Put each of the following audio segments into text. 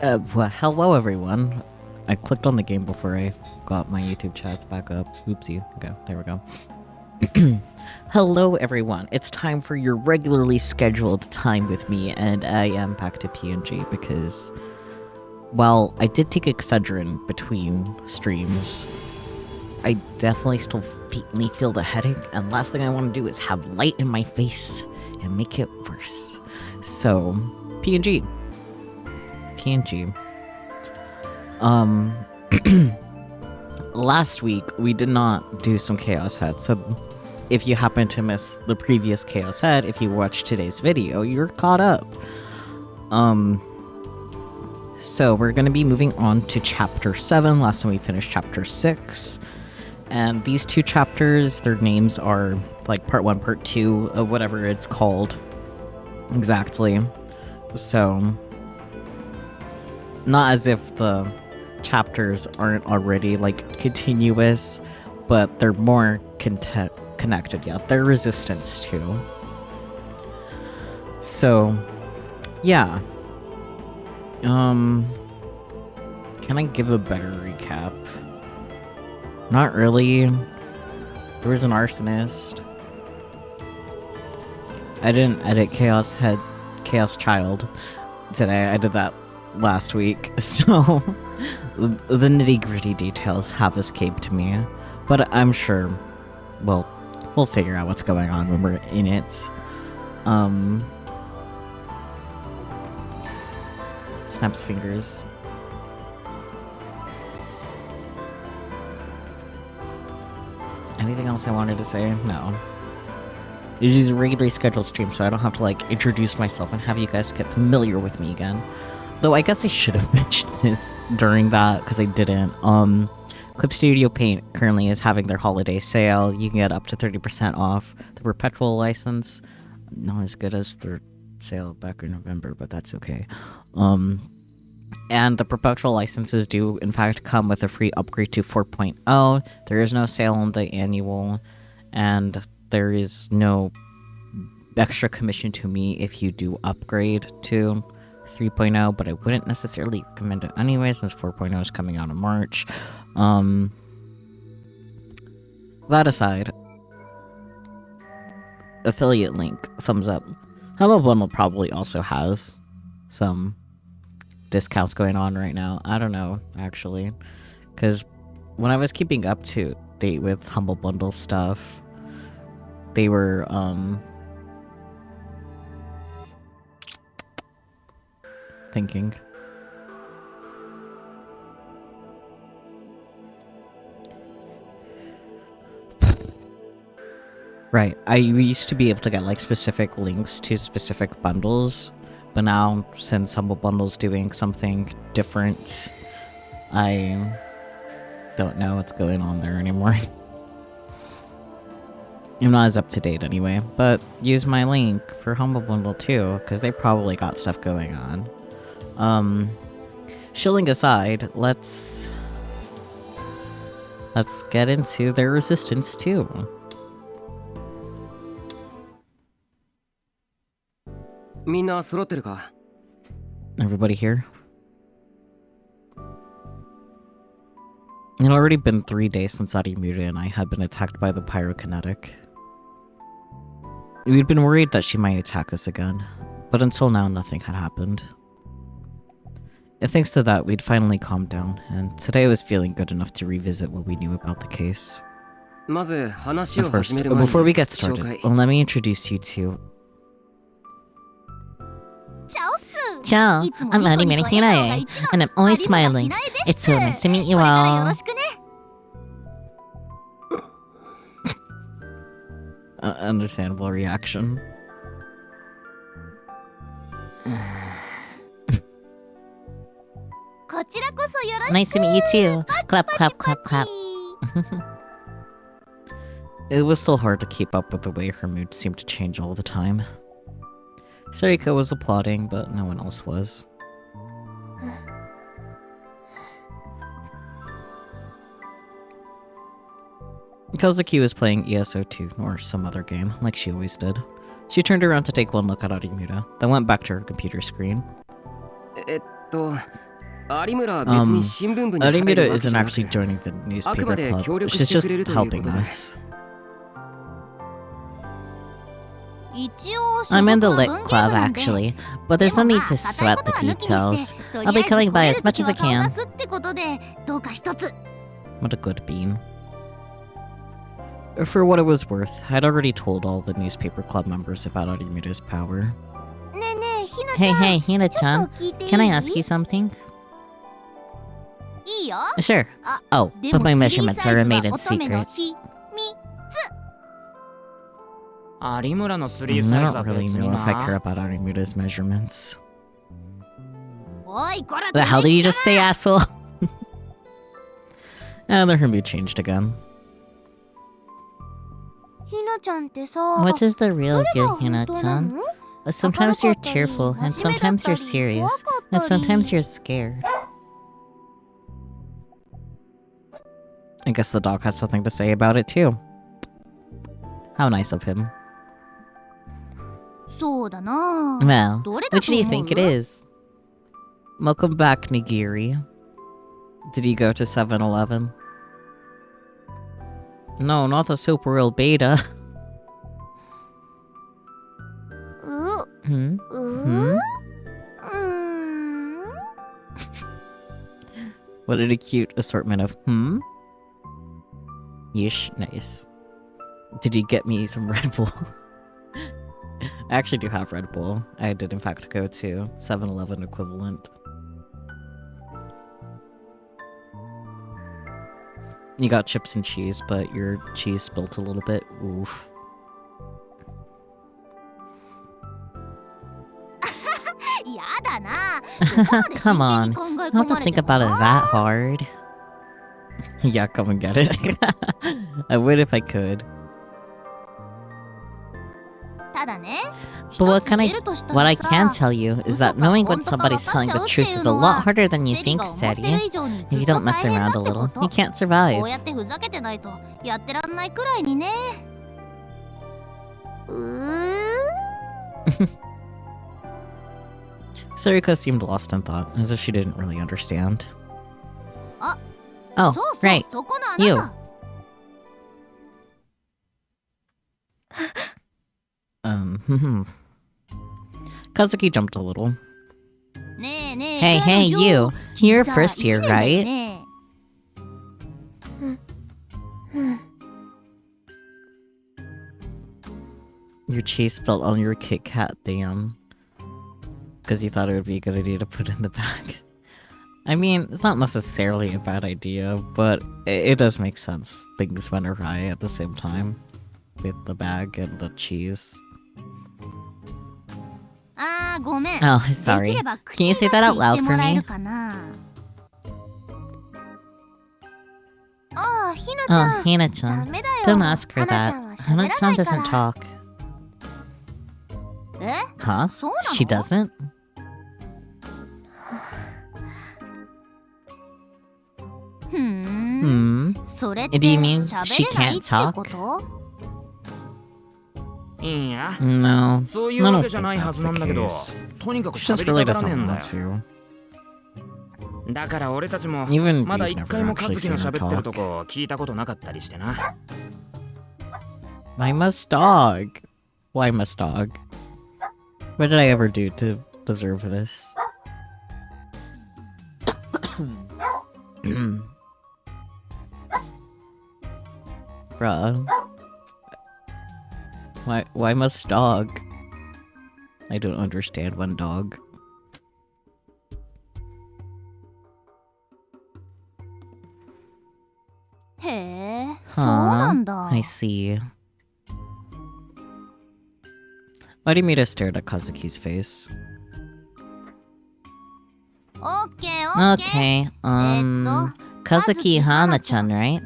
Well, hello everyone. I clicked on the game before I got my YouTube chats back up. Oopsie. Okay, there we go. Hello everyone. It's time for your regularly scheduled time with me, and I am back to PNG because, while I did take Excedrin between streams, I definitely still faintly feel the headache, and last thing I want to do is have light in my face and make it worse. So, PNG. PNG. Last week we did not do some Chaos Head, so if you happen to miss the previous Chaos Head, if you watch today's video, you're caught up. So we're gonna be moving on to Chapter 7. Last time we finished Chapter 6. And these two chapters, their names are like Part 1, Part 2 of whatever it's called exactly. So, not as if the chapters aren't already like continuous, but they're more connected. Yeah, they're resistance too. So, yeah. Can I give a better recap? Not really. There was an arsonist. I didn't edit Chaos Child today. I did that last week, so the nitty-gritty details have escaped me. But I'm sure we'll figure out what's going on when we're in it. Snaps fingers. Anything else I wanted to say? No. It is a regularly scheduled stream, so I don't have to like introduce myself and have you guys get familiar with me again. Though I guess I should have mentioned this during that, because I didn't. Clip Studio Paint currently is having their holiday sale. You can get up to 30% off the perpetual license. Not as good as their sale back in November, but that's okay. And the perpetual licenses do, in fact, come with a free upgrade to 4.0. There is no sale on the annual, and there is no extra commission to me if you do upgrade to 3.0, but I wouldn't necessarily recommend it anyway, since 4.0 is coming out in March. That aside, affiliate link, thumbs up. Humble Bundle probably also has some discounts going on right now. I don't know, actually, because when I was keeping up to date with Humble Bundle stuff, they were thinking. Right, I used to be able to get like specific links to specific bundles, but now, since Humble Bundle's doing something different, I don't know what's going on there anymore. I'm not as up to date anyway, but use my link for Humble Bundle too, because they probably got stuff going on. Shilling aside, let's get into their resistance too. Everybody here? It had already been 3 days since Arimuda and I had been attacked by the pyrokinetic. We'd been worried that she might attack us again, but until now nothing had happened. And thanks to that, we'd finally calmed down, and today I was feeling good enough to revisit what we knew about the case. But first, before we get started, let me introduce you to... Ciao, I'm Anime Hinae, and I'm always smiling. It's so nice to meet you all. Understandable reaction. Nice to meet you too. Clap, clap, clap, clap. It was still hard to keep up with the way her mood seemed to change all the time. Sariko was applauding, but no one else was. Kazuki was playing ESO2 or some other game, like she always did. She turned around to take one look at Arimuda, then went back to her computer screen. Arimura isn't actually joining the newspaper club. She's just helping us. I'm in the lit club, actually, but there's no need to sweat the details. I'll be coming by as much as I can. What a good bean. For what it was worth, I'd already told all the newspaper club members about Arimura's power. Hey, Hina-chan, can I ask you something? Sure. Oh, but my measurements are remained in secret. I don't really know if I care about Arimura's measurements. The hell did you just say, asshole? Their mood changed again. What is the real you, Hina-chan? Sometimes you're cheerful, and sometimes you're serious, and sometimes you're scared. I guess the dog has something to say about it too. How nice of him. Well, which do you think it is? Welcome back, Nigiri. Did you go to 7-Eleven? No, not the Super Real Beta. What a cute assortment of Yeesh, nice. Did you get me some Red Bull? I actually do have Red Bull. I did in fact go to 7-Eleven equivalent. You got chips and cheese, but your cheese spilt a little bit. Oof. Come on, not to think about it that hard. Yeah, come and get it. I would if I could. But what I can tell you is that knowing when somebody's telling the truth is a lot harder than you think, Seri. If you don't mess around a little, you can't survive. Sarika seemed lost in thought, as if she didn't really understand. Oh, right. You. Kazuki jumped a little. Hey, you. You're first here, right? Your cheese spilled on your Kit Kat, damn. Because you thought it would be a good idea to put in the bag. I mean, it's not necessarily a bad idea, but it does make sense. Things went awry at the same time. With the bag and the cheese. Oh, sorry. Can you say that out loud for me? Oh, Hina-chan. Don't ask her that. Hina-chan doesn't talk. Huh? She doesn't? Do you mean she can't talk? No, I don't think that's the case. She just really doesn't want to. Even if you've never actually seen her talk. I must dog. Why must dog? What did I ever do to deserve this? Bruh. Why must dog? I don't understand one dog. Huh, I see. Arimura stared at Kazuki's face. Okay, Kazuki Hana-chan, right?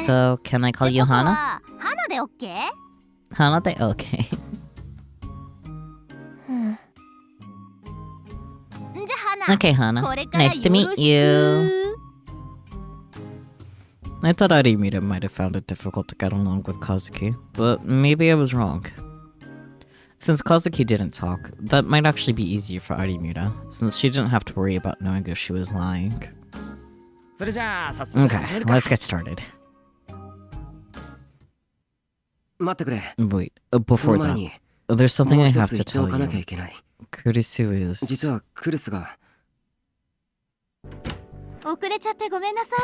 So, can I call you Hana? Hana de okay. Okay, Hana. Nice to meet you. I thought Arimura might have found it difficult to get along with Kazuki, but maybe I was wrong. Since Kazuki didn't talk, that might actually be easier for Arimura, since she didn't have to worry about knowing if she was lying. Okay, let's get started. Wait, before that, there's something I have to tell you. Kurisu is...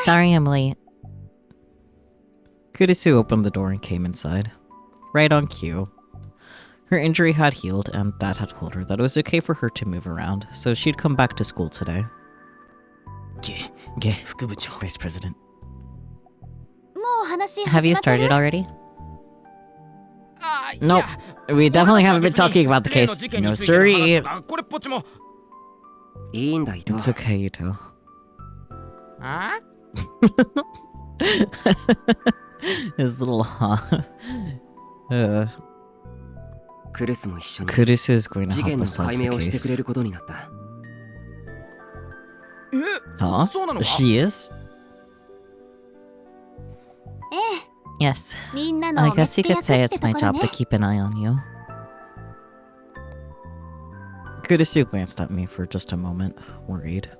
Sorry I'm late. Kurisu opened the door and came inside. Right on cue. Her injury had healed, and Dad had told her that it was okay for her to move around, so she'd come back to school today. Vice President. Have you started already? Nope. We definitely haven't been talking about the case. No siree. It's okay, Yuto. His little Kurisu is going to help us solve the case. Huh? She is? Yes. I guess you could say it's my job to keep an eye on you. Kurisu glanced at me for just a moment, worried.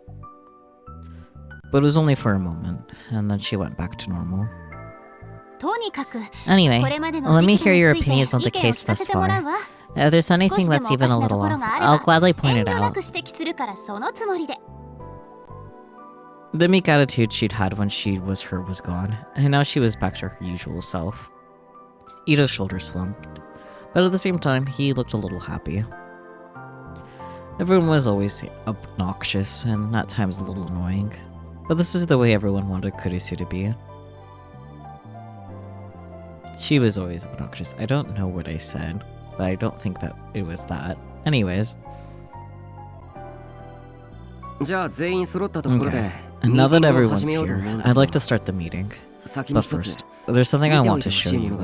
But it was only for a moment, and then she went back to normal. Anyway, let me hear your opinions on the case thus far. If there's anything that's even a little off, I'll gladly point it out. The meek attitude she'd had when she was her was gone, and now she was back to her usual self. Ito's shoulders slumped, but at the same time, he looked a little happy. Everyone was always obnoxious, and at times a little annoying, but this is the way everyone wanted Kurisu to be. She was always obnoxious. I don't know what I said, but I don't think that it was that. Anyways. Okay. And now that everyone's here, I'd like to start the meeting. But first, there's something I want to show you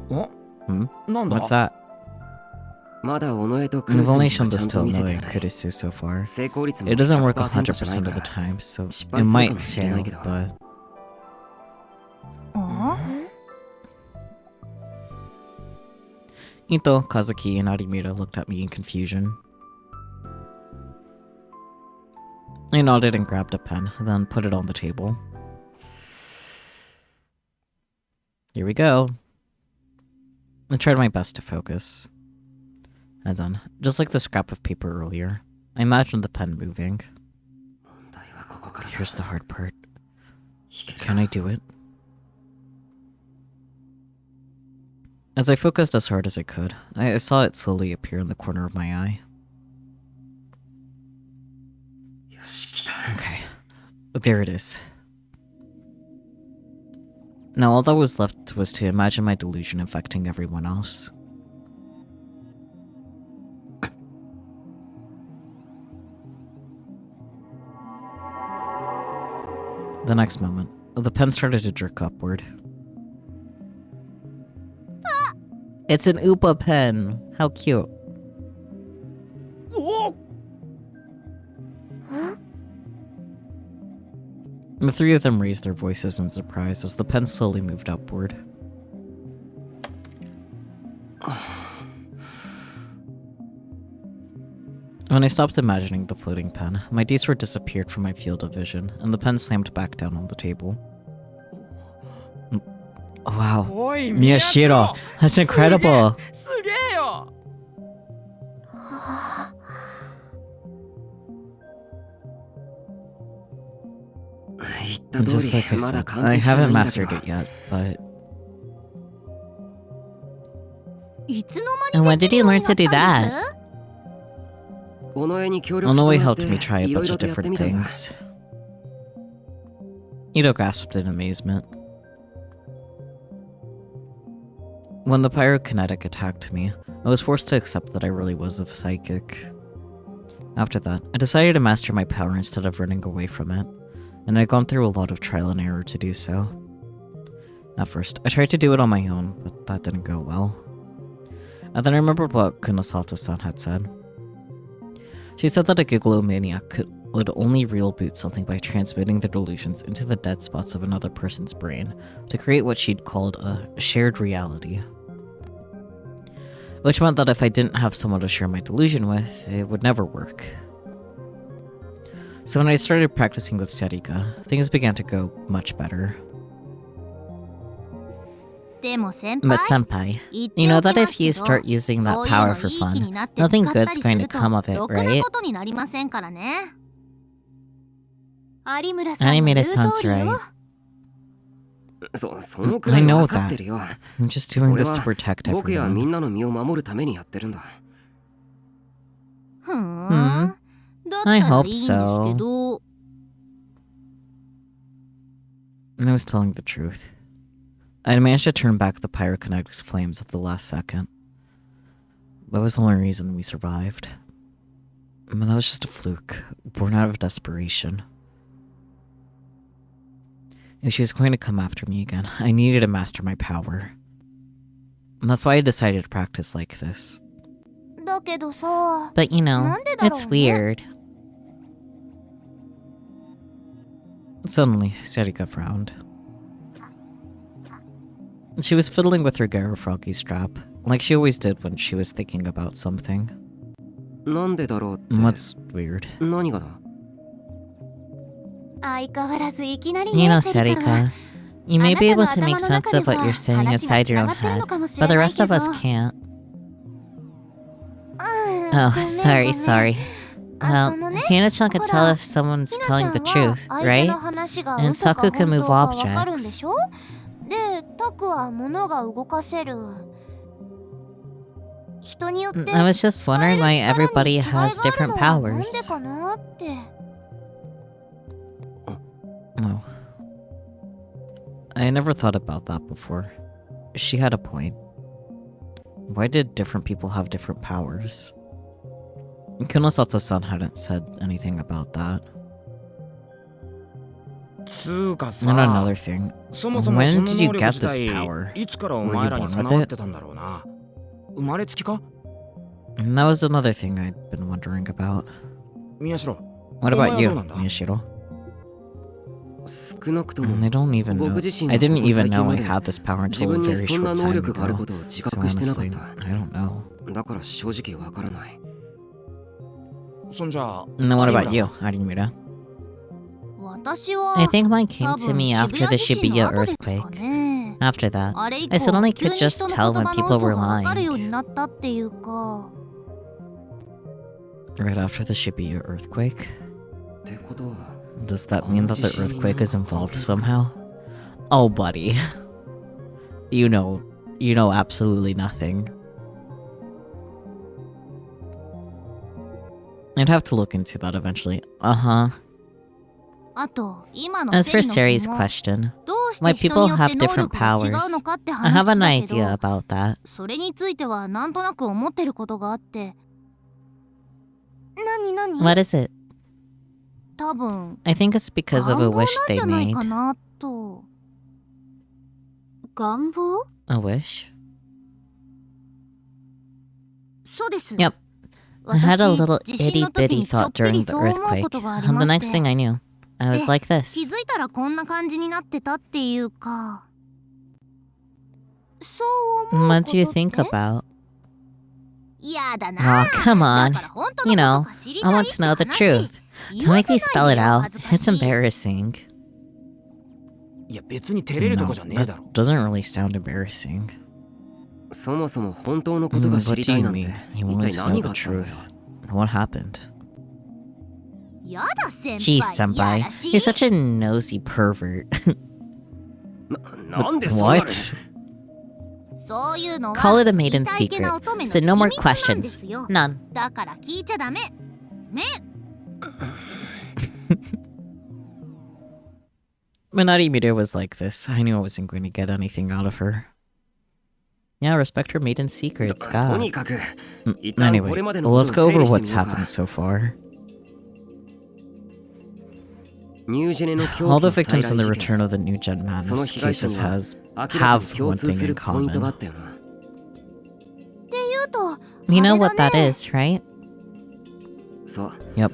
all. What's that? We've only shown this to Onoe and Kurisu so far. It doesn't work 100% of the time, so it might fail, but... Ito, Kazuki, and Arimura looked at me in confusion. I nodded and grabbed a pen, then put it on the table. Here we go. I tried my best to focus. And then, just like the scrap of paper earlier, I imagined the pen moving. Here's the hard part. Can I do it? As I focused as hard as I could, I saw it slowly appear in the corner of my eye. Okay, there it is. Now all that was left was to imagine my delusion infecting everyone else. The next moment, the pen started to jerk upward. It's an Upa pen! How cute. The three of them raised their voices in surprise as the pen slowly moved upward. When I stopped imagining the floating pen, my D-sword disappeared from my field of vision, and the pen slammed back down on the table. Oh, wow. Miyashiro! That's incredible! Just like I said, I haven't mastered it yet, but... And when did you learn to do that? Onoe helped me try a bunch of different things. Ito gasped in amazement. When the pyrokinetic attacked me, I was forced to accept that I really was a psychic. After that, I decided to master my power instead of running away from it, and I'd gone through a lot of trial and error to do so. At first, I tried to do it on my own, but that didn't go well. And then I remembered what Kunosato-san had said. She said that a gigalomaniac would only reboot something by transmitting the delusions into the dead spots of another person's brain to create what she'd called a shared reality. Which meant that if I didn't have someone to share my delusion with, it would never work. So when I started practicing with Sarika, things began to go much better. But senpai, you know that if you start using that power for fun, nothing good's going to come of it, right? Animated-san's right. I know that. I'm just doing this to protect everyone. I hope so. And I was telling the truth. I managed to turn back the pyrokinetic's flames at the last second. That was the only reason we survived. I mean, that was just a fluke, born out of desperation. If she was going to come after me again, I needed to master my power. And that's why I decided to practice like this. But you know, it's weird. Suddenly, Sarika frowned. She was fiddling with her Garofroggy strap, like she always did when she was thinking about something. What's weird? You know, Sarika, you may be able to make sense of what you're saying inside your own head, but the rest of us can't. Oh, sorry. Well, Hina-chan can tell if someone's telling the truth, right? And Saku can move objects. I was just wondering why everybody has different powers. Oh. I never thought about that before. She had a point. Why did different people have different powers? Konosato-san hadn't said anything about that. And another thing, when did you get this power? Were you born with it? And that was another thing I'd been wondering about. What about you, Miyashiro? I don't even know. I didn't even know I had this power until a very short time ago. So honestly, I don't know. And then what about you, Arimura? I think mine came to me after the Shibuya earthquake. After that, I suddenly could just tell when people were lying. Right after the Shibuya earthquake? Does that mean that the earthquake is involved somehow? Oh, buddy. You know absolutely nothing. I'd have to look into that eventually. Uh-huh. As for Sari's question, why people have different powers, I have an idea about that. What is it? I think it's because of a wish they made. A wish? Yep. I had a little itty-bitty thought during the earthquake, and the next thing I knew, I was like this. What do you think about? Oh, come on. You know, I want to know the truth. Don't make me spell it out. It's embarrassing. No, that doesn't really sound embarrassing. What do you mean? You wanted to know the truth. What happened? Jeez, senpai. You're such a nosy pervert. What? Call it a maiden secret. So no more questions. None. When Arimura was like this, I knew I wasn't going to get anything out of her. Yeah, respect her maiden secrets, God. Anyway, let's go over what's happened so far. All the victims in the Return of the New Gen Madness cases have one thing in common. You know what that is, right? Yep,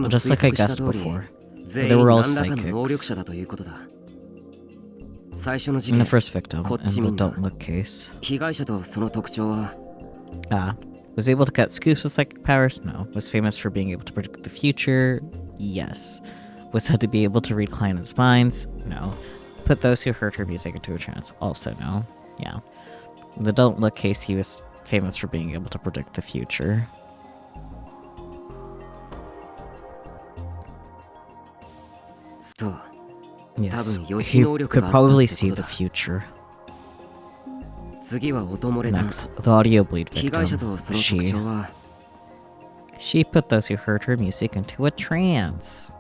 just like I guessed before. They were all psychics. And the first victim in the Don't Look case. Was able to get scoops with psychic powers? No. Was famous for being able to predict the future? Yes. Was said to be able to read clients' minds? No. Put those who heard her music into a trance? Also no. Yeah. In the Don't Look case, he was famous for being able to predict the future. Yes, he could probably see the future. Next, the audio bleed victim. She put those who heard her music into a trance.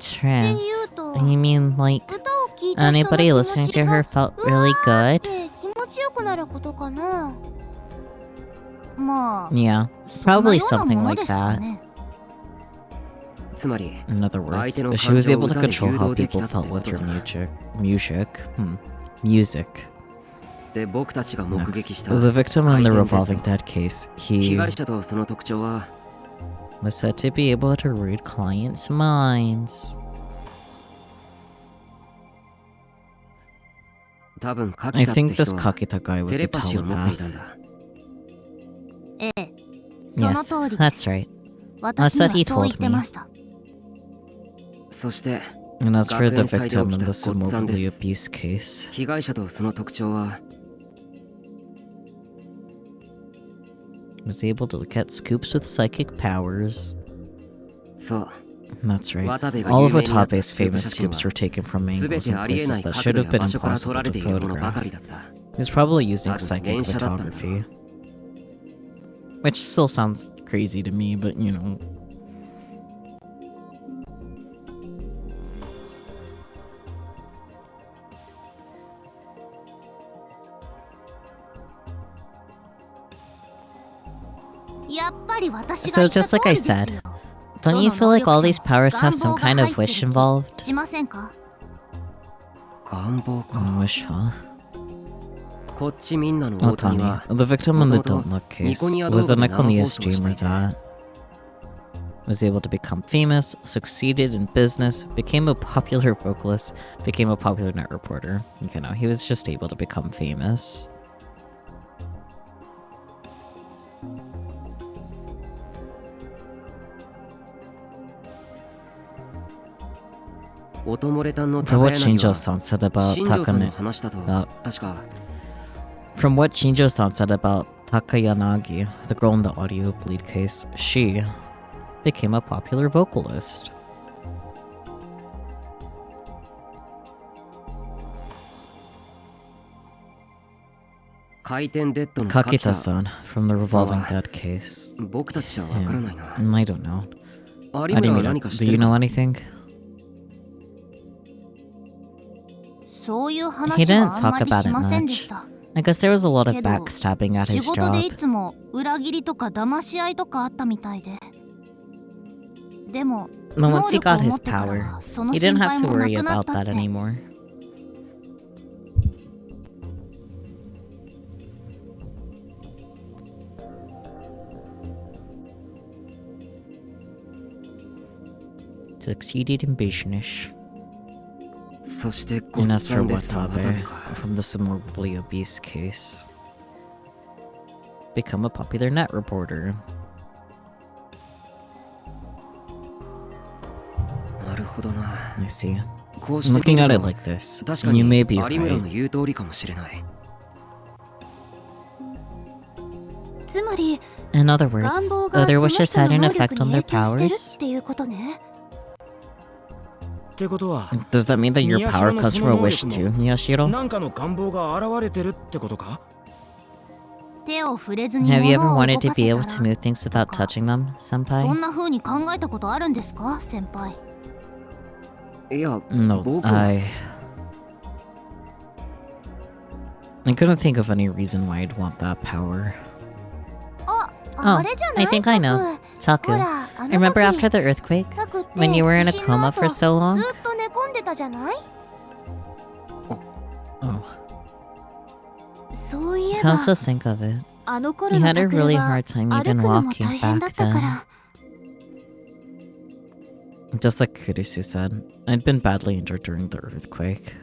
Trance? You mean like anybody listening to her felt really good? Yeah, probably something like that. In other words, she was able to control how people felt with her music. Next, the victim in the revolving dead case, he was said to be able to read clients' minds. I think this Kakita guy was a telepath. Yes, that's right. That's what he told me. And as for the victim in the summarily obese case, was able to get scoops with psychic powers. That's right. All of Watabe's famous scoops were taken from angles and places that should have been impossible to photograph. He was probably using psychic photography. Which still sounds crazy to me, but you know. So just like I said, don't you feel like all these powers have some kind of wish involved? Wish, huh? Otani, the victim in the Don't Look case, was a Nekoniya streamer that was able to become famous, succeeded in business, became a popular vocalist, became a popular net reporter. You know, he was just able to become famous. For what Shinjo-san said about From what Shinjo-san said about Takayanagi, the girl in the audio bleed case, she became a popular vocalist. Kakita-san from the revolving dead case. I don't know. Do you know anything? He didn't talk about it much. I guess there was a lot of backstabbing at his job. But once he got his power, he didn't have to worry about that anymore. Succeeded in business. And as for Watabe, from the summarily obese case, become a popular net reporter. I see. Looking at it like this, you may be right. In other words, their wishes had an effect on their powers? Does that mean that your power comes from a wish too, Miyashiro? Have you ever wanted to be able to move things without touching them, senpai? No, I couldn't think of any reason why I'd want that power. Oh, I think I know. Taku, remember after the earthquake? When you were in a coma for so long? Oh. Come to think of it, you had a really hard time even walking back then. Just like Kurisu said, I'd been badly injured during the earthquake.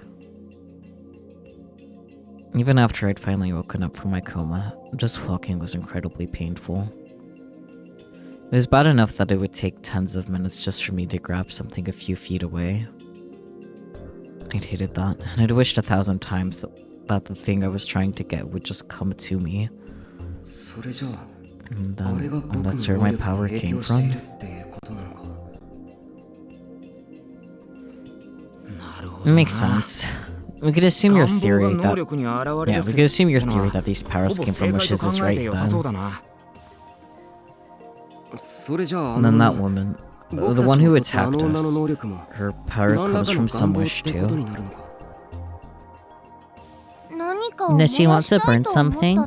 Even after I'd finally woken up from my coma, just walking was incredibly painful. It was bad enough that it would take tens of minutes just for me to grab something a few feet away. I'd hated that, and I'd wished 1,000 times that the thing I was trying to get would just come to me. And that's where my power came from. It makes sense. We could assume your theory that these powers came from wishes is right then. And then that woman, the one who attacked us, her power comes from some wish too. Does she want to burn something?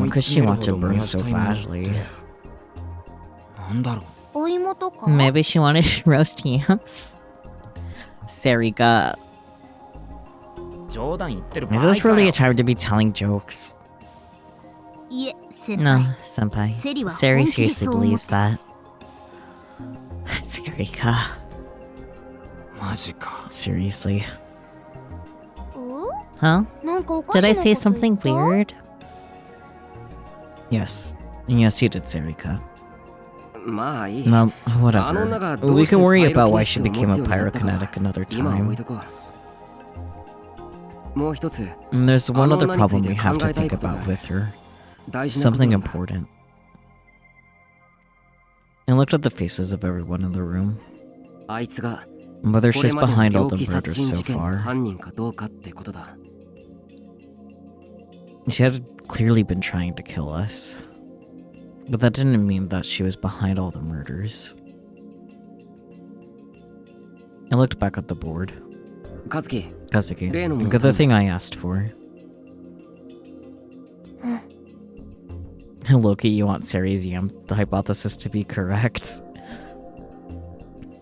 Because she wants to burn so badly. Maybe she wanted to roast yams? Serika. Is this really a time to be telling jokes? No, senpai. Seri seriously believes that. Serika. Seriously. Huh? Did I say something weird? Yes. Yes, you did, Serika. まあいい。 Well, whatever. We can worry about why she became a pyrokinetic another time. もう一つ And there's one other problem we have to think about with her. 大事なこと Something なんだ。 important. I looked at the faces of everyone in the room. あいつが Whether これ she's までの behind all 猟 the 奇殺 murders 人 so 事件の far. 犯人かどうかってことだ。 She had clearly been trying to kill us. But that didn't mean that she was behind all the murders. I looked back at the board. 和樹、 Kazuki, 例のもの got the thing I asked for. Loki, you want Seri's yam hypothesis to be correct.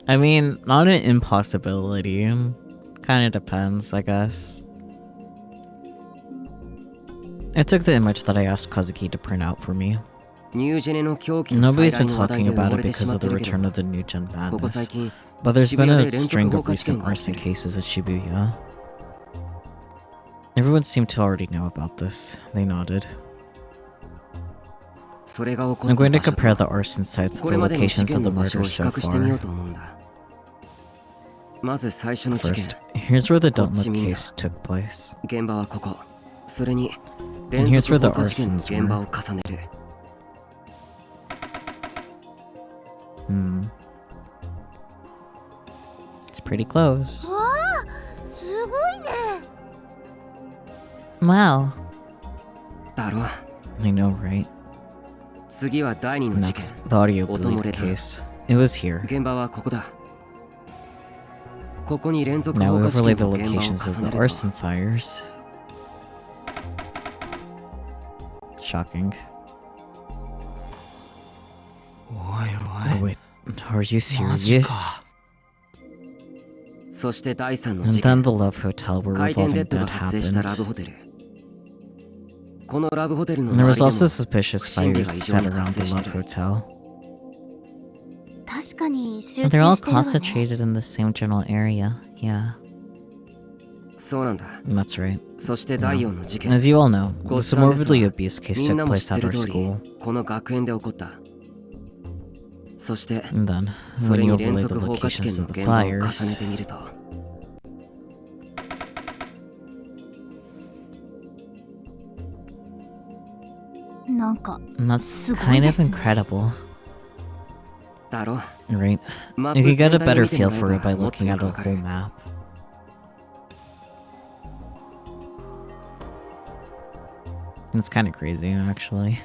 I mean, not an impossibility. Kinda depends, I guess. I took the image that I asked Kazuki to print out for me. ニュージェネの狂気の最 Nobody's been 大の話題 talking で埋 about も it れてし because ま of って the るけど return of the new gen ここ最 madness. 近 But there's been 渋谷 a で連続 string 放 of 火事件 recent が起きて arson る。 cases at Shibuya. Everyone seemed to already know about this. They nodded. それが起こ I'm った going to 場所 compare と the arson sites こ to れ the までの事 locations 件 of the の場所を murders 比 so 較してみよう far. と思うんだ。まず最初の事件 First, here's where the Don't こっち Look 見よ case took place. 現場はここ。それに And 連 here's 続 where the 放火事件の arsons 現場 were. を重ねる。 It's pretty close. わあ、すごいね。 Wow. だろ。 I know, right? 次は第二の事件。 Next, the audio bleed Otomoreta. case. It was here. 現場はここだ。ここに連続 Now 放 we 火事 overlay 件 the の現場を locations of 重ね the る arson と fires. Shocking. おい Oh, wait, are you serious? そして第三の And 事 then 件 the Love Hotel where 回転デ revolving ッドが dead 発生したラブ happened. ホテルこのラブホテルの And there 周 was りで also も suspicious 不審火 fires が異 set 常に around 発 the 生し Love てる Hotel. 確かに集 They're 中 all してるわね。 concentrated in the same general area. Yeah. そうなんだ And that's right. そして第四の事 And 件 as you all know, ごっ this さんです morbidly わ obese case みん took なも知 place って at る our 通り school. この学園で起こったそして And then, そ when れ you に連 overlay the 続放火事 locations 件の of the 現場を重ね fires, てみると なんか And that's すごい kind で of すね。 incredible. だろ right? マッ You プ could get a 全体を better 見ても feel らえ for it ば by もっと looking よ at く a わかる whole map. It's kind of crazy, actually.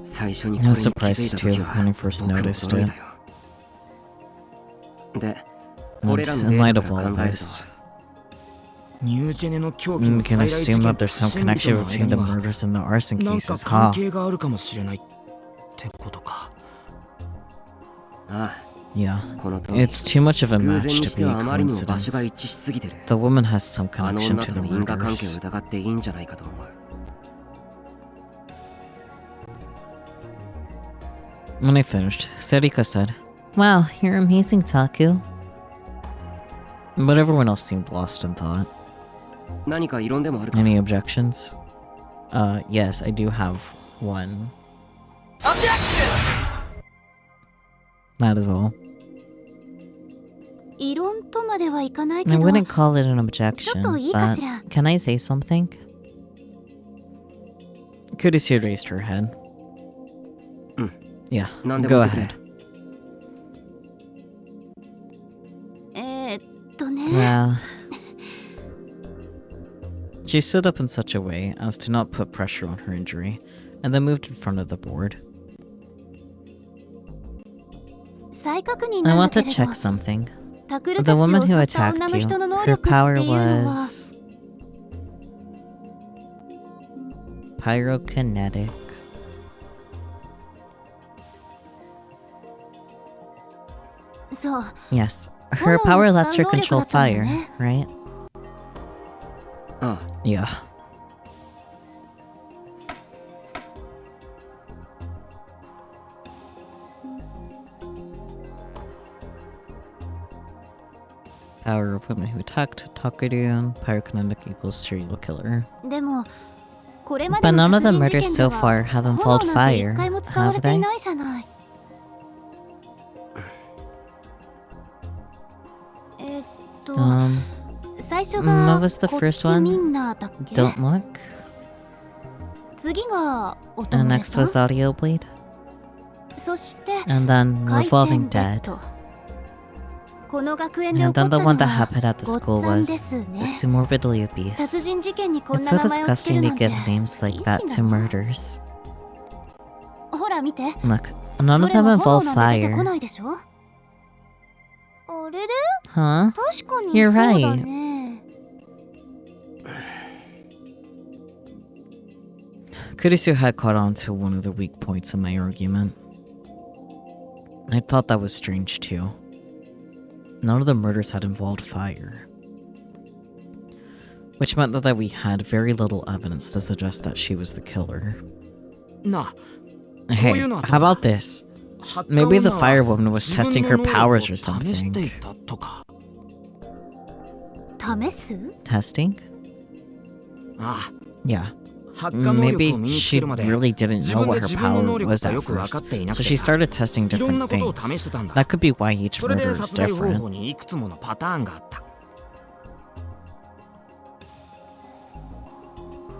最初に I これ was に気づい surprised た too 時は when I first 僕も noticed 驚い it. たよで こ And れらの in デー light タ of か all ら of 考えると this, ニュージェネの狂気 we の can 再来 assume 事 that 件 there's と some 不審火 connection の between 間 the には murders and the arson なんか cases, 関 huh? 係があるかもしれないってことか。あ Yeah. あこの通り It's too much of a 偶然 match に to し be て a はあまりにも場所が coincidence. 一致しすぎてる The woman has some あの connection 女 to と the の因果関係を murders. 疑っていいんじゃないかと思う When I finished, Sarika said, Wow, you're amazing, Taku. But everyone else seemed lost in thought. 何か異論でもあるか？ Any objections? Yes, I do have one. That is all. 異論とまではいかない I けど wouldn't call it an objection, ちょっといいかし but ら。 can I say something? Kurisu raised her head. Yeah, 何でも go 言ってくれ。 ahead. ね Well, she stood up in such a way as to not put pressure on her injury, and then moved in front of the board. 再確認 I なんだ want け to れ check ど something. タクル The たちを woman who 襲った attacked 女の you, 人の能 her 力って power いうのは was pyrokinetic. そう Yes, her power lets her 炎を使う能力だ control ったの fire, ね right? ああ、 Yeah. Power of women who attacked Takuryun, pyrokinetic equals serial killer. でもこれまで But の none of 殺 the 人事 murders 件 so で far は have 炎 involved なんて fire, 一回も使わ have れてい they? ないじゃない最初 what が was the こっ first ち one? みんなだっけ Don't look. 次が音 And の next was Audio Bleed. そして And then 回転 Revolving デッ Dead. ドこの学園で起 And こっ then た the の one that は happened at the ご school っつぁん was ですね morbidly 殺 obese. 人事件にこん It's な so 名前をつけ disgusting る to なんて give names like that to murders. ほら見て Look, none ど of れ them も炎 involve なんて出てこ fire. ないでしょあれれ Huh? 確かに You're そうだ right. ね Kurisu had caught on to one of the weak points in my argument. I thought that was strange too. None of the murders had involved fire. Which meant that we had very little evidence to suggest that she was the killer. な Hey, how about this? Maybe the fire woman was 自分 testing の her 能力を powers or 試してい something. たとか試す Testing? あ Yeah. あ発火能力を Maybe 身につ she けるまで really didn't 自 know 分 what で her 自分の power 能力 was が at よく分か first. っていな So く she てさ started testing いろん different なことを things. 試してたんだ That could be why each それで murder is 殺害方 different. 法にいくつものパターンがあった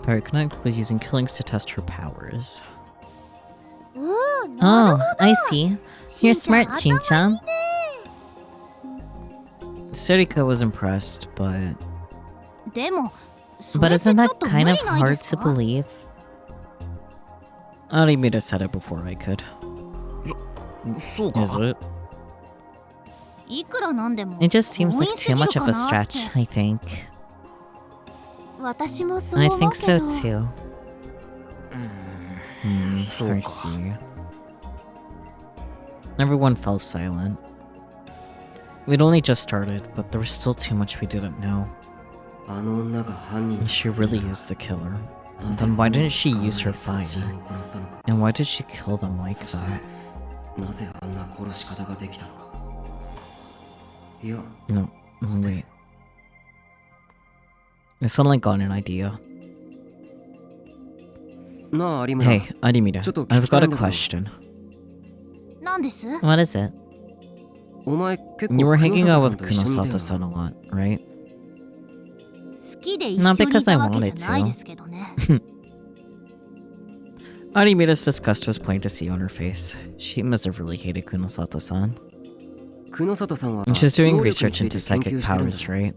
Pyrokinetic was using killings to test her powers. なる Oh, I see. You're smart, しんちゃん Shin-chan. Surika was impressed, but でもそれ but ってち isn't ょ that っと無 kind 理 of ないで hard す to か believe? Arimita said it before I could. そうか Is it? いくらなんでも It just seems 強 like 引す too ぎる much か of a なって stretch, I think. 私もそう I 思う think け so ど too. そうか I see. Everyone fell silent. We'd only just started, but there was still too much we didn't know. あの女が犯人 And she really is the killer. Then why didn't she use her fire? And why did she kill them like そして that? なぜあんな殺し方ができたのかいや No, wait. I suddenly got an idea. なあ有村 Hey, Arimita, I've got a ちょっと聞きたいんだけど。 question. なんです What is it? お前結 You were 構 hanging 黒 out 里さ with んと一緒にいたよ Kunosato-san な a lot, right? 好きで一緒 Not にい because た I わけ wanted じゃない to. ですけどね Arimita's disgust was plain to see on her face. She must have really hated Kunosato-san. 黒里さんは And she's doing 能力に research つい into て研 psychic 究してるんだ powers, right?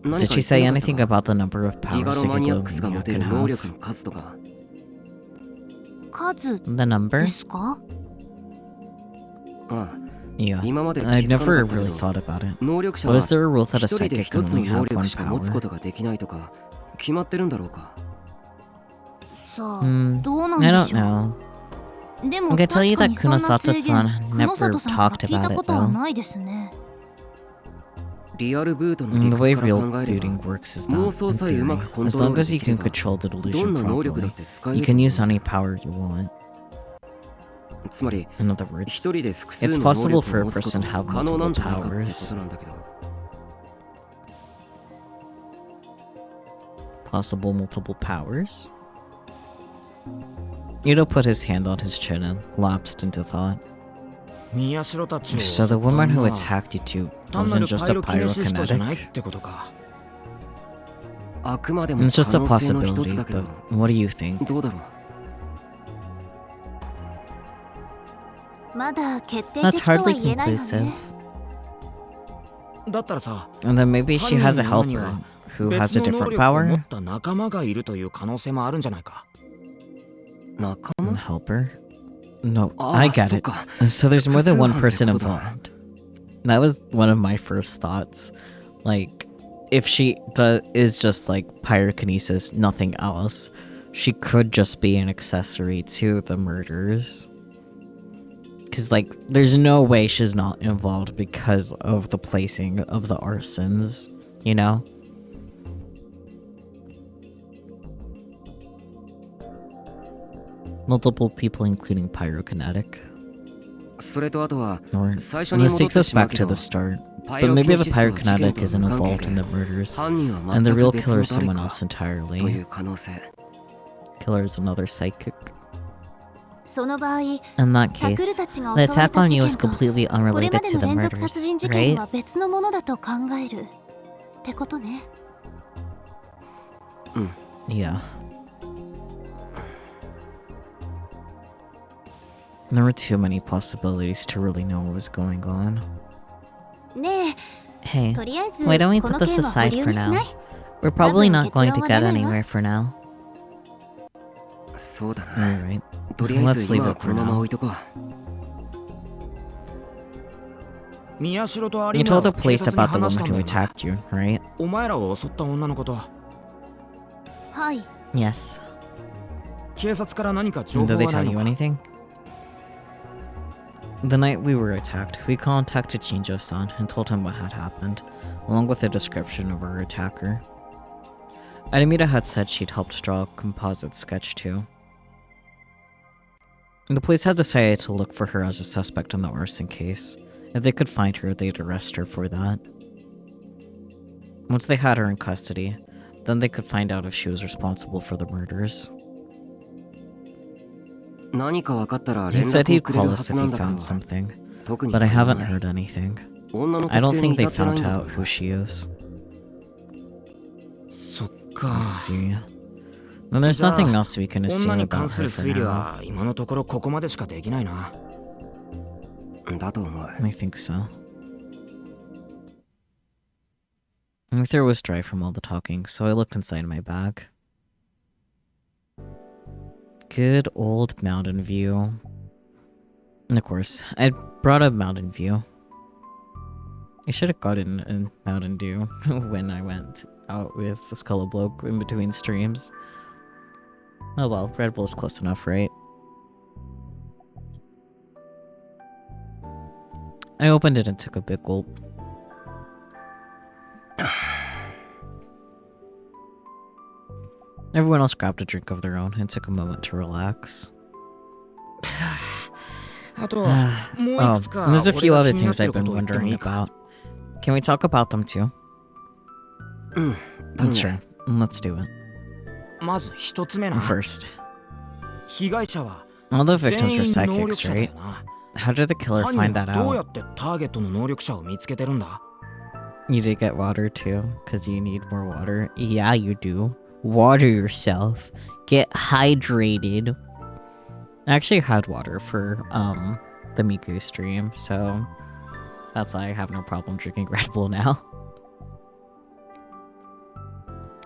何 Did か she 言 say ってなかった anything か about the number of ギガ powers ロマニアック Psychic スが持 Lumia て can る能 have? 力の数とか数 The number? ですかああ Yeah. 今まで気 I've づかな never かったけ really ど thought about it. 能力者 But は is there a rule that a 一人で psychic 一 can つの only 能 have 力 one しか持つこ power? とができないとか決まってるんだろうかさあ、 Hmm, どうなん I で don't しょ know. うで I も can 確 tell you か that にそんな制 Kunosato-san 限 never 黒里さんから talked 聞いた about こ it とは though. ないですねリアルブートの理 And the 屈 way から real 考えれ looting ば works is 妄 that, 想 in さえうま theory, くコン as トロー long ル as で you きれ can ば control the ど delusion んな能力だ properly, って使え you ると can 思う use any power you want. つまり In other words, 一人で複数 it's の能 possible 力 for を a 持つこと person to も have 可能なん multiple じゃないかってこ powers. となんだけど。 Possible multiple powers? Ito put his hand on his chin and lapsed into thought. 宮代たちを So the 襲った woman who 女は attacked you two 単な wasn't る just パイ a ロキネシストじゃないっ pyrokinetic? てことか。あくまでも It's 可 just a 能性の一 possibility, つだけど but what do you think? どうだろう。まだ決定 That's 的とは hardly 言えないわ conclusive. ね。だったらさ、 And then maybe she 犯 has 人 a の女に helper は who 別 has a の能 different 力を持 power? った仲間がいるという可能性もあるんじゃないか。仲 A 間 helper? No, あ I あ、 get そっ it. か。 So there's more than one 複数 person 犯ってことだ。 involved. That was one of my first thoughts. Like, if she is just like pyrokinesis, nothing else, she could just be an accessory to the murders. Because, like, there's no way she's not involved because of the placing of the arsons, you know? Multiple people, including pyrokinetic. それとあとは Or 最初に this 戻っ takes て us しまう back け to ど the start. パイ But ロ maybe キネ the シストは事件 pyrokinetic と isn't 無関 involved 係 in で the murders, 犯人は and the 全 real く別 killer の is 誰 someone か else とい entirely. う可能性。 Killer is another psychic. その場合、 In that タクル case, たちが the 襲われ attack た on 事 you 件 is と completely これま unrelated で to の the 連続殺 murders, 人事件 right? は別のものだと考えるってことね。Yeah. There were too many possibilities to really know what was going on. ね Hey, え、とりあえず why don't we こ put の this 件は保 aside 留 for にしな now? い？ We're probably not going to 多分 get 結論は出ないわ。 anywhere for now. そうだな。 Alright. とりあえ Let's ず leave 今は it こ for のまま now. 置いとこう。宮代とアリ You ーナ told は the 警 police 察に about the 話した woman んだ who よな。 attacked you, right? お前らを襲った女のこと、はい。 Yes. 警察から何か情 And 報 did they はな tell い you のか。 anything? The night we were attacked, we contacted Shinjo-san and told him what had happened, along with a description of our attacker. Adamita had said she'd helped draw a composite sketch too. The police had decided to look for her as a suspect in the arson case. If they could find her, they'd arrest her for that. Once they had her in custody, then they could find out if she was responsible for the murders. 何か分かったら連 He said 絡を he'd くれる call は us ず if な he んだけ found ど、 something, 特に but I 何も haven't ない。 heard anything. 女の I 特 don't 定に think they 至ってない found んだと out 思 who う。 she is. そっか。 I see. Then there's じゃあ nothing else we can 女 assume に about 関す her る for 推理 now. は今のところここまでしかできないな。だと思う。 I think so. My throat was dry from all the talking, so I looked inside my bag. Good old Mountain View. And of course, I brought a Mountain View. I should have gotten a Mountain Dew when I went out with the Skull Bloke in between streams. Oh well, Red Bull's close enough, right? I opened it and took a big gulp. Everyone else grabbed a drink of their own and took a moment to relax. あと、もうい Oh, くつか and there's a 俺 few が other 気になっ things て I've るこ been とを言ってもい wondering いか。 about. Can we talk about them too? うん、頼む Sure, ね。 let's do it. まず一つ目な。 First, 被害者は all the victims 全 were 員能力 psychics, 者だよ right? な。 How did the killer 犯 find 人は that どうや out? ってターゲットの能力者を見つけてるんだ。 You did get water too, because you need more water. Yeah, you do. Water yourself. Get hydrated. I actually had water for the Miku stream, so that's why I have no problem drinking Red Bull now.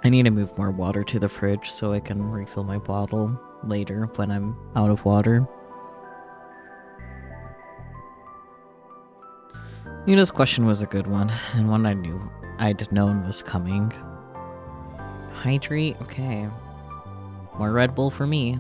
I need to move more water to the fridge so I can refill my bottle later when I'm out of water. Yuna's question was a good one, and one I knew I'd known was coming. Hydrate? Okay. More Red Bull for me.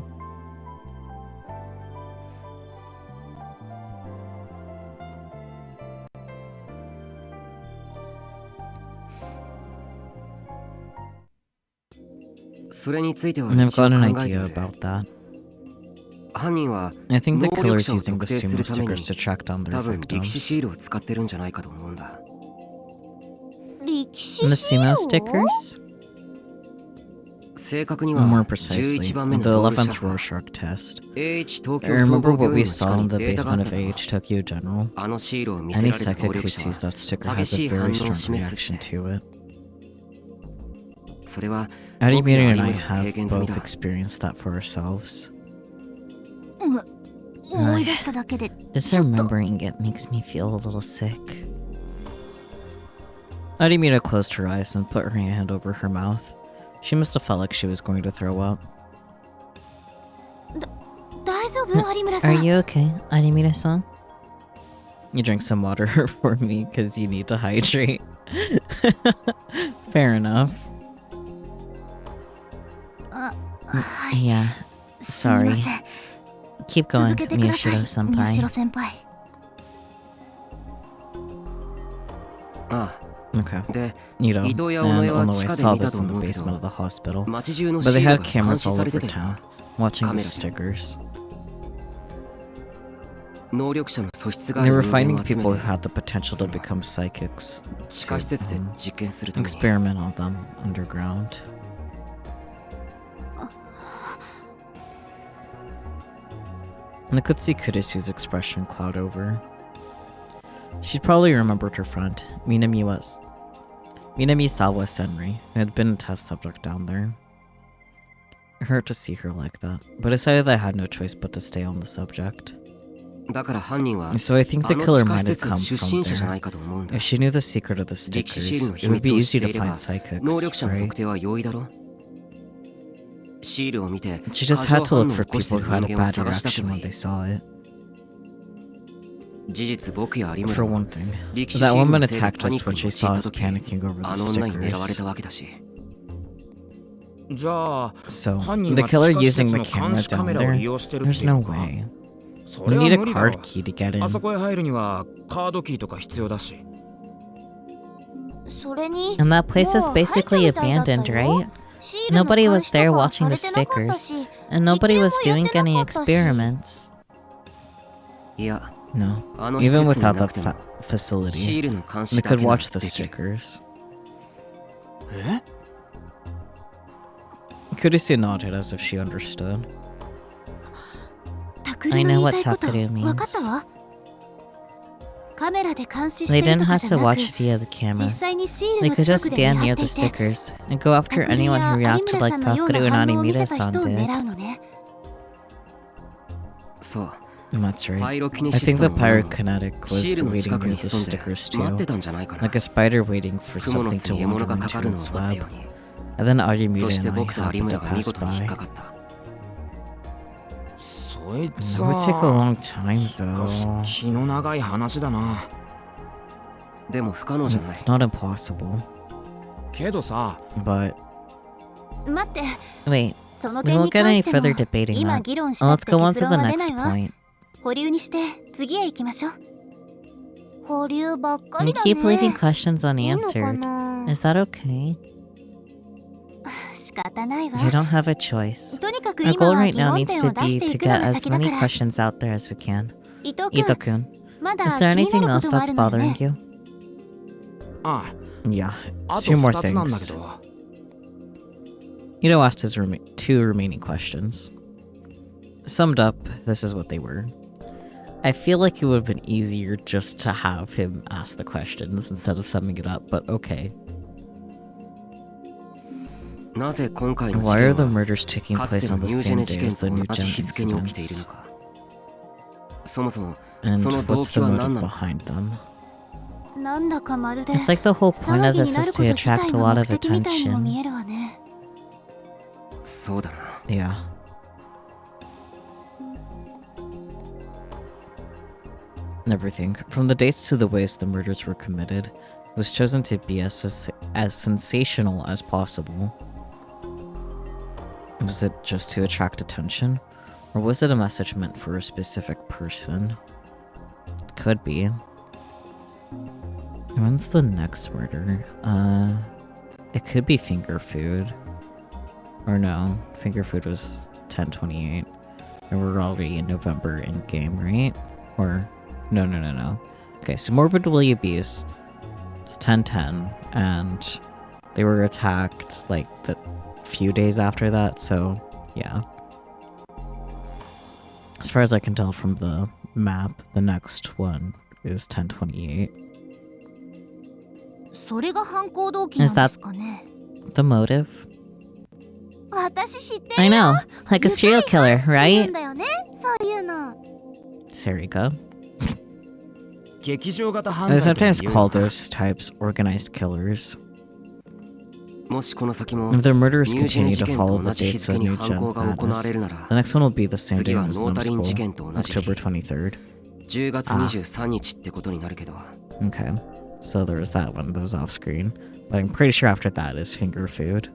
それについては And I've 一応 got an 考えて idea みる。 about that. 犯人は I think the 能力 killer's 者を using 特 the 定す sumo るために stickers to track down their 多分力士シ victims. ールを使ってるんじゃないかと思うんだ。力士 And the シール sumo を stickers? 正確には More 11 precisely, 番目の the ロール 11th シャフ Rorschach test. AH 東 I 京総 remember 合 what 病 we 院の地下 saw に in the データがあ basement った of が AH Tokyo General. あのシールを見せ Any られた能 psychic 力 who 者 sees は that sticker 激 has し a い反応 very を strong 示すっ reaction て。 to it. それは Arimiri 僕や and ア I ニメの経 have 験済み both だ。 experienced that for ourselves. 思い出しただけで Just ちょっと remembering it makes me feel a little sick. Arimira closed her eyes and put her hand over her mouth. She must have felt like she was going to throw up. 大丈夫有村さ Are ん you okay, Arimira-san? You drink some water for me because you need to hydrate. Fair enough. はい Yeah, すみま sorry. せん Keep 続 going, けてください Miyashiro-senpai. 宮代先輩あ Okay. あ、で、 Nito 伊藤や and 尾上は Onoe 地下で saw 見た this と in the 思うけ basement ど of the hospital. 街中の But シ they ール had が監 cameras 視 all されて over たよ town, な。 watching the カメラで。 stickers. 能力者の素質があ They る were 人間 finding を集め people who て had the potential to become psychics. 地下施設で to, 実験するために。 experiment on them underground. And I could see Kurisu's expression cloud over. She probably remembered her friend, Minamisawa Senri, who had been a test subject down there. It hurt to see her like that, but I decided that I had no choice but to stay on the subject. だから犯人は So I think あ the の killer 地下 might 施 have 設の come 出 from 身者じゃな there. いかと思うんだ。 If she knew the secret of the 力士シール stickers, の it 秘 would 密 be を知 easy って to いれば find psychics, 能力者の right? 特定は容易だろ。シールを見て She just 過 had 剰 to 反 look 応を for 起こして people い who る had 人 a 間を bad 探した reaction 方が when い they い。 saw it. 事実僕や有村 For も one thing, 力士シ that ール woman のせいで attacked パニ us ック when に she 陥 saw った us 時 panicking over あ the の女に狙われ stickers. たわけだし。じゃあ So, 犯人 the は地 killer 下施 using 設 the の camera 監視カ down メラを there? 利用してるって There's いう no か way. そ You れは need a 無理だ card ろ key to get あそ in. こへ入るにはカードキーとか必要だしそれに And that place is もう入った basically みたいだったよ abandoned, right? シールの Nobody 監 was 視と there か watching さ the れてなかった stickers, し and nobody 実験 was も doing やってな any かったし experiments. いや、 No, あの施 even 設に without な the くても facility, シールの監 they 視だけ could なら watch the できる。 stickers. え Kurisu nodded as if she understood. タクルの言いたいこと I know what Takeru means. 分かったわカメラで監視し They てる didn't とか have じゃ to なく watch via the 実 cameras. 際にシール They の could 近 just くで stand 見張 near って the いて stickers and go タ after クル anyone や who 有 reacted 村 like さんのよう Takeru な and 反応を見せた Animiru-san 人を did. 狙うのねそう。 That's パ right. イロキネ I シス think ト the の女も pyrokinetic シー was ルの waiting 近く near に the 潜んで stickers 待って too. たんじゃないかな。 Like a spider waiting for 蜘蛛の something 巣 to に獲物 wander がか into かるのを its 待つよ web. うに。 And then Arimura そして and I 僕と有 happened 村 to が見 pass 事に引っ by. かかった。そいつ It would take a は long time しかし though. 気の長い話だなでも不可能じゃない。 It's not impossible. けどさ But 待って wait, その we 点 won't に get 関 any しても further debating 今 that. 議論した Let's って go 結 on to 論 the は出な next いわ point. 保留にして次へ行きましょう保留ばっか We りだ keep leaving ね questions いいのか unanswered. な Is that okay? 仕方ないわ You don't have a choice. とにかく Our 今 goal は right 疑 now 問 needs 点 to を出 be してい to くの get が as 先だ many から questions out there as we can. 伊藤君 Ito-kun, まだ is 気 there にな anything るこ else とがあ that's るのよ bothering ね you? あ Yeah, あ two と more 2つなんだけ things. ど Ito asked his two remaining questions. Summed up, this is what they were. I feel like it would have been easier just to have him ask the questions instead of summing it up, but okay. なぜ今回の事 Why are 件 the は murders taking かつ place ての on ニ the ュージェ same ネ day 事件 as the と new 同じ gen 日付に起きている incidents? のか。そもそも And その動 what's 機 the は何 motive なのか。 behind them? なんだかまるで It's like the whole point 騒 of ぎに this な is るこ to と自体 attract a の lot 目 of 的みたいにも見 attention. えるわねそうだな。 Yeah. Everything, from the dates to the ways the murders were committed, was chosen to be as sensational as possible. Was it just to attract attention? Or was it a message meant for a specific person? Could be. When's the next murder? It could be finger food. Or no, finger food was 1028. And we're already in November in game, right? Or no. Okay, so morbidly abused. It's 10-10, and they were attacked like the few days after that, so yeah. As far as I can tell from the map, the next one is 1028. それが犯行動機なんですかね。 The motive? 私知ってる I よ。 know, like a serial killer, 言うん right? だよね。そういうの。 Sarika. 劇場型犯 They 罪とも sometimes 言う call よな those types organized killers. もしこの先も If their murders ニュージェネ continue 事 to 件と follow 同 the じ日 dates 付 of に New 犯 Gen 行が行われ Madness, るなら the next one will be the same 次 day は as ノータリン numbskull, 事件と同じ日 October 23rd. 10月23日ってことになるけど Okay, so there was that one that was off screen. But I'm pretty sure after that is finger food.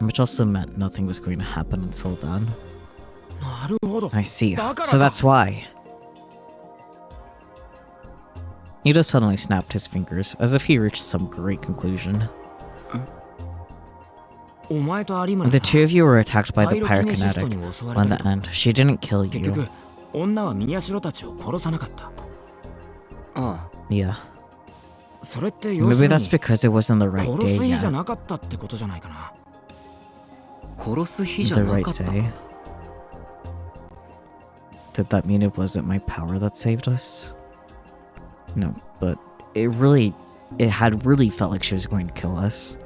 Which also meant nothing was going to happen until then. なるほど I see. だから So か that's why. Ito suddenly snapped his fingers, as if he reached some great conclusion. お前と有村 The さ two of you were attacked by パイ the ロキネシストに pyrokinetic. 襲われ On た the けど end, she didn't kill 結 you. 局女は宮代たちを殺さなかったああ Yeah. それって要す Maybe る that's に because it wasn't the right 殺 day す日じゃ yet. なかったってことじゃないかな殺す日じゃ The な right かった day. Did that mean it wasn't my power that saved us? No, but it had really felt like she was going to kill us.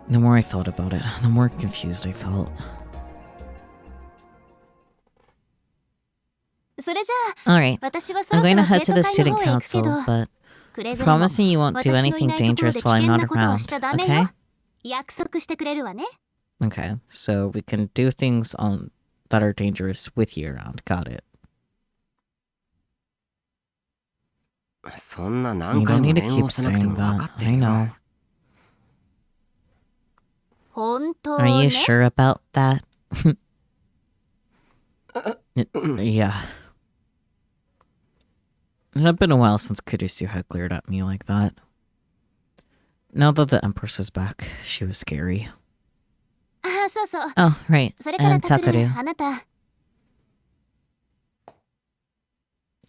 The more I thought about it, the more confused I felt. それじゃ Alright, あ、私はそ I'm ろそ going ろ to head 生 to 徒 the 会の student 方へ行くけ council, ど、 but くれぐれも promising you won't do 私のい anything ないところ dangerous で危 while 険 I'm な not ことは around, しちゃダメよ。 okay? 約束してくれるわね。 Okay, so we can do things that are dangerous with you around. Got it. そんな You 何 don't 回も need to 念 keep をしなくて saying も分か that. って I るよ know. 本当 Are you ね。 sure about that? Yeah. It had been a while since Kurisu had glared at me like that. Now that the Empress was back, she was scary. ああ、そうそう。 Oh, right. それから And タクル、 Takaru. あなた、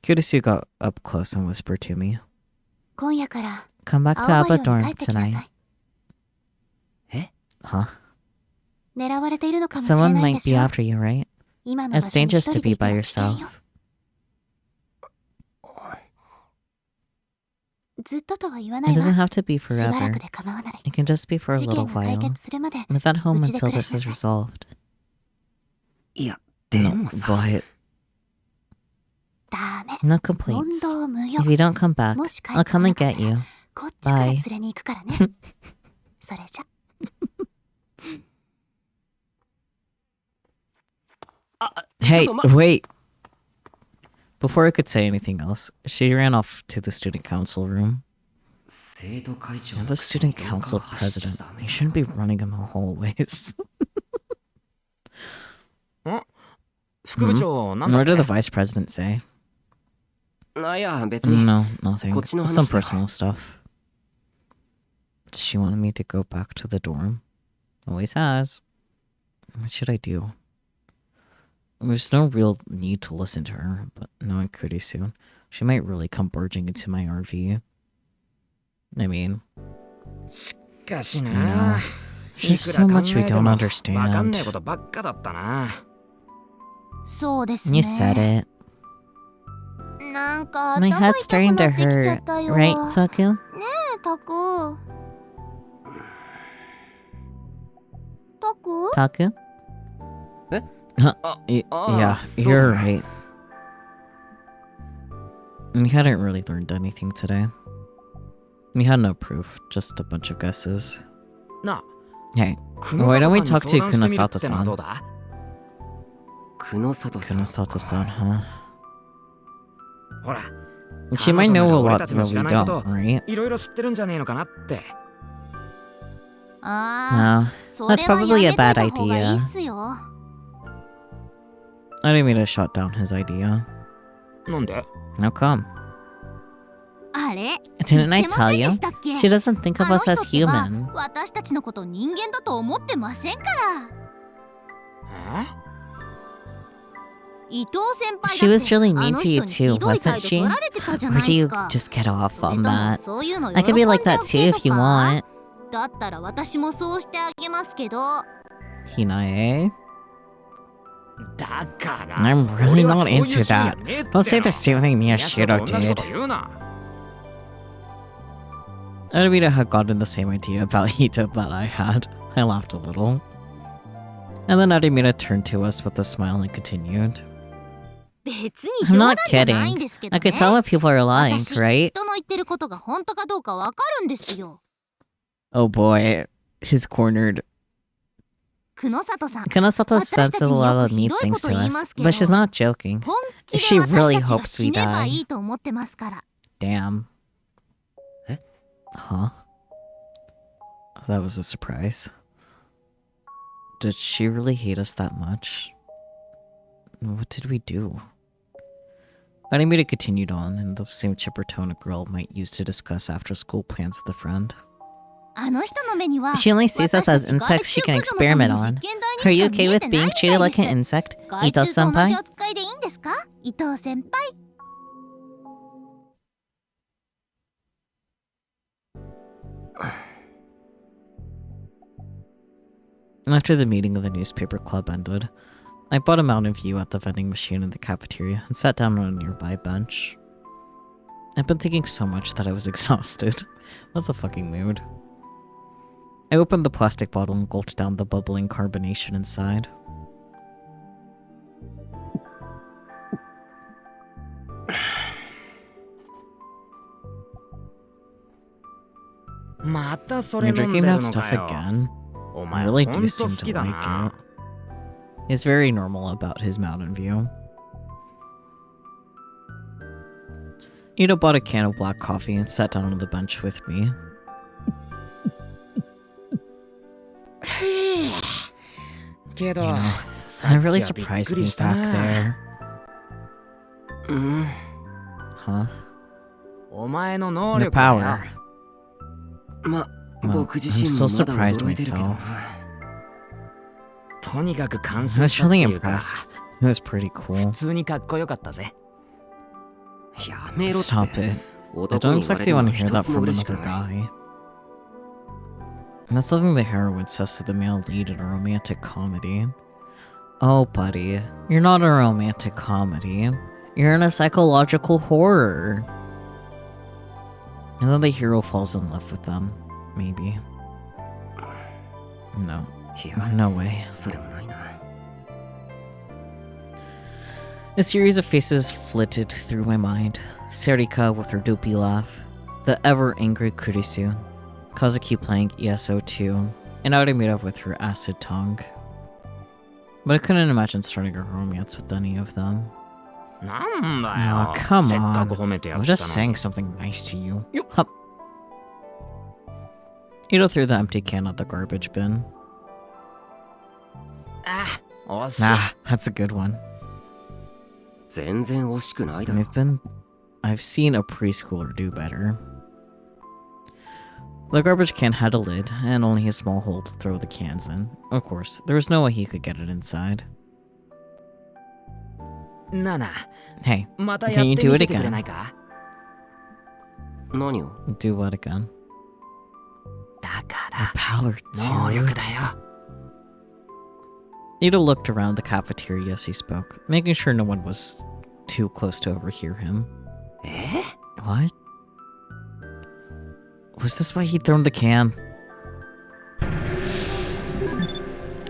Kurisu got up close and whispered to me, 今夜から Come back to 青 Alba 葉ように dorm 帰ってきなさ tonight. い。え Huh? 狙われているのかもしれ Someone ないで might し be ょ。 after you, right? 今の場 It's 所に一 dangerous 人 to で be いて by は危険 yourself. よ。ずっととは言わな It いわ。 doesn't have to be しばら forever. くで構わない。 It can just be for a 事 little 件が解 while. 決するまで Live at home うちで until 暮ら this しな is さい。 resolved. いやで No, もさ but ダメ。 no 問 complaints. 答無用 If。you don't come back, もし帰 I'll ってこ come な and かった get you. らこっちから連れに行くからね。それじゃ。Hey, ちょっとま wait. Before I could say anything else, she ran off to the student council room. 生徒会長 You're の the くせに student 廊下を council 走っちゃ president. ダメ You よ shouldn't be running in the hallways. 副部長なんだ What っ did け the vice president say? あいや別に No, nothing. こっちの Some 話だよ personal stuff. She wanted me to go back to the dorm. Always has. What should I do? There's no real need to listen to her, but knowing pretty soon, she might really come barging into my RV. I mean, しかし no. な There's いくら so 考 much we えて don't もわかんねえ understand. ことばっかだったなそうです You ね。 said it. なんか My 頭 head's 痛く starting な to ってきちゃっ hurt. たよ。 Right, Taku? ねえ、タク。タク Taku? Eh? Huh, Ah, yeah, so you're da. right. We hadn't really learned anything today. We had no proof, just a bunch of guesses. な Hey, 久 why 野 don't we 里 talk さん to に相談してみるってのは Kunosato-san? どうだ久野里さん Kunosato-san, huh? ほら She might know a lot that we 知らないこと don't, right? いろいろ知ってるんじゃねえのかなってあ No, あ、それ that's は probably や a めとい bad た方がいい idea. っすよ。 I didn't mean to shut down his idea. なんで How come? あれ Didn't I 言ってま tell せん you? でしたっけ She doesn't think あ of の us 人 as ってば human. 私たちのこと人間だと思ってませんから。伊藤先輩 She だっ was て really あ mean の to you 人に too, ひどい wasn't 態度取 she? られてたじゃ Or ない do です you か。 just get off それ on とも that? そういうの I could be like 喜ん that じゃ too う系 if you とか want. だったら私もそうしてあげますけど。 Hinae? だから I'm really 俺は not そういう into 趣味は that. ねえって Don't say the の same thing 宮下と Miyashiro 同じこと did. 言うな Arabita had gotten the same idea about Hito that I had. I laughed a little. And then Arimita turned to us with a smile and continued. 別に I'm 冗談 not じゃないん kidding. ですけど I ね。 could tell when people are lying, 私 right? 人の言ってることが本当かどうかわかるんですよ。 Oh boy. He's cornered. 久野里さん、 Kanasato says a lot of mean things to us, but she's not joking. 本気 She で really 私たちが hopes 死 we ねば die. いいと思ってますから。 Damn. Eh? Huh? That was a surprise. Did she really hate us that much? What did we do? Arimita continued on in the same chipper tone a girl might use to discuss after-school plans with a friend. あの人の目には She only sees us as insects she can experiment on. Are you okay with being treated like an insect, 害虫と同じ Ito-senpai? 扱いでいいんですか、伊藤先輩。 After the meeting of the newspaper club ended, I bought a Mountain View at the vending machine in the cafeteria and sat down on a nearby bench. I've been thinking so much that I was exhausted. That's a fucking mood. I opened the plastic bottle and gulped down the bubbling carbonation inside. You're drinking that stuff again? I really do seem to like it. He's very normal about his Mountain View. Ito bought a can of black coffee and sat down on the bench with me. You know, that really surprised me back there. Huh? お前の能 The 力だよ power. ま、 Well, 僕 I'm 自身 so もまだ surprised 驚いてるけど myself. な。とにかく感 I 心 was したって really いうか impressed. It was pretty 普 cool. 通にかっこよかったぜやめろって。 Stop it. I 男 don't に言わ expect れ you て want も to hear 一 that つも from 嬉しく another ない。 guy. And that's something the heroine says to the male lead in a romantic comedy. Oh, buddy, you're not a romantic comedy. You're in a psychological horror. And then the hero falls in love with them. Maybe. No. いや、 No way. それもないな。 A series of faces flitted through my mind. Serika with her dopey laugh. The ever-angry Kurisu. Kazuki playing ESO2. And Arimita with her acid tongue. But I couldn't imagine starting a romance with any of them. なんだ Oh, よ come せっか on. く褒めて I やっ was た just の saying に something nice to you. Yup. Hup. Ito threw the empty can at the garbage bin. あ惜しい Ah, that's a good one. 全然惜しくないだろ。 I've seen a preschooler do better. The garbage can had a lid, and only a small hole to throw the cans in. Of course, there was no way he could get it inside. なあなあ Hey, また Can やっ you て do み it せてくれ again? ないか何を？ do what again? だか The ら power 能 to 力 it. だよ Ito looked around the cafeteria as he spoke, making sure no one was too close to overhear him. え？ What? Was this why he'd thrown the can?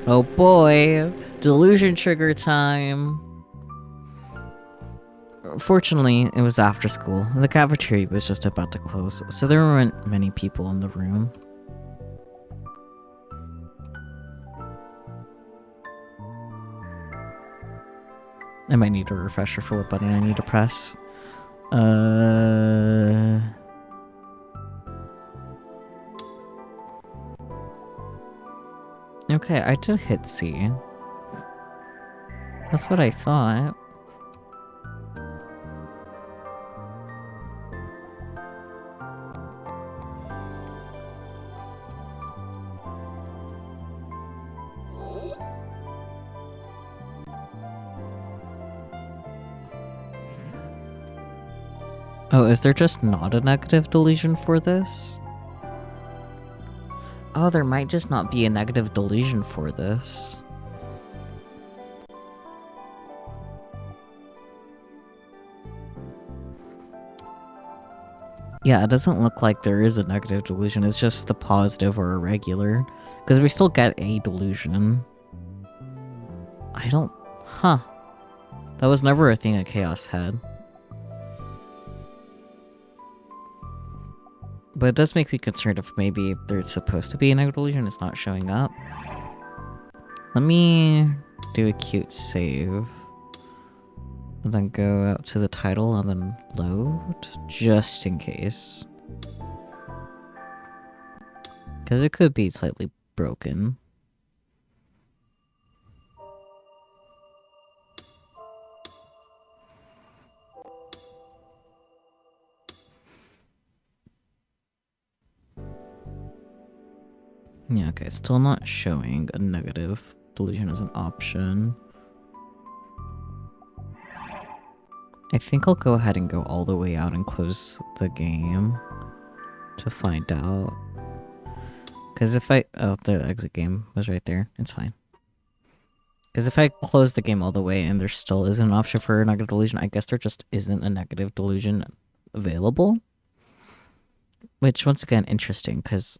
Oh boy, delusion trigger time. Fortunately, it was after school, and the cafeteria was just about to close, so there weren't many people in the room. I might need a refresher for what button I need to press. Okay, I did hit C. That's what I thought. Oh, is there just not a negative delusion for this? Oh, there might just not be a negative delusion for this. Yeah, it doesn't look like there is a negative delusion. It's just the positive or irregular. Because we still get a delusion. I don't... Huh. That was never a thing that Chaos had. But it does make me concerned if maybe there's supposed to be a negative delusion, it's not showing up. Let me do a cute save. And then go out to the title and then load, just in case. Because it could be slightly broken. Yeah, okay, still not showing a negative delusion as an option. I think I'll go ahead and go all the way out and close the game to find out. Because if I... Oh, the exit game was right there. It's fine. Because if I close the game all the way and there still isn't an option for a negative delusion, I guess there just isn't a negative delusion available. Which, once again, interesting, because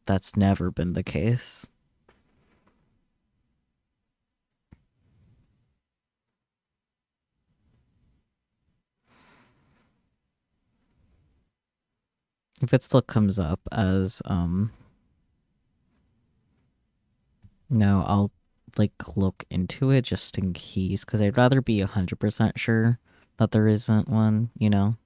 that's never been the case. If it still comes up as, no, I'll, like, look into it just in case, because I'd rather be 100% sure that there isn't one, you know?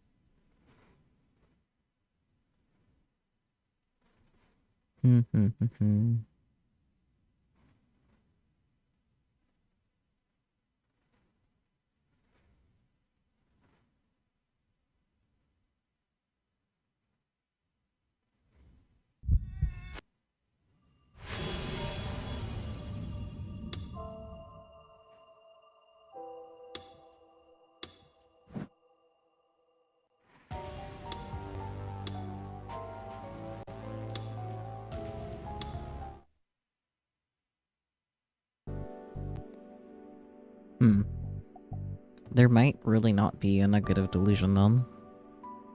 There might really not be a negative delusion, though.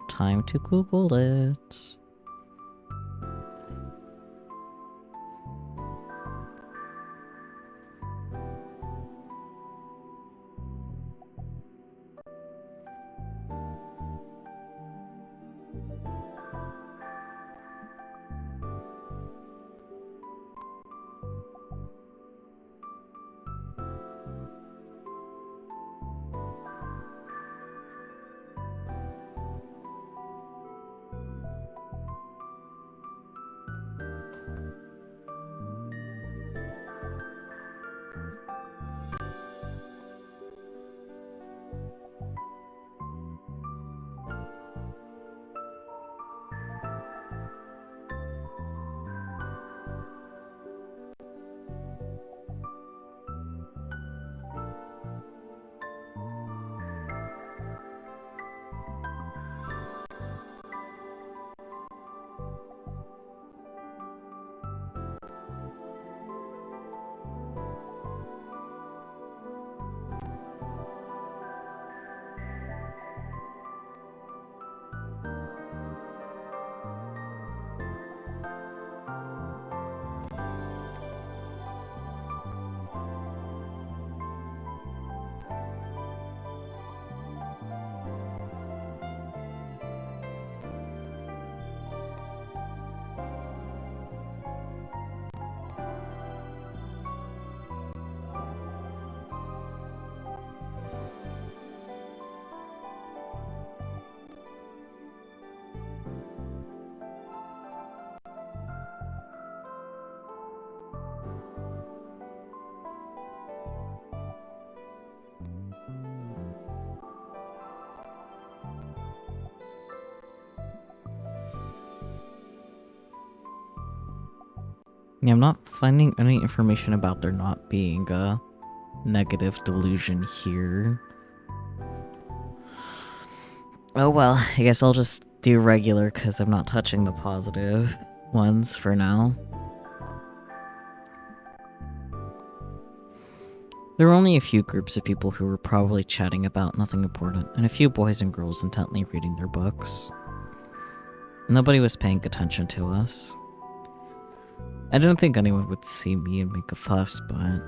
Time to Google it. Yeah, I'm not finding any information about there not being a negative delusion here. Oh well, I guess I'll just do regular because I'm not touching the positive ones for now. There were only a few groups of people who were probably chatting about nothing important, and a few boys and girls intently reading their books. Nobody was paying attention to us. I didn't think anyone would see me and make a fuss, but...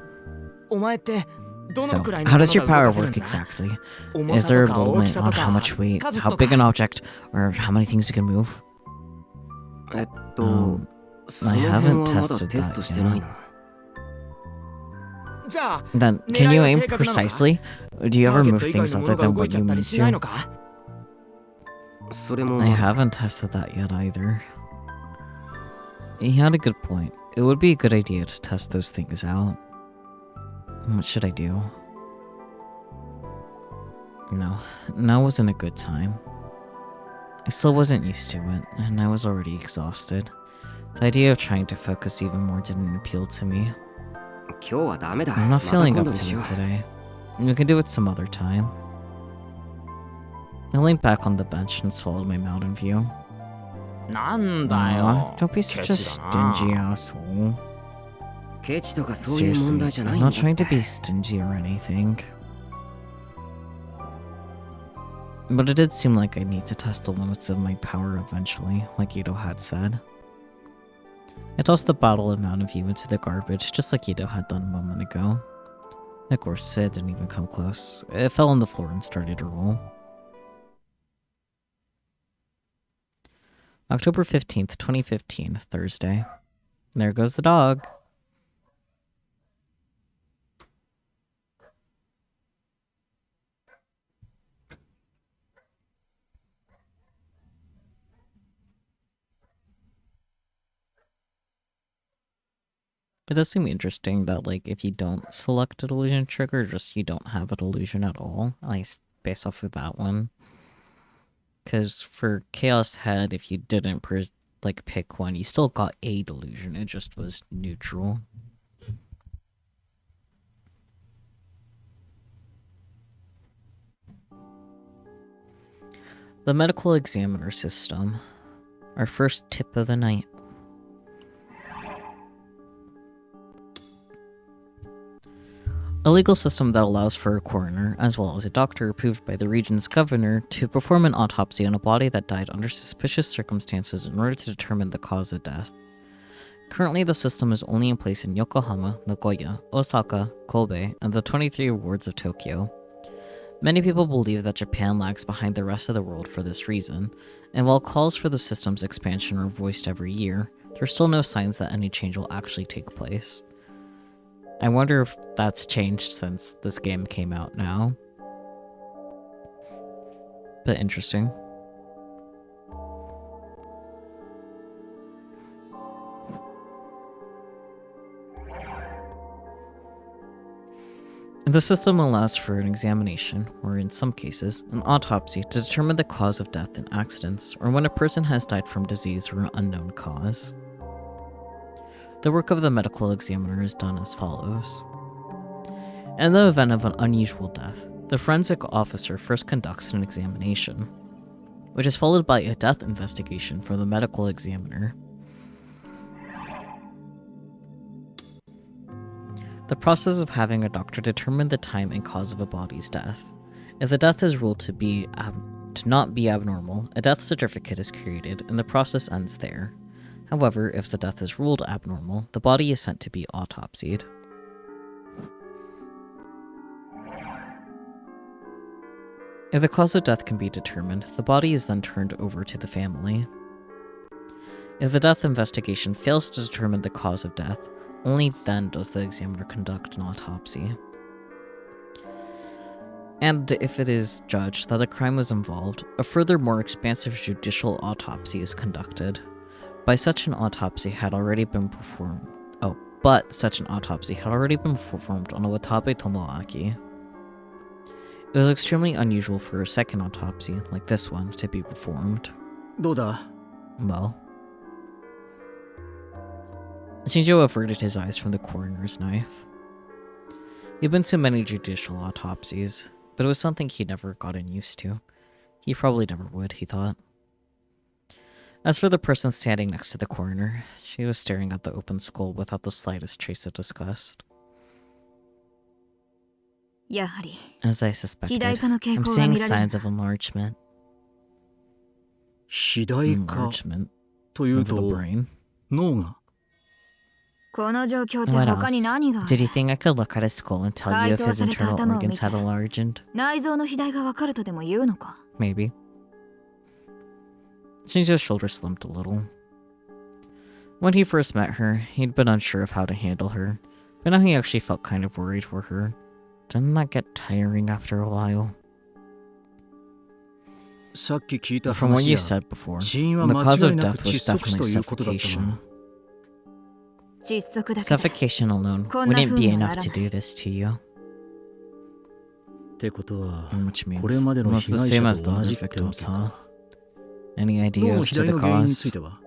お前ってど So, のくらいの how も does の your が動 power かせるん work だ exactly? 重 Is さ there と a か大 limit きさ on と how か much weight, 数 how と big an か object, or how many things you can move? その辺はまだテストしてないな。じゃあ Then, 狙 can い you は aim 正確なのか precisely? Or do you タ ever ーゲッ move ト以外 things のも other のが than 動い what ちゃ you ったり mean しないの to? かそれも I haven't tested that yet either. He had a good point. It would be a good idea to test those things out. What should I do? No, now wasn't a good time. I still wasn't used to it, and I was already exhausted. The idea of trying to focus even more didn't appeal to me. 今日はダメだ。 I'm ま not た feeling 今 up 度に to しよ it う。 today. We can do it some other time. I leaned back on the bench and swallowed my Mountain View. なんだ Aw, よ don't be such a ケチだな stingy asshole. ケチとかそういう問 Seriously, 題じゃな I'm いんだ not っ trying to て。 be stingy or anything. But it did seem like I need to test the limits of my power eventually, like Ito had said. I tossed the bottle of Mountain View into the garbage, just like Ito had done a moment ago. Of course, it didn't even come close. It fell on the floor and started to roll. October 15th, 2015, Thursday. There goes the dog. It does seem interesting that, like, if you don't select a delusion trigger, just you don't have a delusion at all, at least based off of that one. Because for Chaos Head, if you didn't, pick one, you still got a delusion, it just was neutral. The medical examiner system. Our first tip of the night. A legal system that allows for a coroner, as well as a doctor approved by the region's governor, to perform an autopsy on a body that died under suspicious circumstances in order to determine the cause of death. Currently, the system is only in place in Yokohama, Nagoya, Osaka, Kobe, and the 23 wards of Tokyo. Many people believe that Japan lags behind the rest of the world for this reason, and while calls for the system's expansion are voiced every year, there are still no signs that any change will actually take place. I wonder if that's changed since this game came out now. But interesting. The system allows for an examination, or in some cases, an autopsy to determine the cause of death in accidents, or when a person has died from disease or an unknown cause. The work of the medical examiner is done as follows. In the event of an unusual death, the forensic officer first conducts an examination, which is followed by a death investigation from the medical examiner. The process of having a doctor determine the time and cause of a body's death. If the death is ruled to not be abnormal, a death certificate is created, and the process ends there. However, if the death is ruled abnormal, the body is sent to be autopsied. If the cause of death can be determined, the body is then turned over to the family. If the death investigation fails to determine the cause of death, only then does the examiner conduct an autopsy. And if it is judged that a crime was involved, a further more expansive judicial autopsy is conducted. But such an autopsy had already been performed on Watabe Tomoaki. It was extremely unusual for a second autopsy, like this one, to be performed. どうだ Well, Shinjo averted his eyes from the coroner's knife. He'd been to many judicial autopsies, but it was something he'd never gotten used to. He probably never would, he thought. As for the person standing next to the coroner, she was staring at the open skull without the slightest trace of disgust. やはり As I 肥 suspected, 大化の傾 I'm 向が seeing 見られる signs of enlargement. 肥大化 Enlargement という of the と brain. 脳がこの状況って What 他に else? 何があ Did る you think I could look at his skull and tell you if his 解凍された internal 頭を見て organs had enlarged? 内臓の肥大がわかるとでも言うのか Maybe. Shinjo's shoulders slumped a little. When he first met her, he'd been unsure of how to handle her, but now he actually felt kind of worried for her. Didn't that get tiring after a while? さっき聞いた From what 話 you や said before, 死因は the 間 cause 違 of いな death く was 窒息死 definitely ということだった suffocation. な。窒息だけで Suffocation alone こんな wouldn't 風 be にはな enough ら to ない do this to you. ってことは Which means これまでの almost 被 the 害 same 者 as と the 同 other じってわ victims, け huh? か。 Any 脳の ideas 肥 to 大 the の原因につい cause? ては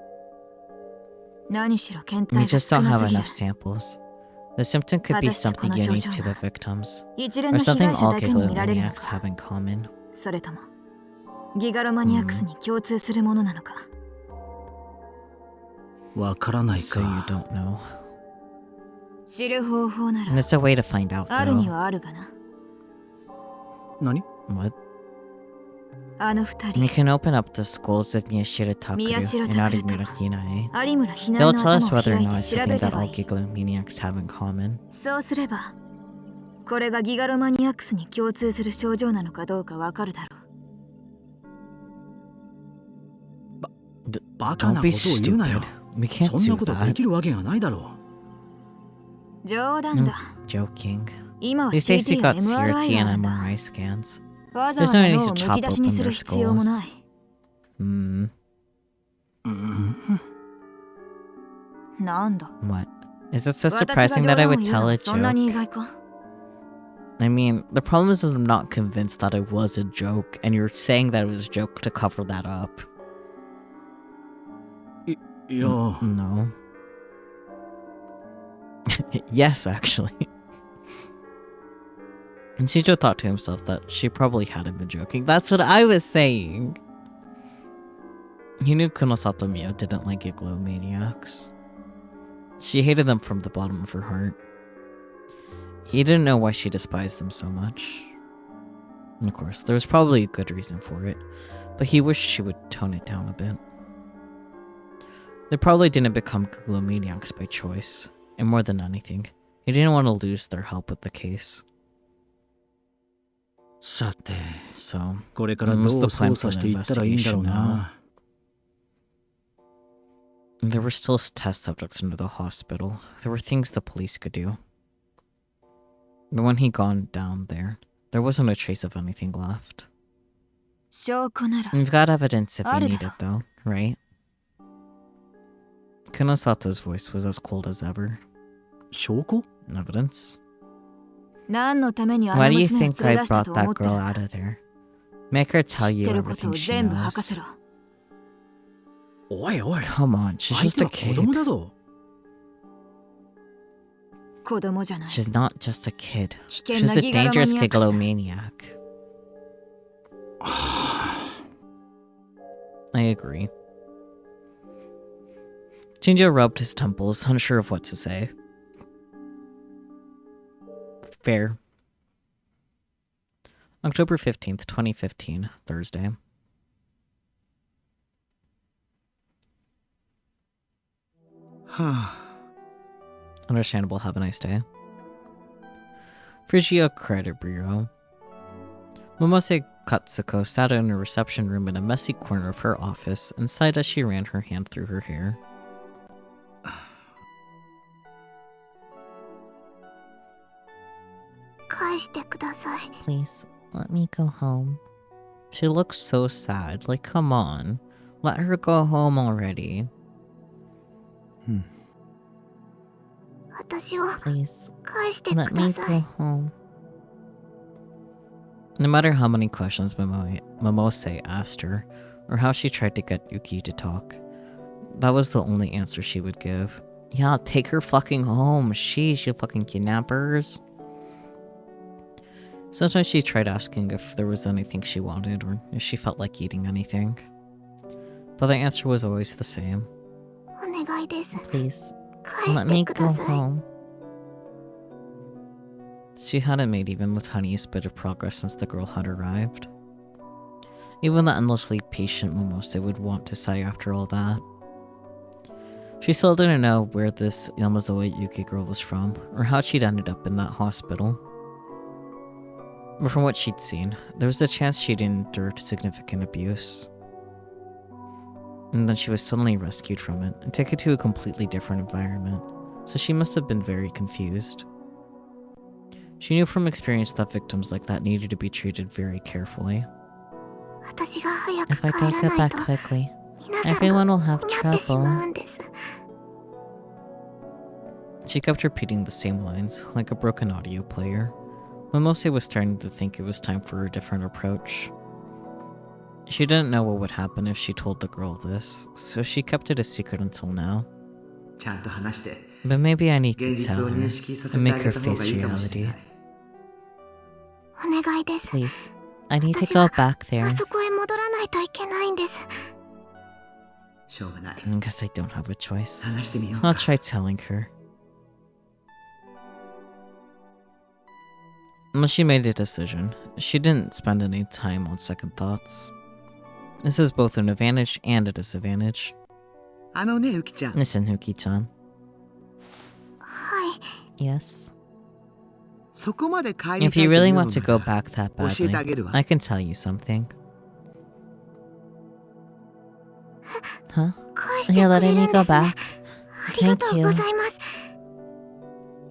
何しろ検 We 体が just 少 don't な have すぎる enough samples. The symptom could be 果たして something この症 unique 状 to が the victims, 一連 or の被 something 害者 all だけに見られるの gigalomaniacs か have in common. それともギガロマニアックスに共通するものなのかわからない So you か。 don't know. 知る方法な And ら it's a way to find out, あるに though. はあるがな何 What? あの二 We 人 can open up the skulls of Miyashiro Takeru Miyashiro and Takeru Arimura と Hinae. 有村ひな They'll の tell us 頭を whether or 開い not て it's 調 something べれ that ば all いい gigalomaniacs have in common. そうすればこれがギガロマニアックスに共通する症状なのかどうかわかるだろうバカな Don't こ be とを言うなよ。 stupid. We can't そんな do ことで that. きるわけがないだろ冗談だ Joking. 今は These days CT you や got CRT MRI がある and んだ MRI scans. わざわ There's ざ no need 脳 to を chop むき出しに open す their る必要も skulls. ない Hmm. う。うんなんだ What? Is it so 私が surprising 冗 that I 談を would 言う tell の a はそんなに joke? 意外か I mean, the problem is I'm not convinced that it was a joke, and you're saying that it was a joke to cover that up. いや、 No. Yes, actually. And Shijo thought to himself that she probably hadn't been joking. That's what I was saying. He knew Kunosato Mio didn't like gigalomaniacs. She hated them from the bottom of her heart. He didn't know why she despised them so much. And of course, there was probably a good reason for it, but he wished she would tone it down a bit. They probably didn't become gigalomaniacs by choice, and more than anything, he didn't want to lose their help with the case. さて、 So, これからどう what's the plan 操 for 作し the ていったらいいんだろう investigation な。 there were still test subjects into the hospital. There were things the police could do. But when he'd gone down there, there wasn't a trace of anything left. 証拠なら We've got evidence if we Aru need it, though, right? Kunosato's voice was as cold as ever. 証拠 Evidence? 何のためにあ Why の do you 娘を think 連 I れ出した brought と that 思ってる girl んだ out of there? Make her 知 tell っ you てること everything を she 全部吐か knows. せろおいおい。 Come on, she's 相 just 手 a は子 kid. 供だぞ。子供じゃない She's not just a kid. 危険 She's な a ギガロマ dangerous ニアックスだ gigalomaniac. I agree. Shinjo rubbed his temples, unsure of what to say. Fair. October 15th, 2015, Thursday. Understandable, have a nice day. Phrygia Credit Bureau. Momose Katsuko sat in a reception room in a messy corner of her office and sighed as she ran her hand through her hair. Please, let me go home. She looks so sad. Like, come on. Let her go home already. Please, let me go home. No matter how many questions Momose asked her, or how she tried to get Yuki to talk, that was the only answer she would give. Yeah, take her fucking home. Sheesh, you fucking kidnappers. Sometimes she tried asking if there was anything she wanted or if she felt like eating anything. But the answer was always the same. お願いです。 Please, 返 let して me く go ださい。 home. She hadn't made even the tiniest bit of progress since the girl had arrived. Even the endlessly patient Momose would want to sigh after all that. She still didn't know where this Yamazawa Yuki girl was from, or how she'd ended up in that hospital. But from what she'd seen, there was a chance she'd endured significant abuse. And then she was suddenly rescued from it, and taken to a completely different environment, so she must have been very confused. She knew from experience that victims like that needed to be treated very carefully. 私が早く If I 帰 don't ら get ない back と quickly, 皆さん everyone が will have 困ってしま trouble. うんです。 She kept repeating the same lines, like a broken audio player. Momose was starting to think it was time for a different approach. She didn't know what would happen if she told the girl this, so she kept it a secret until now. ちゃんと話して But maybe I need to 現実 tell を her 認識させ and てあ make げ her た方が face いいかもしれ reality. ない。お願いです。 Please, I need to 私 go は back there. あそこへ戻らないといけないんです。しょうがない。 I guess I don't have a choice. 話してみよう I'll か。 try telling her. When she made a decision, she didn't spend any time on second thoughts. This is both an advantage and a disadvantage. あのね、ウキちゃん。 Listen, Huki-chan. はい。 Yes. そこまで帰りたい If とい you う really の want to な go ら back that 教えてあ badly, げるわ。 I can tell you something. Huh? 返してく You're れ letting る me ん go ですね。 back? ありがとう Thank you. ございます。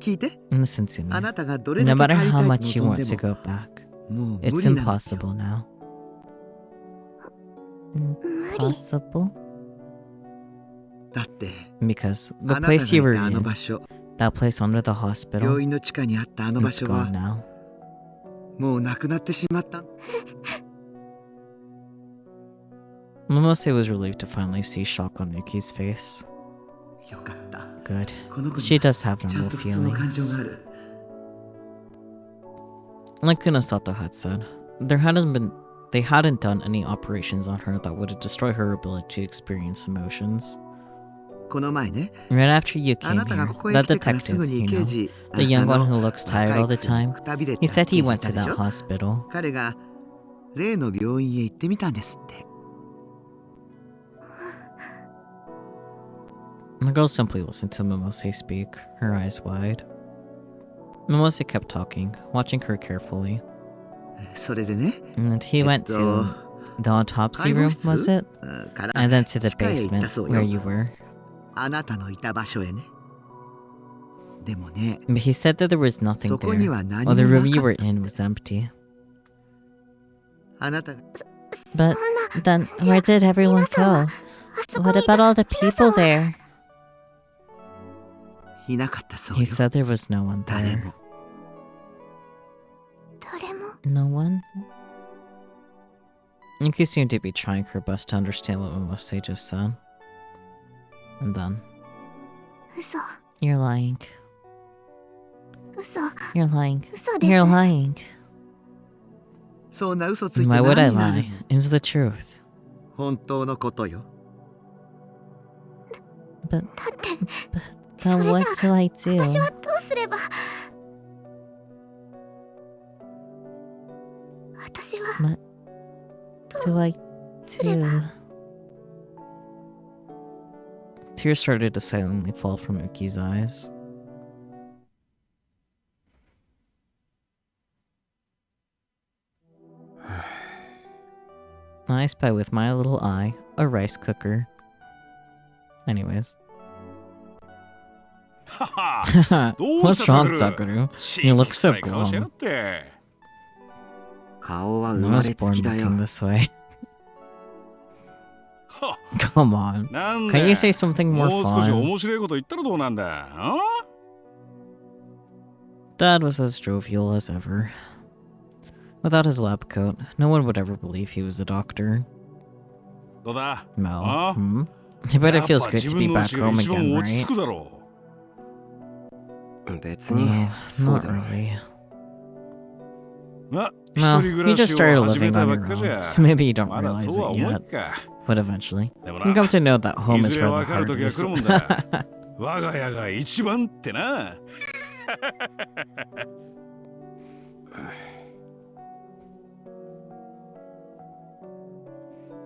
聞いて。 Listen to あ me. なたがどれ No だけ matter 帰り how たい much と you 望ん want で to も go back, もう無 it's 理なんですよ。 impossible now. 無理。 Impossible? だって Because あ the なたがい place you were たあの in, 場所、 that place under the hospital, 病院の地下にあったあの場 it's 所は gone now. もうなくなってしまった。 Momose was relieved to finally see shock on Yuki's face. よかった。 Good. この子に She は does have ちゃん normal と普通の感情 feelings. がある。 Like Kunasato had said, they hadn't done any operations on her that would destroy her ability to experience emotions. この前ね、 Right after you あ came なたが here, ここへ that 来てからす detective, ぐに you 刑 know, 事、 the young あ one の who looks tired 若い all the くせに time, くたびれた he said 刑 he 事 went いた to でし that ょ。 hospital. 彼が例の病院へ行ってみたんですって。 The girl simply listened to Momose speak, her eyes wide. Momose kept talking, watching her carefully. それでね、 And he went to the autopsy room, was it? から And then to the 地下へ行った basement そう where よ。 you were. あなたのいた場所へね。でもね、 But he said that there was nothing そこに there. は何 While も the な room you か were った。 in was empty. あなたが そんな。 But then, where did everyone 皆さんは go? あそこ What にいた about all the 皆さん people は there? いなかったそう He よ。 said there was no one 誰 there. も。誰も。 No one? Yuki seemed to be trying her best to understand what Momose just said. And then, 嘘。 you're lying. 嘘。 You're lying. 嘘です。 You're lying. そんな嘘ついて Why 何 would に I なる lie? It's the truth. 本当のことよ。 But だって、 then それじゃ what do I do? 私はどうすれば。私は What do I do? Tears started to silently fall from Uki's eyes. I spy with my little eye a rice cooker. Anyways. What's wrong, Takaru? You look so glum. 顔は I 生ま was れつ born きだよ。 looking this way. Come on. なん Can't you で say something more もう少し fun? 面白いこと言ったらどうなんだ。あ Dad was as jovial as ever. Without his lab coat, no one would ever believe he was a doctor. どうだ Mel, あ hmm? I bet や it っ feels ぱ good 自 to be 分の back 家が home 一番 again, 落ち着 right? くだろ別に No, そう not だろう。 really. ま、一 Well, 人暮 you ら just しを started 始め living た on ば your っかじ own, ゃ。 so maybe you don't まだ realize そうは it 思い yet. か。 But eventually, でも you な、 come to know that い home ず is れ where わ the かる heart 時が is. 来るもんだ。我が家が一番ってな。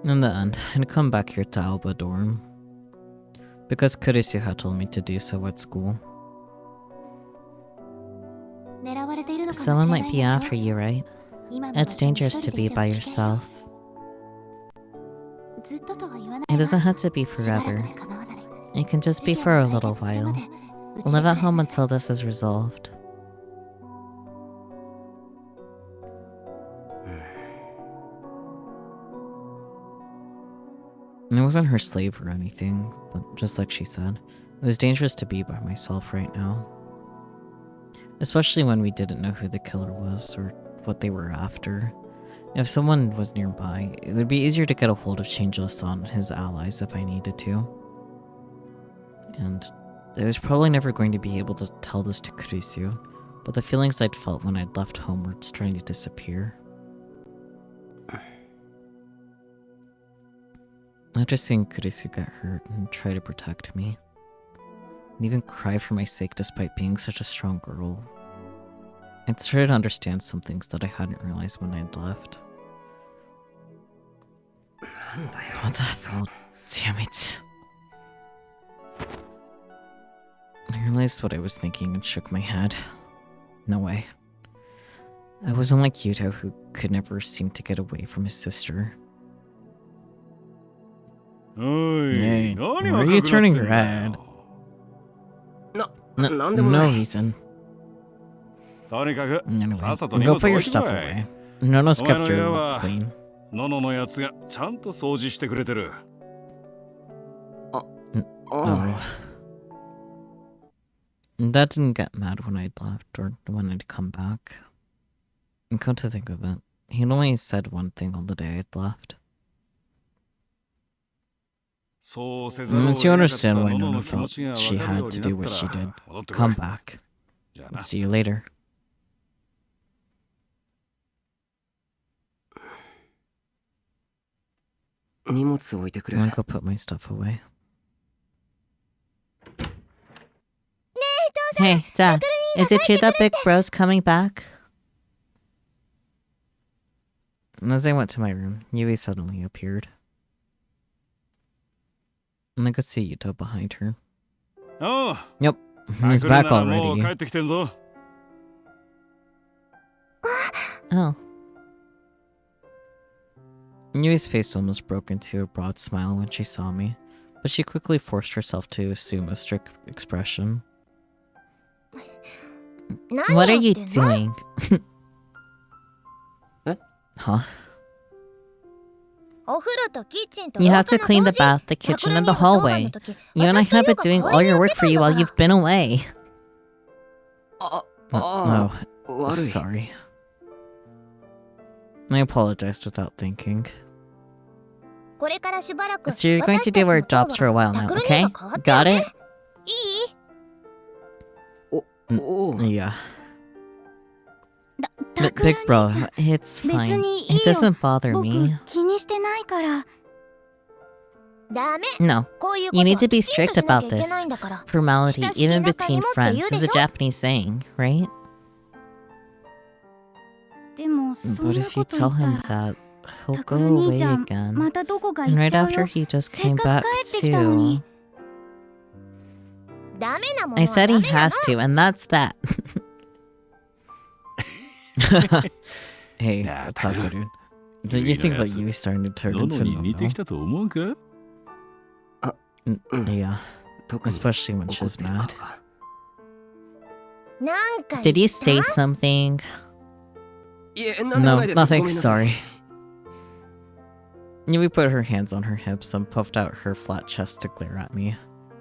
In the end, I'd come back here to Alba dorm. Because Kurisu had told me to do so at school. Someone might be after you, right? It's dangerous to be by yourself. It doesn't have to be forever. It can just be for a little while. Live at home until this is resolved. I wasn't her slave or anything, but just like she said, it was dangerous to be by myself right now. Especially when we didn't know who the killer was or what they were after. If someone was nearby, it would be easier to get a hold of Changeless on his allies if I needed to. And I was probably never going to be able to tell this to Kurisu, but the feelings I'd felt when I'd left home were starting to disappear. After seeing Kurisu get hurt and try to protect me, and even cry for my sake despite being such a strong girl, I'd started to understand some things that I hadn't realized when I'd left. What the hell? Damn it. I realized what I was thinking and shook my head. No way. I wasn't like Yuto, who could never seem to get away from his sister. Hey, why are you turning red? No reason. Anyway, go put your stuff away. Nono's kept your room clean. ノノのやつがちゃんと掃除してくれてる。Oh. Dad didn't get mad when I'd left or when I'd come back. And come to think of it, he'd only said one thing on the day I'd left. Once you understand why Nono felt she had to do what she did, come back. See you later. I'll go put my stuff away. Hey, Dad, is it true that Big Bro's coming back? And as I went to my room, Yui suddenly appeared. And I could see Yuto behind her. Oh, Yep, he's back already. Oh. Yui's face almost broke into a broad smile when she saw me, but she quickly forced herself to assume a strict expression. What are you doing? Huh? You have to clean the bath, the kitchen, and the hallway. You and I have been doing all your work for you while you've been away. Oh, sorry. I apologized without thinking. So you're going to do our jobs for a while now, okay? Got it? Yeah. Big bro, it's fine. It doesn't bother me. No, you need to be strict about this. Formality, even between friends, is a Japanese saying, right? But if you tell him that, he'll go away again. And right after he just came back too. I said he has to, and that's that. Hey, Takeru. Do you think that Yui's starting to turn into Nono? Yeah, especially when she's mad. Did you say something? No, nothing, sorry. Yui put her hands on her hips and puffed out her flat chest to glare at me.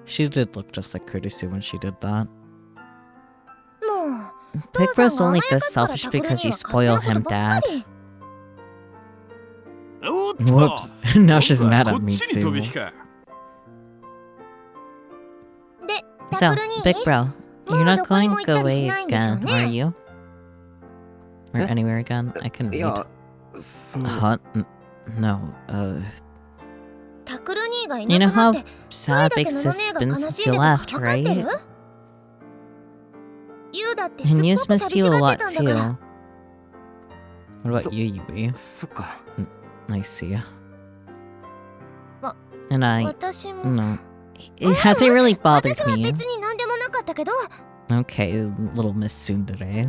She did look just like Kurisu when she did that. Big Bro's only this selfish because you spoil him, Dad. Whoops, now she's mad at me too. So, Big Bro, you're not going away again, are you? Or Eh? anywhere again? I can い read. や、その、 Huh? No. タクル兄がい You な know くなっ how て sad どれだけ Bix の has 姉が been 悲 since しい you のか left, 分かってる right? ユウだってす And っ Yu's ごく missed 寂し you a がっ lot てたんだから too. What about So- you, Yui? そっか。 I see. Well, And I... 私も No. It hasn't really bothered 私は me. 別に何でもなかったけど Okay, little Miss Tsundere.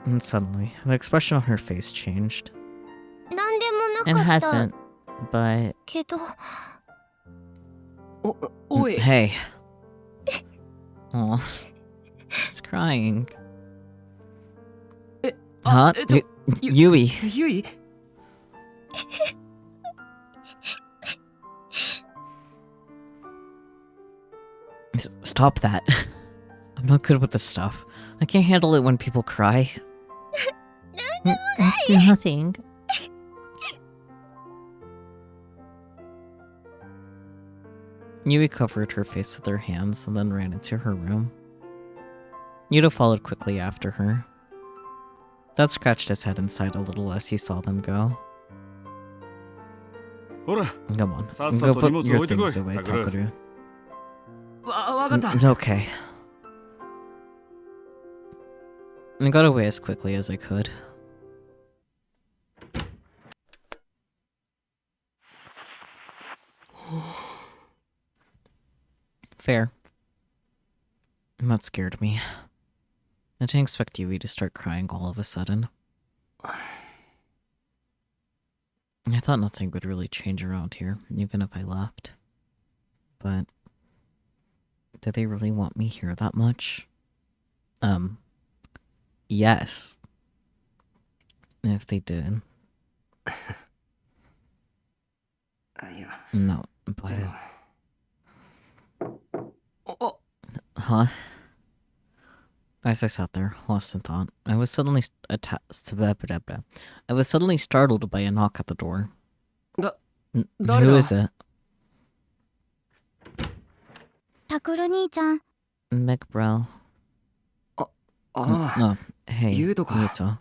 And suddenly, the expression on her face changed. 何でも It なかった hasn't, but... けどおい。 Hey. Oh, she's crying. あ Huh? Yui. ゆい Stop that. I'm not good with this stuff. I can't handle it when people cry. It's nothing. Yui covered her face with her hands and then ran into her room. Yuta followed quickly after her. Dad scratched his head and sighed a little as he saw them go. ほら、 Come on, さっさ go と put 荷物 your 置いてこい、 things away, タクル。 Takeru. わかった。 Okay. I got away as quickly as I could. Fair. That scared me. I didn't expect Yui to start crying all of a sudden. I thought nothing would really change around here, even if I left. But... do they really want me here that much? Yes. If they did. いや、 No, but... でも。 Huh? As I sat there, lost in thought, I was suddenly I was suddenly startled by a knock at the door. だ、 Who 誰だ is it? タクル兄ちゃん Mick, bro. ああ、 No, hey, Yutoか。 Yuto.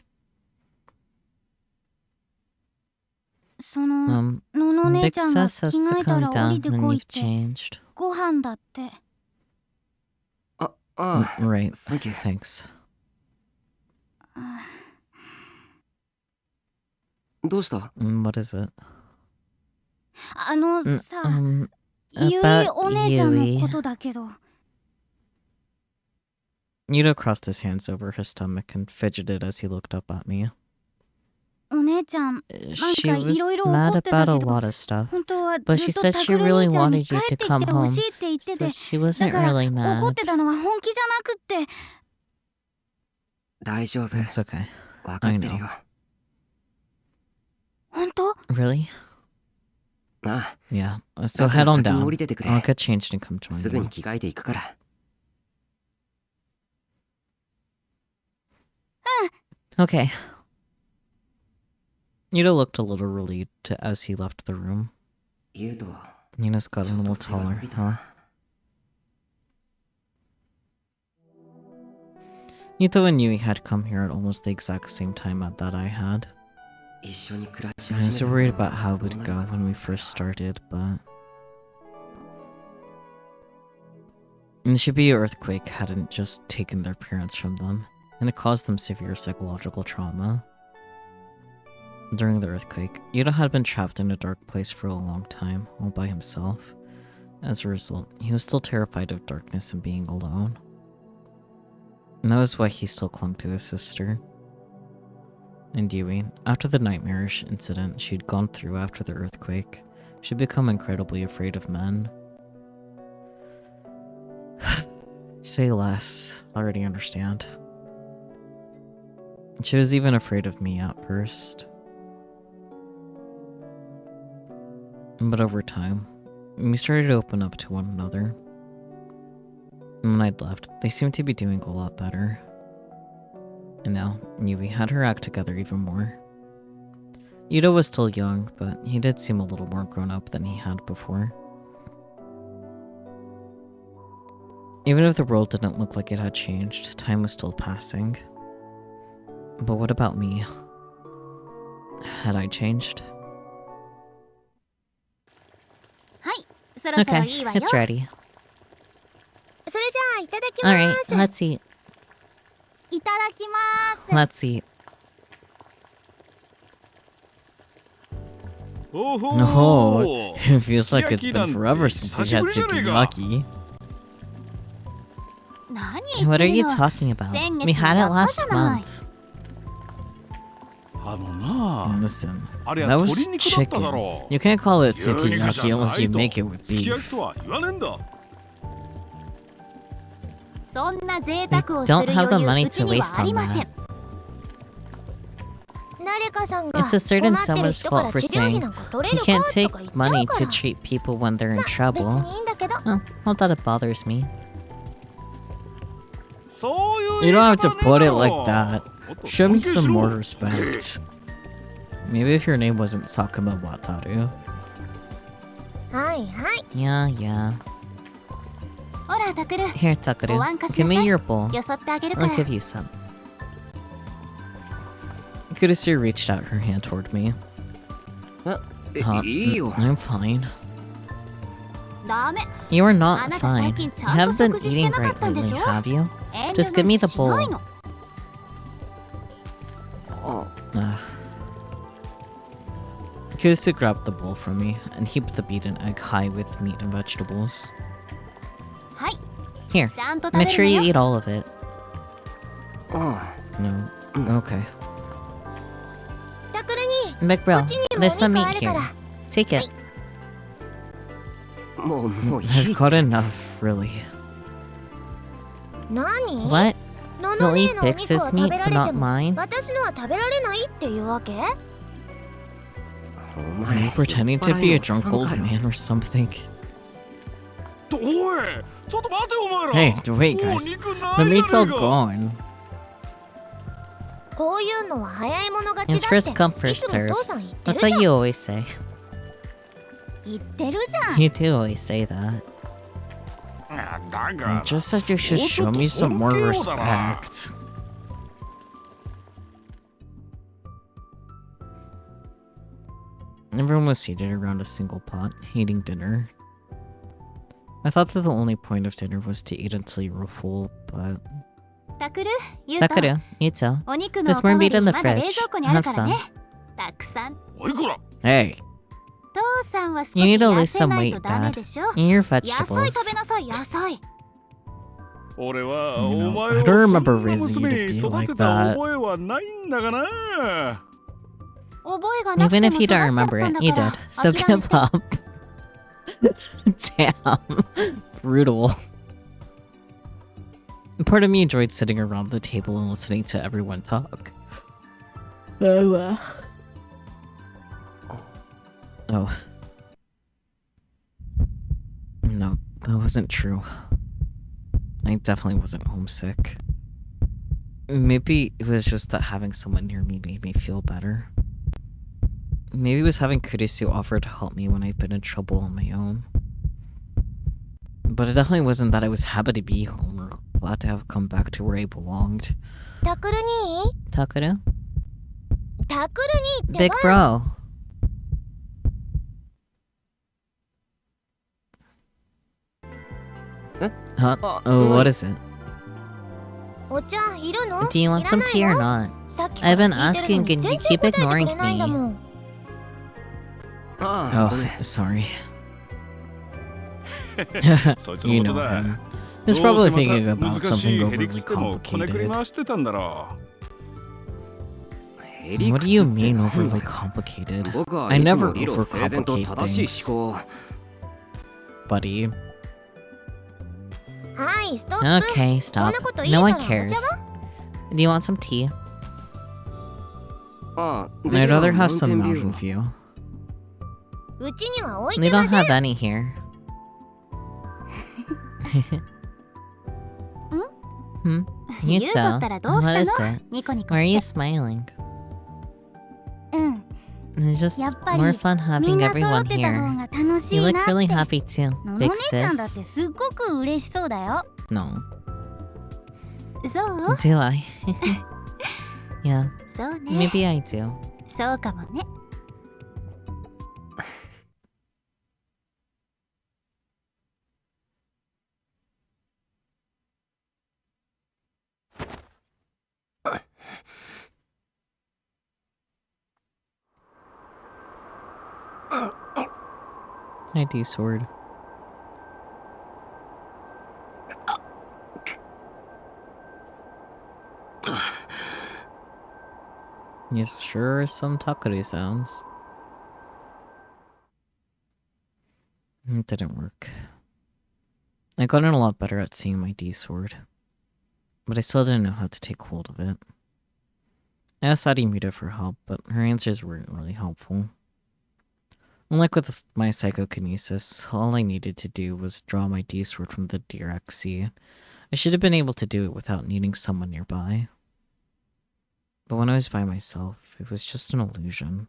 そののの姉 Mick ちゃんが says 着 us 替 to えた come ら降 down りて when こいっ you've て changed. ご飯だってああ、 Right, Thank you. thanks. どうした What is it? あのさ ゆい about お姉ちゃんの Yui. ことだけど Yuto crossed his hands over his stomach and fidgeted as he looked up at me. お姉ちゃん She なんか was いろいろ mad 怒ってた about け a ど lot of stuff, 本当はず but っ she と said タ she クル really 兄ちゃん wanted に you 帰 to ってきて come ほ home, しいって言ってて so she だ wasn't から really 怒っ mad. てたのは本気じゃなくって大丈夫。 It's okay. わかってるよ。本当 Really? な Yeah. あ、 So だから head on 先に降 down. りててく I'll れ。 get changed and come す join ぐ you. に着替えていくから。 Okay. Yuto looked a little relieved as he left the room. 言うと、 Nina's got a ちょっ little と背が taller, 伸びた huh? な。 Yuto and Yui had come here at almost the exact same time that I had. 一緒に暮らし I 始 was め worried た about how it どう would な go るか when we first started, but... The Shibuya earthquake hadn't just taken their parents from them, and it caused them severe psychological trauma. During the earthquake, Yuta had been trapped in a dark place for a long time, all by himself. As a result, he was still terrified of darkness and being alone. And that was why he still clung to his sister. And Yui, after the nightmarish incident she'd gone through after the earthquake, she'd become incredibly afraid of men. Say less, already understand. She was even afraid of me at first. But over time, we started to open up to one another. And when I'd left, they seemed to be doing a lot better. And now, Yui had her act together even more. Yuta was still young, but he did seem a little more grown up than he had before. Even if the world didn't look like it had changed, time was still passing. But what about me? Had I changed? はいそろそろ Okay, いいわよ it's ready. それじゃあいただきま Alright, す let's eat. いただきます Let's eat. Oh, No, it feels like it's been forever since we had sukiyaki. 何言 What って are る you の talking about? 先月 We had it 終わったじ last ゃない month. あのな Listen, あれは that was 鶏肉だっただ chicken. ろ You can't call it 牛肉じゃ sukiyaki な unless い you と make it with すき焼き beef. とは言わねえんだそんな贅沢をす Don't る have the 余 money 裕うち to には waste あり on ません that. 誰かさんが It's a certain 困ってる someone's 人か fault ら for 治療費 saying なんか取れ you るか can't と take か言っちゃ money うか to ら treat people when they're in 別 trouble. にいいんだけど Oh, not that it bothers me. そういう You 言い don't 方 have to put it ね like えよ that. もっと Show me 尊敬し some ろ more respect. Maybe if your name wasn't Sakuma Wataru. はいはい Yeah, yeah. ほらタクル Here, Takuru. お椀貸し Give な me さい your bowl. よそってあげるか I'll ら give you some. Kurusu reached out her hand toward me. いいよ I'm fine. ダメ You are あ not なた最 fine. 近 You ちゃんと haven't been 食事して eating なかっ right たんで lately, しょ have you? 遠慮 Just give me なんて the しない bowl. の Ugh. Kurusu grabbed the bowl from me and heaped the beaten egg high with meat and vegetables. はい Here, ちゃんと食べ make る sure の you よ eat all of it. あ No. Okay. タクルに Big bro, こっちにも there's お some 肉 meat あるか here. ら Take it. あもういい I've got enough, really. 何 What? の You'll のね eat のお肉 Bix's は食 meat, べら but れ not ても mine? 私のは食べられないっていうわけお Are 前 you pretending to be a drunk old man or something? おいちょっと待てお前ら Hey, wait, もう guys. 肉ない The じゃ meat's all ねえか gone. こういうのは早い者勝ちだ It's って first come, い first つも serve. 父さん言って That's る what じゃん you always say. 言ってるじゃん You do always say that. あだ I から just said you should もうちょ show っと me some more 尊敬をだな respect. Everyone was seated around a single pot, eating dinner. I thought that the only point of dinner was to eat until you were full, but... タクルユウト Takuru, you too. お肉の There's おか more わり meat in ま the だ冷 fridge. 蔵庫にあるからね Have some. たくさんおいこら Hey, 父さんは少 you し need to 痩 lose せ some ないと weight, ダメ Dad. でしょ Eat your 野菜 vegetables. 食べなさい野菜俺は You お know, 前 I を don't そん remember な raising 娘 you to に be 育 like てた that. 覚えはないんだがな覚えがなく Even て if も you 育っちゃ don't った remember んだ it, you から did. So 諦め give て up. Damn. Brutal. Part of me enjoyed sitting around the table and listening to everyone talk. Oh. No, that wasn't true. I definitely wasn't homesick. Maybe it was just that having someone near me made me feel better. Maybe it was having Kurisu offer to help me when I've been in trouble on my own. But it definitely wasn't that I was happy to be home or glad to have come back to where I belonged. タクルに Takuru? タクルにって Big ば bro. Huh? Oh, what is it? お茶いるの Do you want some tea or not? さっきから I've been 聞いてるの asking に and you 全 keep 然答えて ignoring くれないんだもんああ Oh, ごめん sorry. そいつの You こと know だ him. ど He's う probably せま thinking た about 難しい something へりく overly つでもこねくり complicated. 回してたんだろへり What く do you つって mean なんだ overly よ complicated? 僕は I いつ never も理路整然と overcomplicate 正しい things, 思考 buddy. はいストップ Okay, そん stop. なこといい No か one らお茶 cares. は Do you want some tea? ああ I'd rather have some マウンテン mountain ビュー view. うちには置い They てま don't せん have any here. Hmm? 言 You うとったら too. どうし What た is の it? ニコニコ Why are し you て smiling? うん It's just やっぱり more fun みん having な揃 everyone ってた方 here. が楽し You い look なって really happy too, のの big 姉ちゃんだって sis. すっごく嬉しそうだよ No. そう Do I? Yeah, そうね maybe I do. そうかもね ID sword. Yes, sure are some Takuri sounds. It didn't work. I got in a lot better at seeing my D sword, but I still didn't know how to take hold of it. I asked Adimita for help, but her answers weren't really helpful. Unlike with my psychokinesis, all I needed to do was draw my D sword from the direct sea. I should have been able to do it without needing someone nearby. But when I was by myself, it was just an illusion.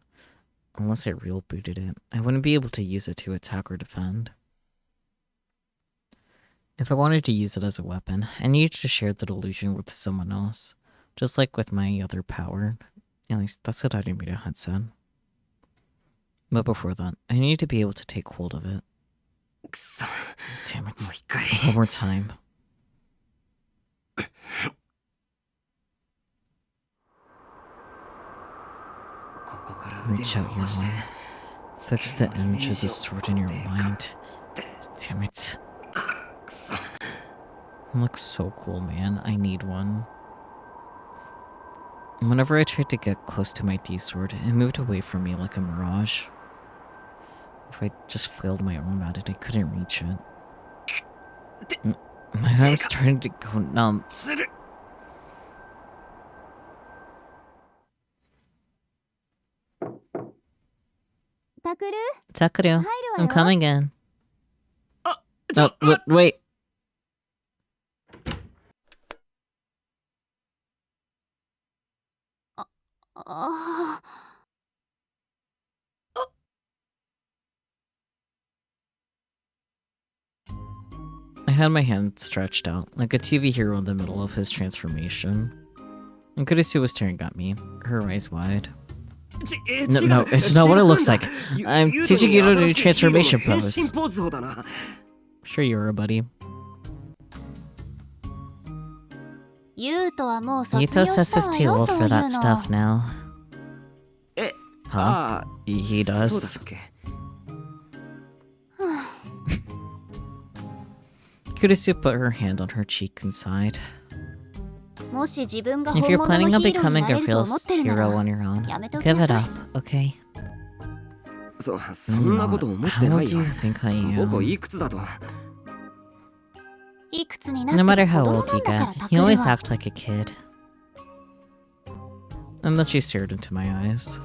Unless I real booted it, I wouldn't be able to use it to attack or defend. If I wanted to use it as a weapon, I needed to share that illusion with someone else, just like with my other power. At least that's what Adimita had said. But before that, I needed to be able to take hold of it. くそ Damn もう it. 一回 One more time. Reach out your arm. Fix the image of the sword in your mind. Damn it. It looks so cool, man. I need one. Whenever I tried to get close to my D-sword, it moved away from me like a mirage. If I just flailed my arm at it, I couldn't reach it. My arm's starting to go numb. する タクル Sakura, I'm coming in. あ Oh, wait. I had my hand stretched out, like a TV hero in the middle of his transformation. And Kurisu was staring at me, her eyes wide. No, it's not what it looks like. I'm teaching you to do transformation pose. Sure you are, buddy. ユウトはもう卒 Yuto 業し says た he's わ too よ old そう for いう that の stuff now. え Huh? ああ He そう does. だっけ Kurisu put her hand on her cheek and sighed. もし自分が If 本 you're 物 planning の on ヒーローに becoming な a れると real 思ってるな hero ら on your own, やめておき give な it さい up, okay? そんなこと思って How ない old do よ you think I 僕 am? いくつだといくつになっ No て matter も how 子供 old な you んだから get, タ you クル always は act like a kid. And then she stared into my eyes.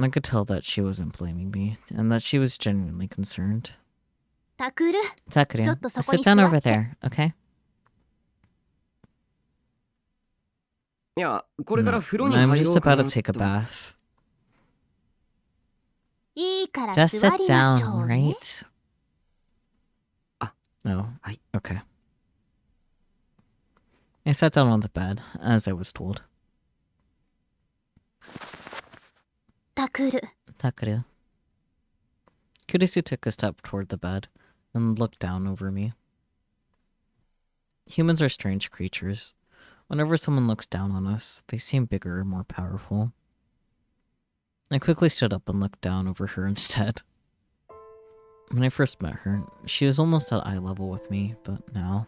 I could tell that she wasn't blaming me, and that she was genuinely concerned. タクル Sakura, ちょっとそこ sit に down 座 over って there, okay? いやこれから No, 風呂に I'm 入ろ just うか about な to take a と bath. いいから Just 座 sit りましょ down, うね right? Ah. Oh, Hi. okay. I sat down on the bed, as I was told. タクル Takuru. Kurisu took a step toward the bed and looked down over me. Humans are strange creatures. Whenever someone looks down on us, they seem bigger and more powerful. I quickly stood up and looked down over her instead. When I first met her, she was almost at eye level with me, but now...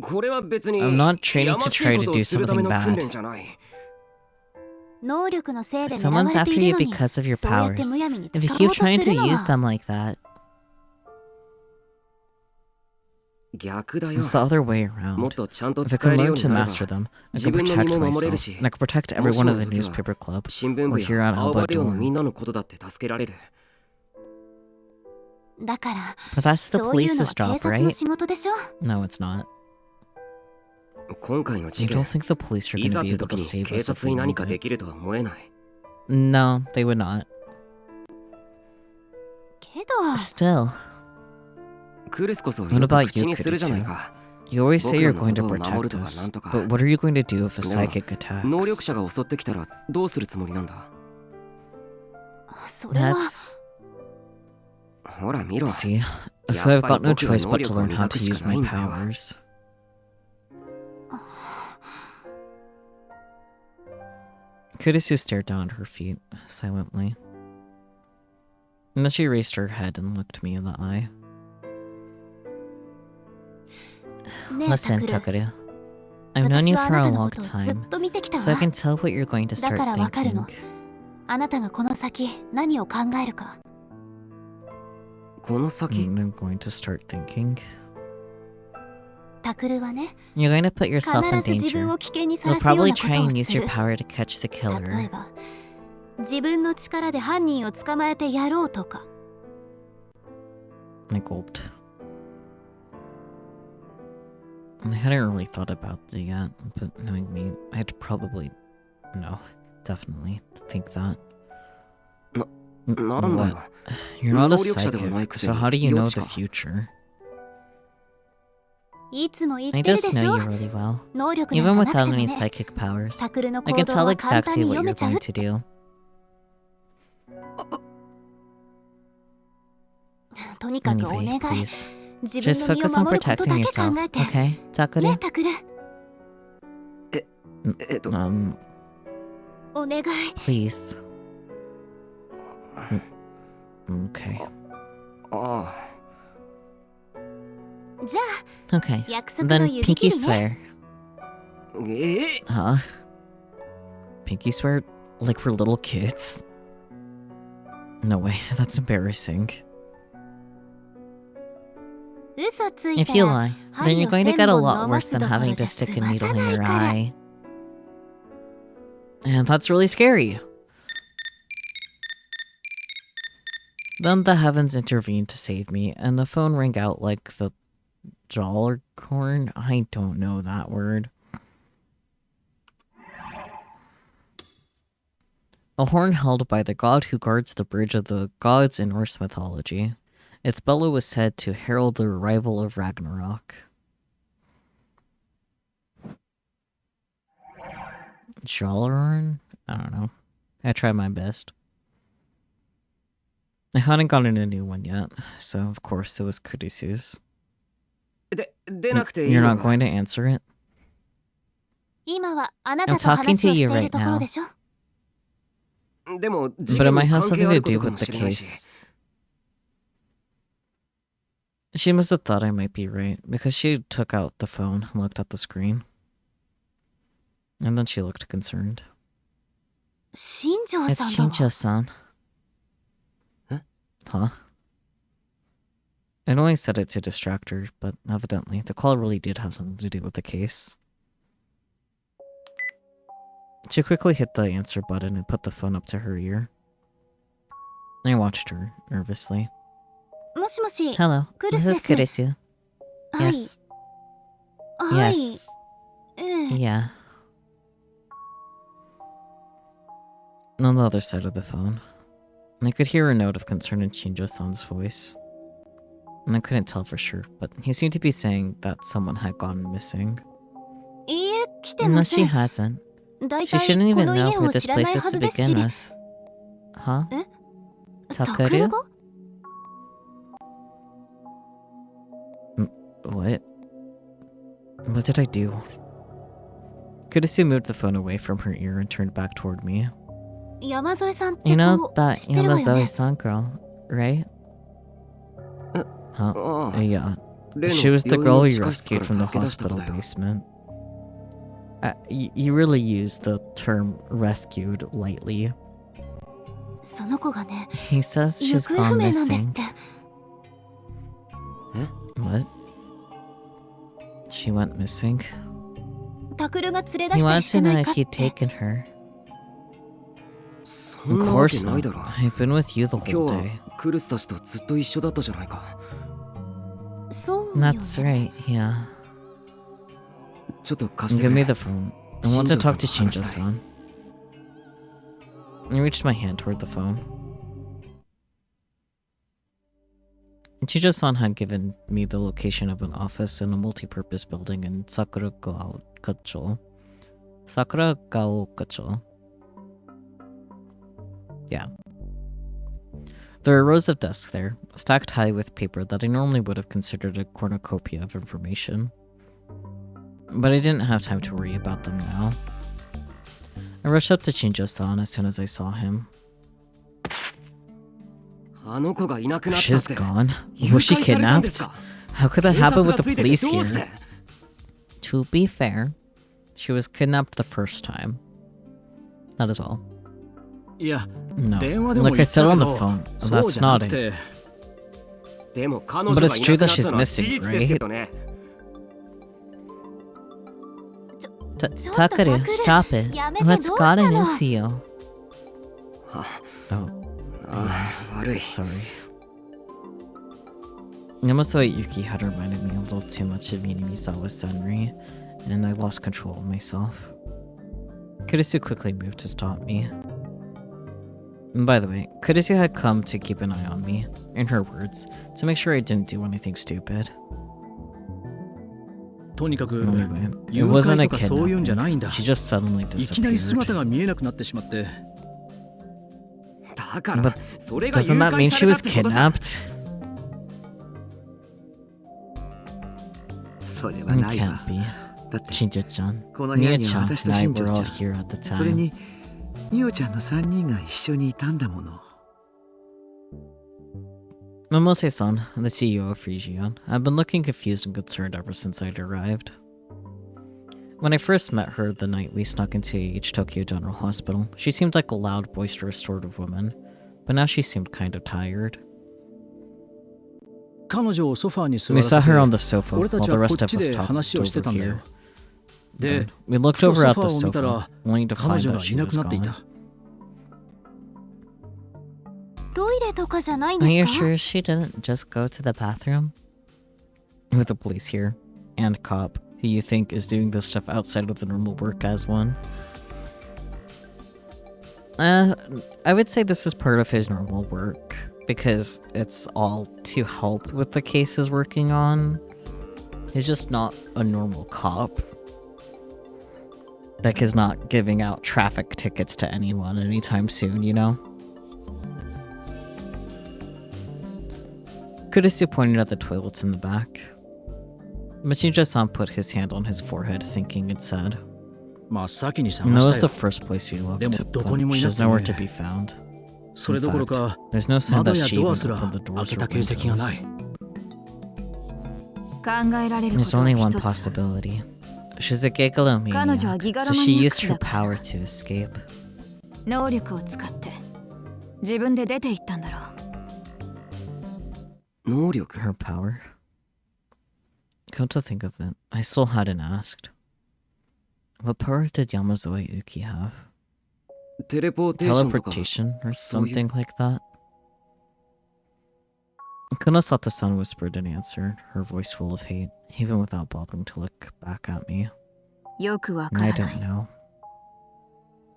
これは別に I'm not training や to まし try い to ことを do するため something の訓 bad. 練じゃない 能力のせいで狙わ Someone's れて after い you るのに because of your そうやって powers. むやみに If 使 you おう keep と trying する to の use は them like that, 逆だよ it's the other way もっ around. とちゃんと If I 使 can えるよ learn うに to なれば master them, I 自 can 分の protect 身も守れる myself, し and I can protect も everyone し of も the の時は newspaper club 新聞 or 部 here や at 青 Alba 葉寮の Dorm. みんなのことだって助けられるだから But that's the そういうの police's は警 job, 察の right? 仕事でしょ No, it's not. 今回の事 You 件 don't think the police are い going ざ to っ be て able 時 to に save 警 us if 察 we に何 need か it? できるとは思えない No, they would not. けど Still, クルスこそ What よく about 口 you, にするじゃない Kurisu? か。 You always say you're 僕ら going の to ことを守る protect とか us, なんとか。 but what are you going to do if a でも psychic attacks? 能力者が襲ってきたらどうするつもりなんだ。それは That's... ほら見ろ。 See? So I've got no choice but to learn how to use my powers. Kurisu stared down at her feet, silently. And then she raised her head and looked me in the eye. ねえ Listen, タクル Takeru. I've known 私 you はあ for な a たの long ことをずっ time, と見てきた so I わ can tell what you're going to だ start からわかる thinking. のあなたがこの先何を考えるかこの先、 I'm going to start thinking. タクルはね You're going to put 必 yourself in ず自分 danger. を危険にさ You'll らすよう probably なこ try とを and use す your る power to catch the 例え killer. ば自分の力で犯人を捕まえてやろうとか I gulped. I hadn't really thought about it yet, but knowing me, I'd probably... No, definitely think that. なんだよ。 You're not a 能力者ではない psychic, くせ so に how do you know 幼 the 稚か。 future? いつも言っ I てるで just し know ょ you really well. 能力なん Even かなく without ても any ね psychic powers, タクルの I 行 can 動 tell は簡 exactly 単に what 読 you're めちゃう going っ to て do. とにかくお願 Anyway, い please. 自分 Just の身を focus on 守ること protecting だけ yourself, 考えて okay, ね Takeru? タクルお願い Please. Okay. ああ、じゃ Okay. あ約束の Then 指切 pinky りね swear. Huh? Pinky swear? Like we're little kids? No way, that's embarrassing. 嘘つい If た you ら lie, 針 then を you're going to 1000 get a 本 lot 伸ば worse す than どころ having じ to ゃ stick 済 a ま needle さ in ない your から eye. And that's really scary. Then the heavens intervened to save me, and the phone rang out like the Jollercorn? I don't know that word. A horn held by the god who guards the bridge of the gods in Norse mythology. Its bellow was said to herald the arrival of Ragnarok. Jollercorn? I don't know. I tried my best. I hadn't gotten a new one yet, so of course it was Kurisu's. 出なくていい You're の not か。 going to answer it? 今はあなた I'm と talking 話 to をし you ている right ところ now. でしょでも事 But 件 it に might have 関係 something あ to るこ do とか with も the しれないし。 case. She must have thought I might be right, because she took out the phone and looked at the screen. And then she looked concerned. 新庄 It's さんだわ Shincho-san. Huh? Huh? I'd only said it to distract her, but evidently the call really did have something to do with the case. She quickly hit the answer button and put the phone up to her ear. I watched her nervously. もしもし Hello, this is Kurisu. Kurisu. はい Yes. はい Yes. ええ Yeah. On the other side of the phone, I could hear a note of concern in Shinjo-san's voice. And I couldn't tell for sure, but he seemed to be saying that someone had gone missing. いいえ来て No, ませ she ん hasn't. だい She たい shouldn't こ even の know 家 who を this 知らない place は is ず to ですし begin with. Huh? タクル Takeru? が What? What did I do? Kurisu moved the phone away from her ear and turned back toward me. 山添さんって You know 子 that 知ってるわよね Yamazawa-san girl, right? Huh? ああ、 Yeah. 例 She の was the 病院 girl の you 地下室か rescued ら from the 助け出した子 hospital だよ。 basement. You really used the term rescued lightly. その子がね He says 行 she's 方不 gone 明なんですっ missing. て What? She went missing? タクルが連れ出 He したり wanted して to な know い if かっ you'd て taken her. そ Of んなわけ course ないだ not. ろ。 I've been with you the 今 whole 日 day. はクルスたちとずっと一緒だったじゃないか。そうよね That's right, yeah. ちょっと貸して Give く me れ。 the phone. I want to talk to Shinjo-san. Shinjo-san. I reached my hand toward the phone. Chijo-san had given me the location of an office in a multi-purpose building in Sakuragaokacho. Sakuragaokacho. Yeah. There are rows of desks there, stacked high with paper that I normally would have considered a cornucopia of information. But I didn't have time to worry about them now. I rushed up to Shinjo-san as soon as I saw him. She's gone. Was she kidnapped? How could that happen with the police here? To be fair, she was kidnapped the first time. That is all. No, like I said on the phone, that's not it. But it's true that she's missing, right? Takaru, stop it. What's gotten into you? Oh. Sorry. Yamato Yuki had reminded me a little too much of Minamisawa Senri, and I lost control of myself. Kurisu quickly moved to stop me. And by the way, Kurisu had come to keep an eye on me, in her words, to make sure I didn't do anything stupid. Anyway, it wasn't a kidnapping. She just suddenly disappeared. But doesn't that mean she was kidnapped? It can't be. Shinjo-chan, Mia-chan, and I were all here at the time. Momose-san, the CEO of Phrygian, had been looking confused and concerned ever since I'd arrived. When I first met her the night we snuck into H Tokyo General Hospital, she seemed like a loud, boisterous sort of woman, but now she seemed kind of tired. We sat her on the sofa while the rest of us talked over here. Then we looked over at the sofa, only to find that she was gone. Are you sure she didn't just go to the bathroom? With the police here, and cop, who you think is doing this stuff outside of the normal work as one. I would say this is part of his normal work, because it's all to help with the case he's working on. He's just not a normal cop. Like, he's not giving out traffic tickets to anyone anytime soon, you know? Kurisu pointed at the toilets in the back. Shinjo-san put his hand on his forehead, thinking and said, "That was the first place we looked, but she's nowhere to be found. In fact, there's no sign that she even opened the doors or windows. There's only one possibility. She's a gigalomaniac, so she used her power to escape." Her power? Come to think of it, I still hadn't asked. What power did Yamazawa Yuki have? Teleportation or something like that? Kunosato-san whispered an answer, her voice full of hate, even without bothering to look back at me. I don't know.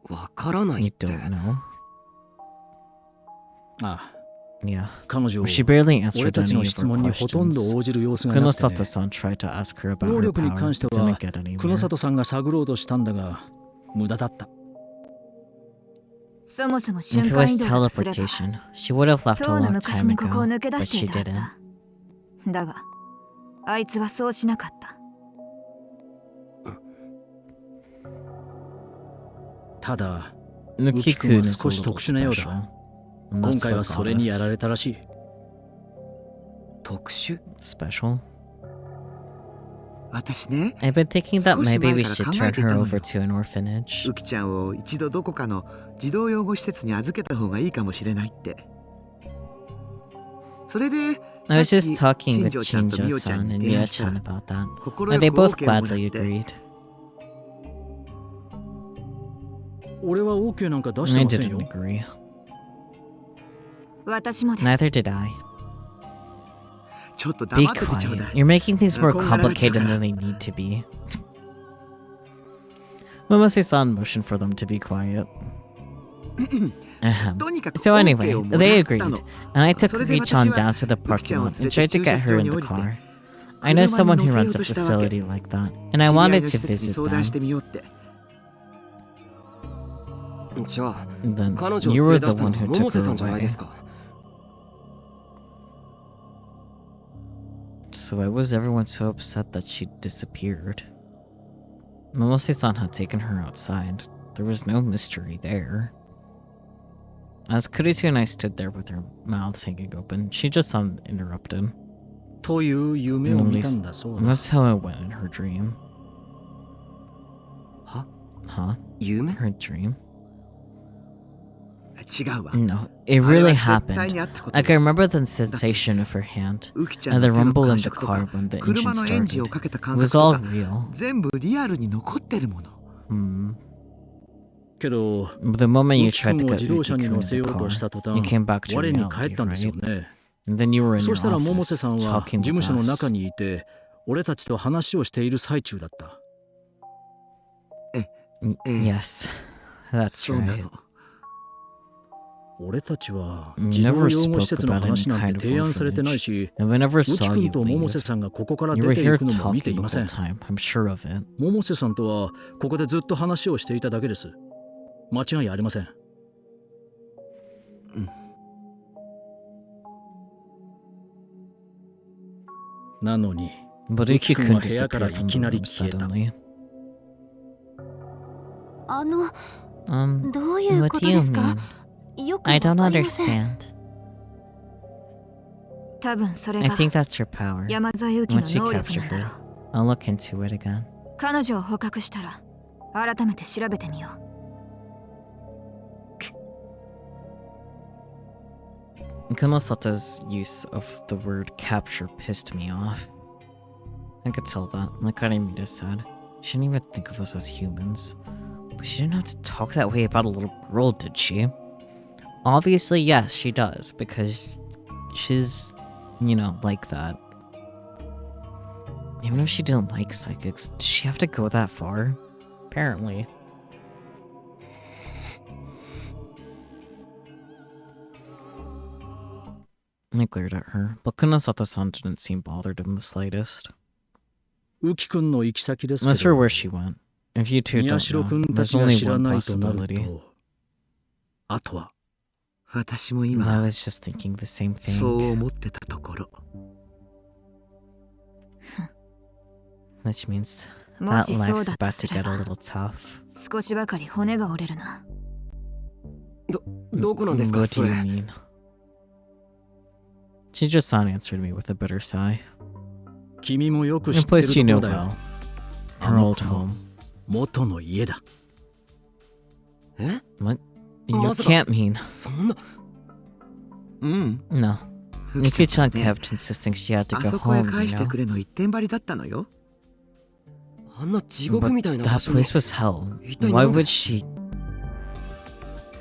You don't know? Yeah. She barely answered any of our questions. Kunosato-san tried to ask her about her power, but didn't get anywhere. If it was teleportation, she would have left a long time ago, but she didn't. Nuki-kun is a little special. And that's what got us. Special? I've been thinking that maybe we should turn her over to an orphanage. I was just talking with Shinjo-san and Mia-chan about that, and they both gladly agreed. I didn't agree. Neither did I. Be quiet. You're making things more complicated than they need to be. Momose-san motioned for them to be quiet. So anyway, they agreed, and I took Uki-chan down to the parking lot and tried to get her in the car. I know someone who runs a facility like that, and I wanted to visit them. じゃあ Then 彼女を you 連 were れ出 the したの one は who 百 took 瀬 her さんじゃないで away. すか。 So why was everyone so upset that she disappeared? Momose-san had taken her outside. There was no mystery there. As Kurisu and I stood there with our mouths hanging open, she just interrupted. という夢 And を at 見たん least だそうだ。 that's how it went in her dream. は Huh? 夢 Her dream? 違うわ。 No, it あれ really は絶対 happened. にあったこと Like I remember the sensation of her hand ウキちゃん and の the 手の rumble 感 in the 触と car か when the engine 車のエンジンを started. かけた It 感覚 was と all か real. 全部リアルに残ってるもの。 Hmm. けど、 But the moment you ウキ tried 君 to を get 自動車 Uki-kun に in 乗 the せようとした car, 途 you 端、 came back to 我に帰 reality, ったんですよ right? ね。 And then you were in そ your したら百瀬 office さんは talking 事 with 務所の us. 中にいて、俺たちと話をしている最中だった。Yes, that's そうな right. の。俺たちは We 児童 never 養護 spoke 施設の about any 話なんて kind of 提案されてない orphanage. し、 And we never ウキ saw 君 you と百 leave. 瀬さんがここから You 出 were てい here くのも見て talking い the ませ whole ん。 time. I'm sure of it. 百瀬さんとはここでずっと話をしていただけです。間違いありません。なのに、 But ウキ君 Uki-kun は部屋から disappeared い from き the なり room 消えた。 suddenly. どういう What こと do で you すか mean? よく I わ don't かりません。 understand. 多分それ I が think that's her power. 山添由紀の Once you 能力 capture なんだ her, ろう。 I'll look into it again. 彼女を捕獲したら改めて調べてみよう。 Konosata's use of the word capture pissed me off. I could tell that, like Karimita said. She didn't even think of us as humans. But she didn't have to talk that way about a little girl, did she? Obviously, yes, she does, because she's, you know, like that. Even if she didn't like psychics, did she have to go that far? Apparently. I glared at her, but Konosata-san didn't seem bothered in the slightest. ウキ君の行き先ですけ Not sure ど、 where she went. If you two 宮 don't 代 know, 君た there's ちが only 知ら one ないとなる possibility. と、あとは、私も I 今 was just thinking the same そう thing. 思ってたところ。 Which means も that しそう life's だと about す to れ get a ば little tough. 少しばかり骨が折れるな。どこなんですか What そ do れ you。mean? Chijo-san answered me with a bitter sigh. 君もよく知 A ってる place と you こ know ろだよ well.。あ Her の old 子の home. 元の家だ。え What? You Masuka- can't mean. そんな。うん。 No. ふきちゃ Yuki-chan んがね kept insisting she had to あ go そこへ home, 返 you してく know? れの一点張りだったのよ。あんな地獄みたいな But 場 that 所に place was hell. 一体 Why なんで would she?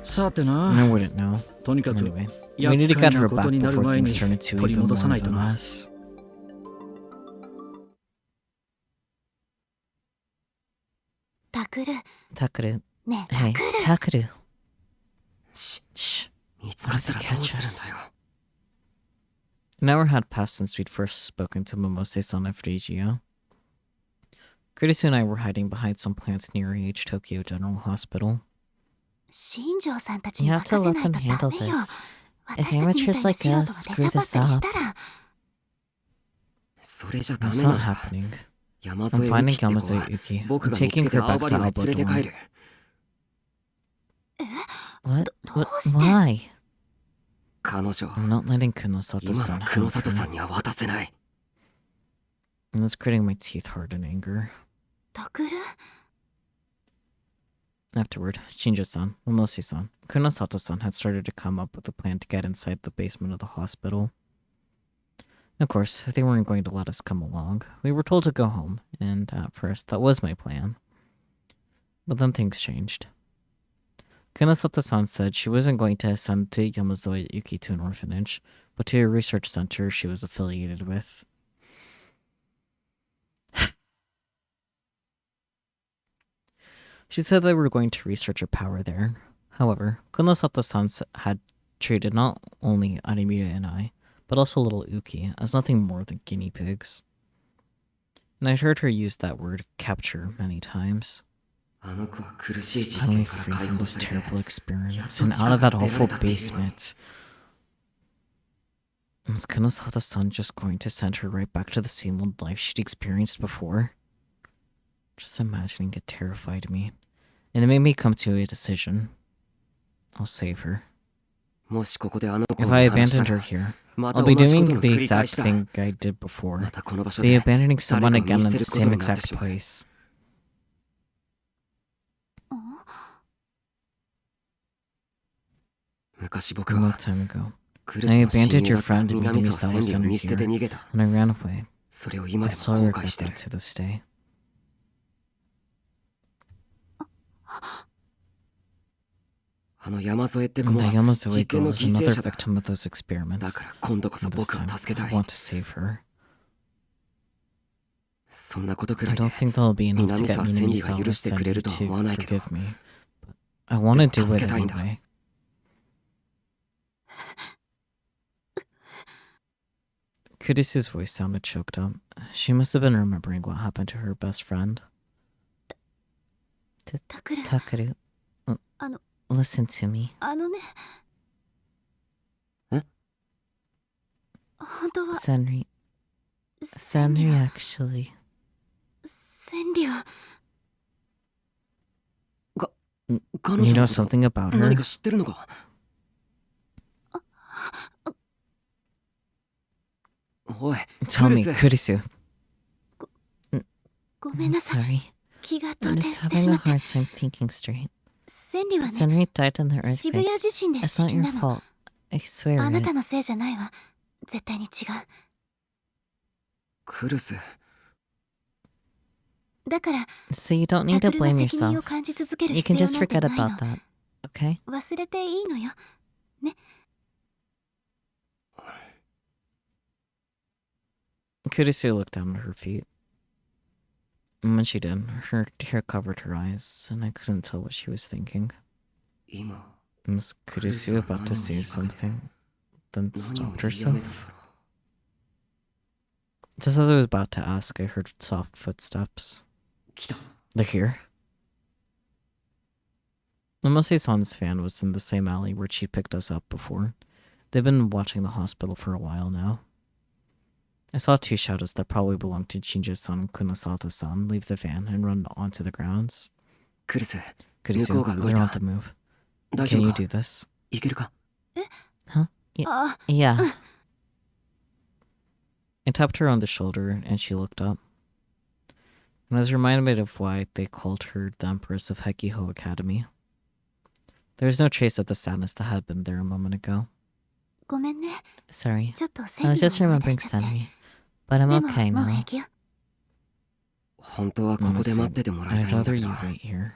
さて I な、 wouldn't know. とにかく Anyway, 厄 we need to 介 get な her こと back になる before 前に things turn into 取り even 戻 more さない of a とな。 mess. Takuru. ねえ Hey, Takuru. し Shh. 見つかったらどうするんだよ。 An hour had passed since we'd first spoken to Momose-san of Regio. Kurisu and I were hiding behind some plants near H Tokyo General Hospital. 新庄さんたちに You have to 任せ let ない them と handle ダメよ。 this. 私たちみたいな素人が出しゃばったりしたら。それじゃダ It's メな not んだ。 happening. 山 I'm 添由 finding 紀って子 Yamazo は Yuki. 僕 I'm が見つ taking けて her 青 back 葉 to には連れて帰 Alba る。 What? どうして Why? 彼女、 I'm not letting 今 Konosato-san の help 黒里さん her. には渡せない。 I was gritting my teeth hard in anger. タクル Afterward, Shinjo-san, Momose-san, Konosato-san had started to come up with a plan to get inside the basement of the hospital. Of course, they weren't going to let us come along. We were told to go home, and at first, that was my plan. But then things changed. Konosato-san said she wasn't going to send to Yamazoe Yuki to an orphanage, but to a research center she was affiliated with. She said they were going to research her power there. However, Kunosato-san had treated not only Arimiya and I, but also little Uki, as nothing more than guinea pigs. And I'd heard her use that word capture many times. あの子は苦しい事 Finally 件から free 解 from 放 those されて terrible experiments and out of that awful basement. Was Kunosato-san just going to send her right back to the same old life she'd experienced before? Just imagining it terrified me, and it made me come to a decision. I'll save her. もしここであの子 If を I 見放した abandoned her ら here, また I'll be 同じこと doing の the 繰り返 exact しだ thing I did before. またこの場所 Be で abandoning someone 誰かを again 見 in 捨 the てること same になって exact しまう place. A 昔僕 long は time ago, クルス I の親 abandoned 友 your だった friend 南 Minami 沢千里を Sawa-san 見捨てて here, 逃げた and I ran away. それを今 I でも still 後 regret 悔してる that to this day. あの山添って子 And も the Yamazoe 実験 girl の is 犠牲 another 者だ victim of those だ experiments. から今度こそ And this 僕は time, 助けた I い want to save her. そんなことく I らいで don't think that'll be enough to get 南沢千 Minami 里が許してくれると Sawa-san は思わない to けど forgive me. But I want to do it 助けたいんだ。 anyway. Kurisu's voice sounded choked up. She must have been remembering what happened to her best friend. タクル Takeru, あの listen to me. あのねえ本当は Senri, 千里 Senri は actually. 千里は彼 You 女 know の something about 何 her? か知ってるのかおい Tell クル me, ス Kurisu. ごめん I'm なさい sorry. 気が動 I'm 転 just してし having ま a って hard time thinking straight. 千里はね Senri died in the 渋 earthquake. 谷地震で It's 死 not 禁 your なの fault. I swear あな it. たのせいじゃないわ絶対に違うクルスだから So you don't タ need ク to ルが blame 責任を yourself. 感じ続ける You 必 can 要 just なんて forget ない about の that. Okay? 忘れていいのよ Kurisu looked down at her feet. And when she did, her hair covered her eyes, and I couldn't tell what she was thinking. 今 Was Kurisu about to say something, then 何を stopped 言いやめ herself? たんだろう Just as I was about to ask, I heard soft footsteps. 来た They're here. Namose-san's van was in the same alley where she picked us up before. They've been watching the hospital for a while now. I saw two shadows that probably belonged to Shinjo-san and Kunosato-san leave the van and run onto the grounds. クルス Kurisu, 向こうが動い they're た on the move. 大丈 Can 夫 you か do this? いけるか あ Yeah. I tapped her on the shoulder and she looked up. And I was reminded of why they called her the Empress of Hekiho Academy. There was no trace of the sadness that had been there a moment ago. ごめんね Sorry, ちょっと I 千 was 里 just を思い出 remembering しちゃって Senri. But I'm でも okay もう now. 平気よ本当はここで待っててもらいた I'd いんだ rather けど you wait here.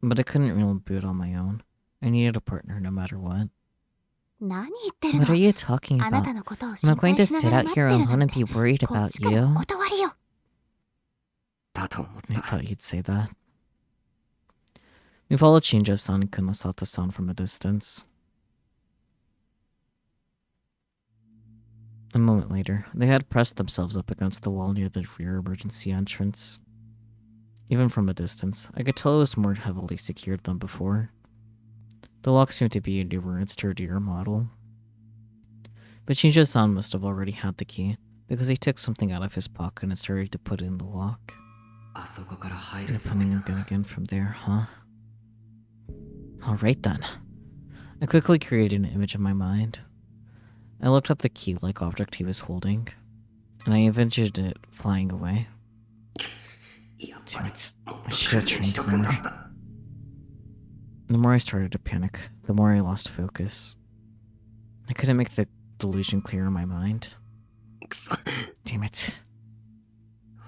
But I couldn't really boot on my own. I needed a partner no matter what. 何言ってる What の are you talking あな about? たのことを I'm 心 not going 配 to しな sit がら out 待 here ってる alone なん and て be worried こっ about ちからお you. 断りよだと思っ I た thought you'd say that. We followed Shinjo-san and Kunosato-san from a distance. A moment later, they had pressed themselves up against the wall near the rear emergency entrance. Even from a distance, I could tell it was more heavily secured than before. The lock seemed to be a newer and sturdier model. But Shinjo-san must have already had the key, because he took something out of his pocket and started to put it in the lock. あそこから入る You're つもり planning だ on going in from there, huh? Alright then. I quickly created an image in my mind. I looked at the key-like object he was holding, and I envisioned it flying away. やっ Damn ぱり it. もっ I と should 訓 have 練しと trained くんだっ more. た The more I started to panic, the more I lost focus. I couldn't make the delusion clear in my mind. くそ Damn it.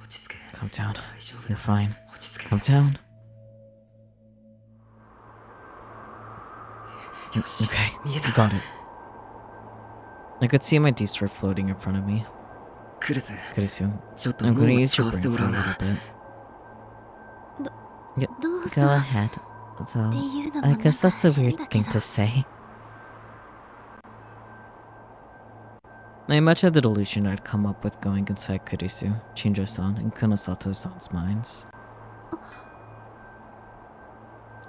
落ち着け Calm down. 大丈夫 You're だ fine. 落ち着け Calm down. よし Okay, 見え I た got it. I could see my D-Star floating in front of me. クルス Kurisu, ちょっと I'm 脳 going to を use 使 your わせ brain て for もら a うな little bit. どう Go さ ahead. Though, I guess that's a weird thing to say. I imagine the delusion I'd come up with going inside Kurisu, Shinjo-san, and Kunosato-san's minds.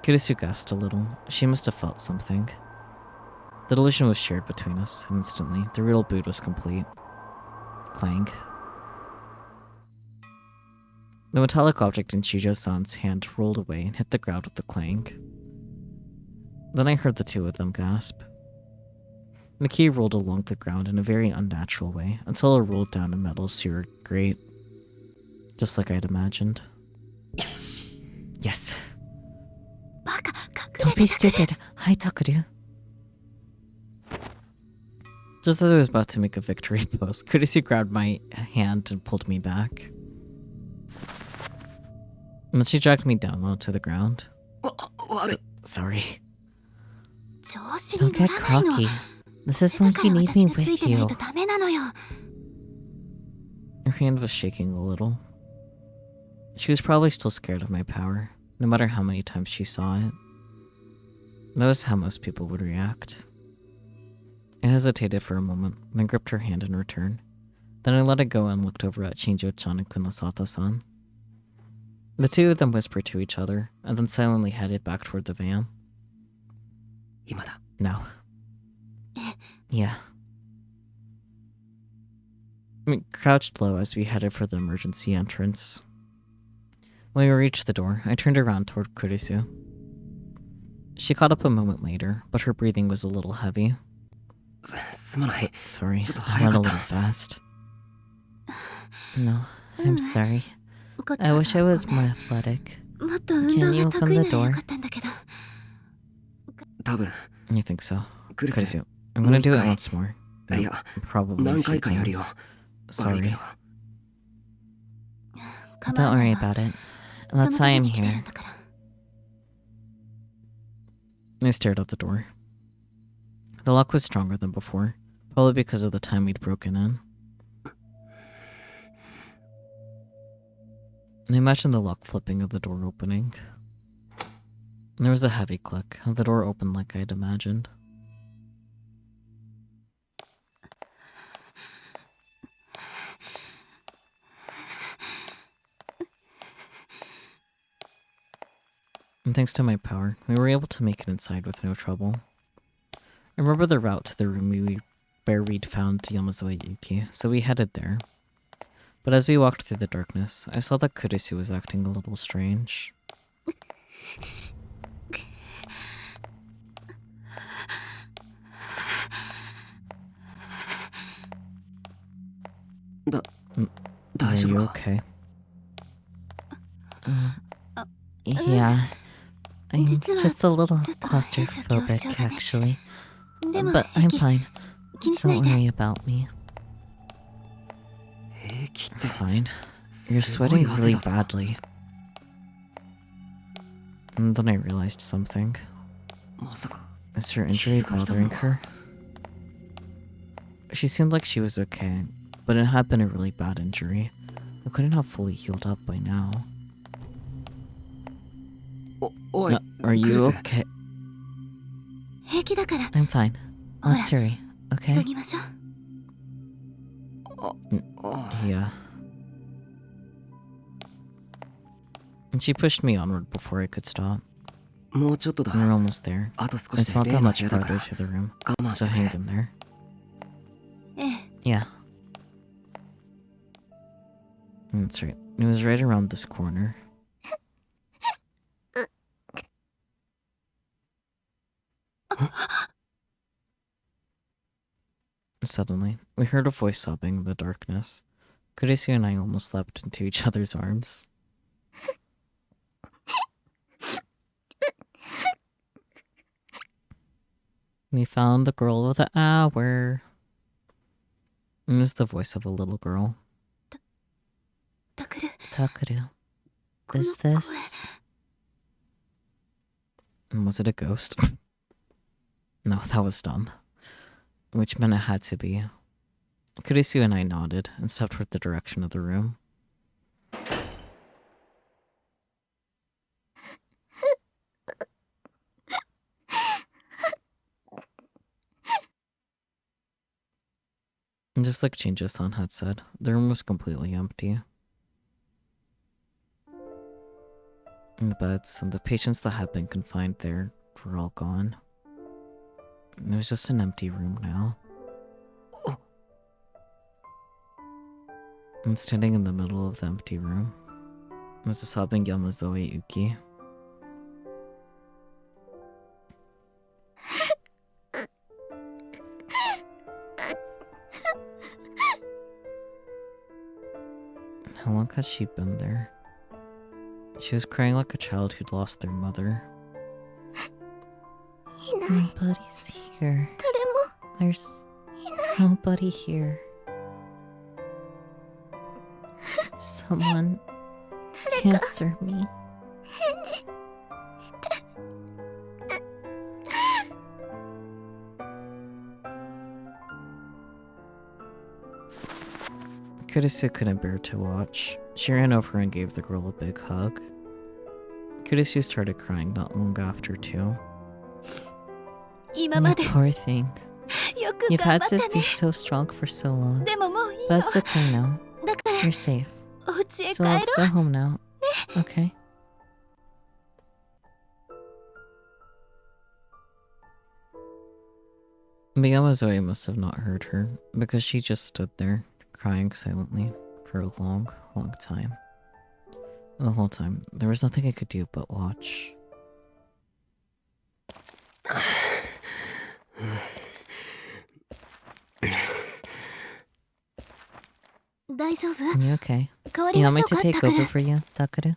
Kurisu gasped a little. She must have felt something. The delusion was shared between us, and instantly, the real boot was complete. Clang. The metallic object in Shijo-san's hand rolled away and hit the ground with a clang. Then I heard the two of them gasp. The key rolled along the ground in a very unnatural way until it rolled down a metal sewer grate. Just like I'd imagined. Yes. Don't be stupid. Hi, Takuru. Just as I was about to make a victory pose, Kurisu grabbed my hand and pulled me back. And then she dragged me down onto the ground. Sorry. Don't get cocky. This is when you need me with you. Her hand was shaking a little. She was probably still scared of my power, no matter how many times she saw it. That was how most people would react. I hesitated for a moment, then gripped her hand in return. Then I let it go and looked over at Shinjo-chan and Kunosato-san. The two of them whispered to each other, and then silently headed back toward the van. No. Yeah. We crouched low as we headed for the emergency entrance. When we reached the door, I turned around toward Kurisu. She caught up a moment later, but her breathing was a little heavy. Sorry, I went a little fast. No, I'm sorry. I wish I was more athletic. Can you open the door? You think so? Kurisu, I'm gonna do it once more. No, probably a few times. Sorry. Don't worry about it. That's why I'm here. I stared out the door. The lock was stronger than before, probably because of the time we'd broken in. I imagined the lock flipping of the door opening. There was a heavy click, and the door opened like I'd imagined. And thanks to my power, we were able to make it inside with no trouble. I remember the route to the room where we'd found Yamazawa Yuki, so we headed there. But as we walked through the darkness, I saw that Kurisu was acting a little strange. Are you okay? Yeah. I'm just a little claustrophobic, actually. But I'm fine. Don't worry about me. Fine. You're sweating really badly. And then I realized something. Is her injury bothering her? She seemed like she was okay, but it had been a really bad injury. It couldn't have fully healed up by now. No, are you okay? I'm fine. Let's hurry, okay? Yeah. And she pushed me onward before I could stop. We're almost there. It's not that much farther to the room, so hang in there. Yeah. That's right. It was right around this corner. Suddenly, we heard a voice sobbing in the darkness. Kurisu and I almost leapt into each other's arms. We found the girl of the hour. It was the voice of a little girl. Takuru. Is this... Was it a ghost? No, that was dumb. Which meant it had to be. Kurisu and I nodded and stepped toward the direction of the room. And just like Shinjo-san had said, the room was completely empty. And the beds and the patients that had been confined there were all gone. And it was just an empty room now. And standing in the middle of the empty room was a sobbing Yamazoe Yuki. How long had she been there? She was crying like a child who'd lost their mother. Nobody's here. There's nobody here. Someone answer me. Kurisu couldn't bear to watch. She ran over and gave the girl a big hug. Kurisu started crying not long after, too. You poor thing. You've had to be so strong for so long. But it's okay now. You're safe. So let's go home now. Okay? Yamazoe must have not heard her, because she just stood there, crying silently, for a long, long time. And the whole time, there was nothing I could do but watch. Are you okay? You want me to take over for you, Takuru?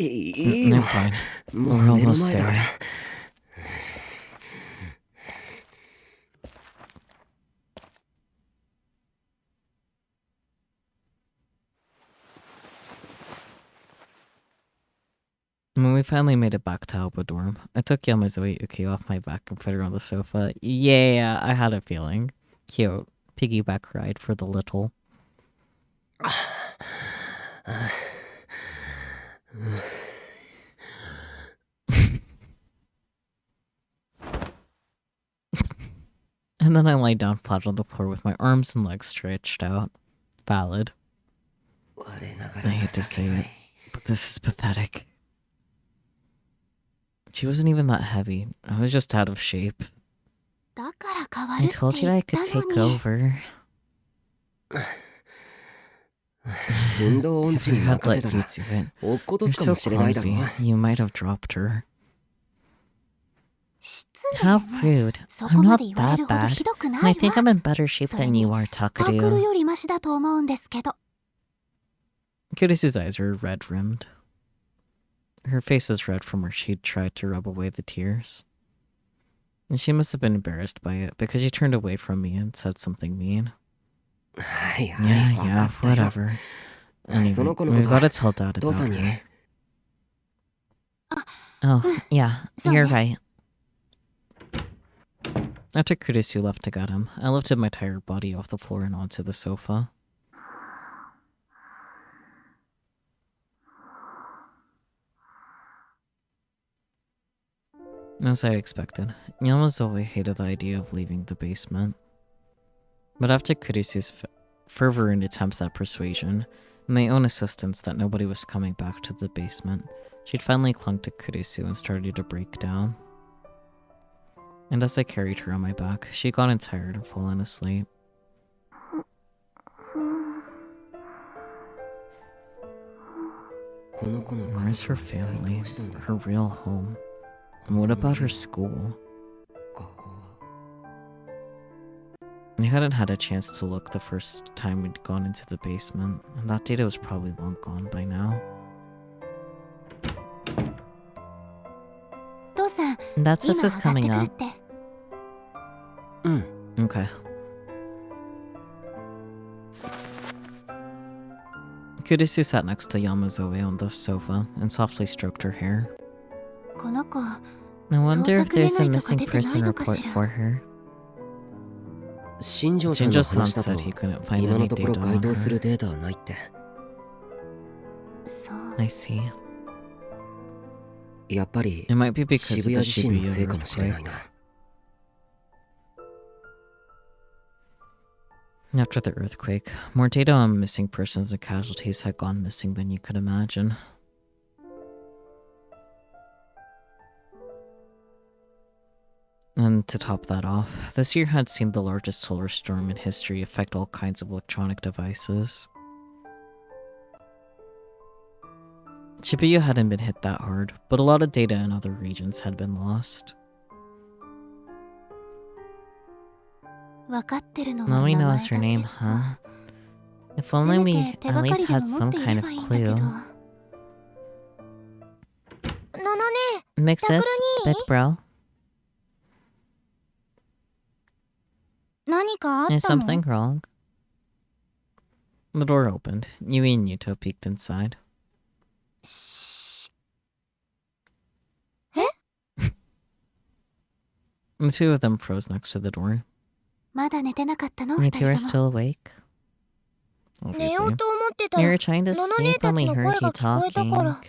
I'm fine. We're almost there. When we finally made it back to Alba dorm, I took Yamazoe Yuki off my back and put her on the sofa. Yeah, I had a feeling. Cute. Piggyback ride for the little. And then I lay down flat on the floor with my arms and legs stretched out. Valid. I hate to say it, but this is pathetic. She wasn't even that heavy. I was just out of shape. I told you I could take over. If I had let you do it, you're so clumsy, you might have dropped her. How rude. I'm not that bad, and I think I'm in better shape than you are, Takuru. Kurisu's eyes were red-rimmed. Her face was red from where she'd tried to rub away the tears. And she must have been embarrassed by it, because she turned away from me and said something mean. Yeah, whatever. Anyway, we've got to tell Dad about her. Oh, yeah, you're right. After Kurisu left to get him, I lifted my tired body off the floor and onto the sofa. As I expected, Yamazoe hated the idea of leaving the basement. But after Kurisu's fervor and attempts at persuasion, and my own insistence that nobody was coming back to the basement, she'd finally clung to Kurisu and started to break down. And as I carried her on my back, she'd gotten tired and fallen asleep. Where's her family? Her real home? And what about her school? I hadn't had a chance to look the first time we'd gone into the basement, and that data was probably long gone by now. That sis is coming up. Okay. Kurisu sat next to Yamazoe on the sofa and softly stroked her hair. I wonder if there's a missing person report for her. Shinjo-san said he couldn't find any data on her. I see. It might be because of the Shibuya earthquake. After the earthquake, more data on missing persons and casualties had gone missing than you could imagine. And to top that off, this year had seen the largest solar storm in history affect all kinds of electronic devices. Shibuya hadn't been hit that hard, but a lot of data in other regions had been lost. Now we know it's your name, huh? If only we at least had some kind of clue. Mix this, big bro. Is something wrong? The door opened. Yui and Yuto peeked inside. The two of them froze next to the door. You two are still awake? Obviously. You were trying to sleep when we heard you talking.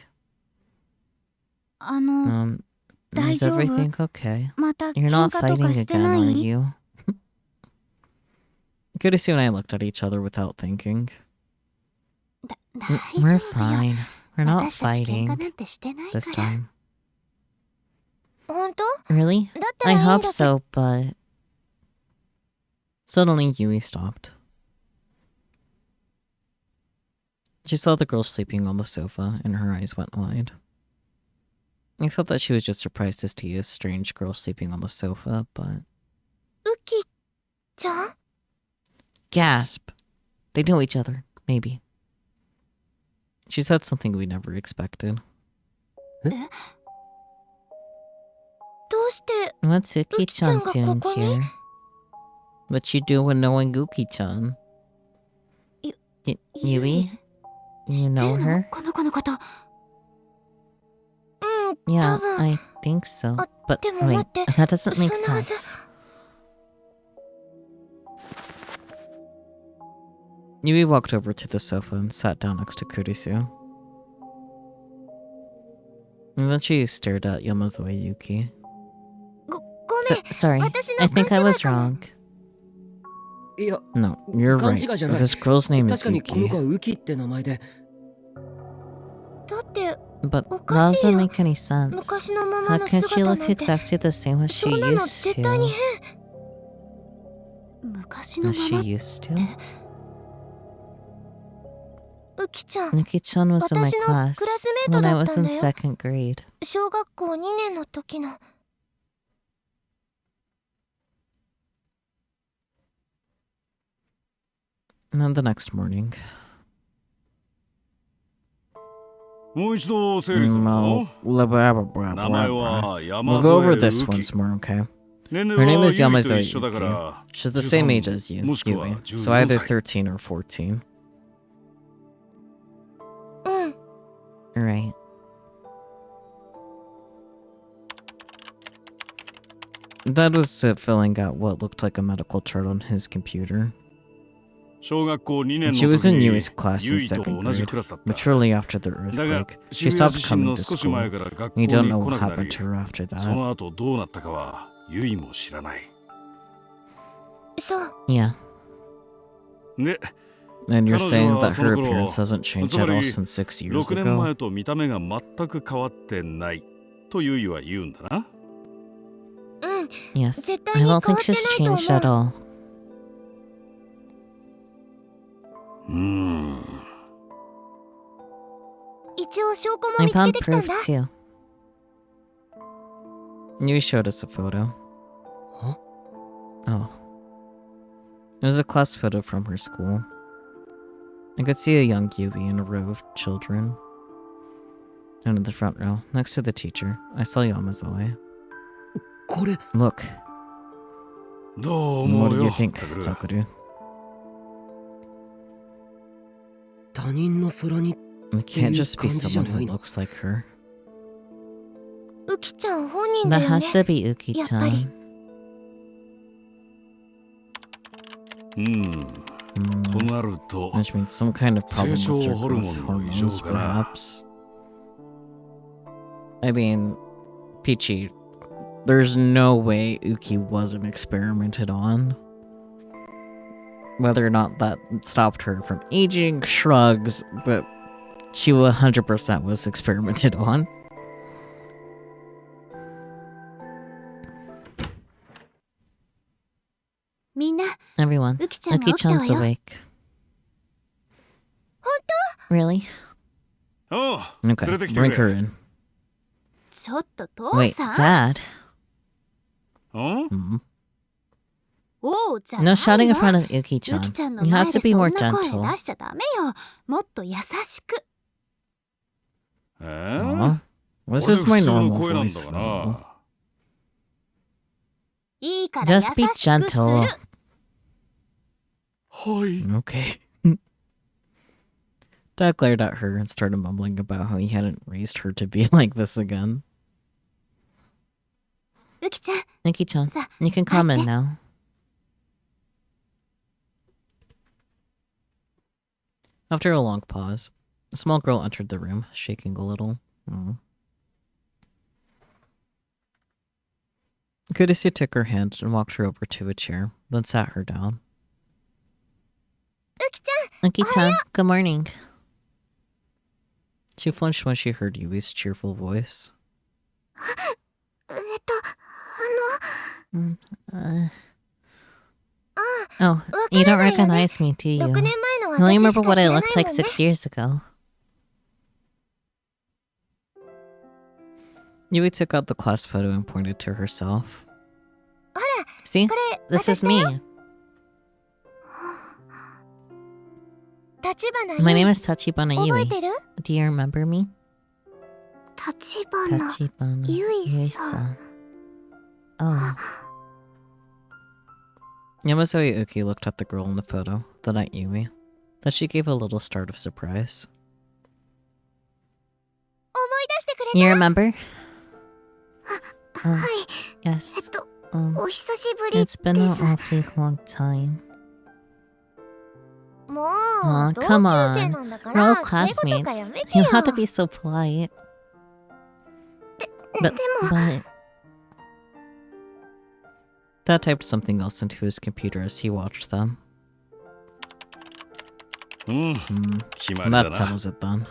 Is everything okay? You're not fighting again, are you? Kurisu and I looked at each other without thinking. We're fine. We're not fighting. This time. Really? I hope so, but... Suddenly, Yui stopped. She saw the girl sleeping on the sofa, and her eyes went wide. I thought that she was just surprised to see a strange girl sleeping on the sofa, but... Uki-chan? Gasp! They know each other, maybe. She said something we never expected. What's Uki-chan doing here? What you doing knowing Uki-chan? Yui? You know her? Yeah, I think so. But wait, that doesn't make sense. Yui walked over to the sofa and sat down next to Kurisu. And then she stared at Yamazawa Yuki. Sorry, I think I was wrong. No, you're right. This girl's name is Yuki. But that doesn't make any sense. How can she look exactly the same as she used to? As she used to? Uki-chan was in my class when I was in 2nd grade. And then the next morning. We'll go over this once more, okay? Her name is Yamazawa Yuki. She's the same age as you, Yui, so either 13 or 14. Right. Dad was filling out what looked like a medical chart on his computer. And she was in Yui's class in 2nd grade, but shortly after the earthquake, she stopped coming to school, and you don't know what happened to her after that. Yeah. And you're saying that her appearance hasn't changed at all since 6 years ago? Yes, I don't think she's changed at all. I found proof too. You showed us a photo. Huh? Oh. It was a class photo from her school. I could see a young Yui in a row of children. And in the front row, next to the teacher, I saw Yamazawa. Look. What do you think, Takuru? It can't just be someone who looks like her. That has to be Uki-chan. Which means some kind of problem with her growth hormones, perhaps. I mean, Peachy, there's no way Uki wasn't experimented on. Whether or not that stopped her from aging, shrugs, but she 100% was experimented on. Everyone, Uki-chan's awake. Really? Oh, Okay, bring her in. Wait, Dad? Oh? No shouting in front of Uki-chan. You have to be more gentle. Aw. This is my normal voice, though. Just be gentle. Okay. Dad glared at her and started mumbling about how he hadn't raised her to be like this again. Uki-chan, you can come in now. After a long pause, a small girl entered the room, shaking a little. Kudasi took her hand and walked her over to a chair, then sat her down. Uki-chan, good morning. She flinched when she heard Yui's cheerful voice. Oh, you don't recognize me, do you? You only remember what I looked like 6 years ago. Yui took out the class photo and pointed to herself. See? This is me. My name is Tachibana Yui. Do you remember me? Tachibana Yui-san. Oh. Yamazoi Uki looked at the girl in the photo, then at Yui. Then she gave a little start of surprise. You remember? Yes. It's been an awfully long time. Aw, come on. We're all classmates. You don't have to be so polite. But... Dad typed something else into his computer as he watched them. That settles it then.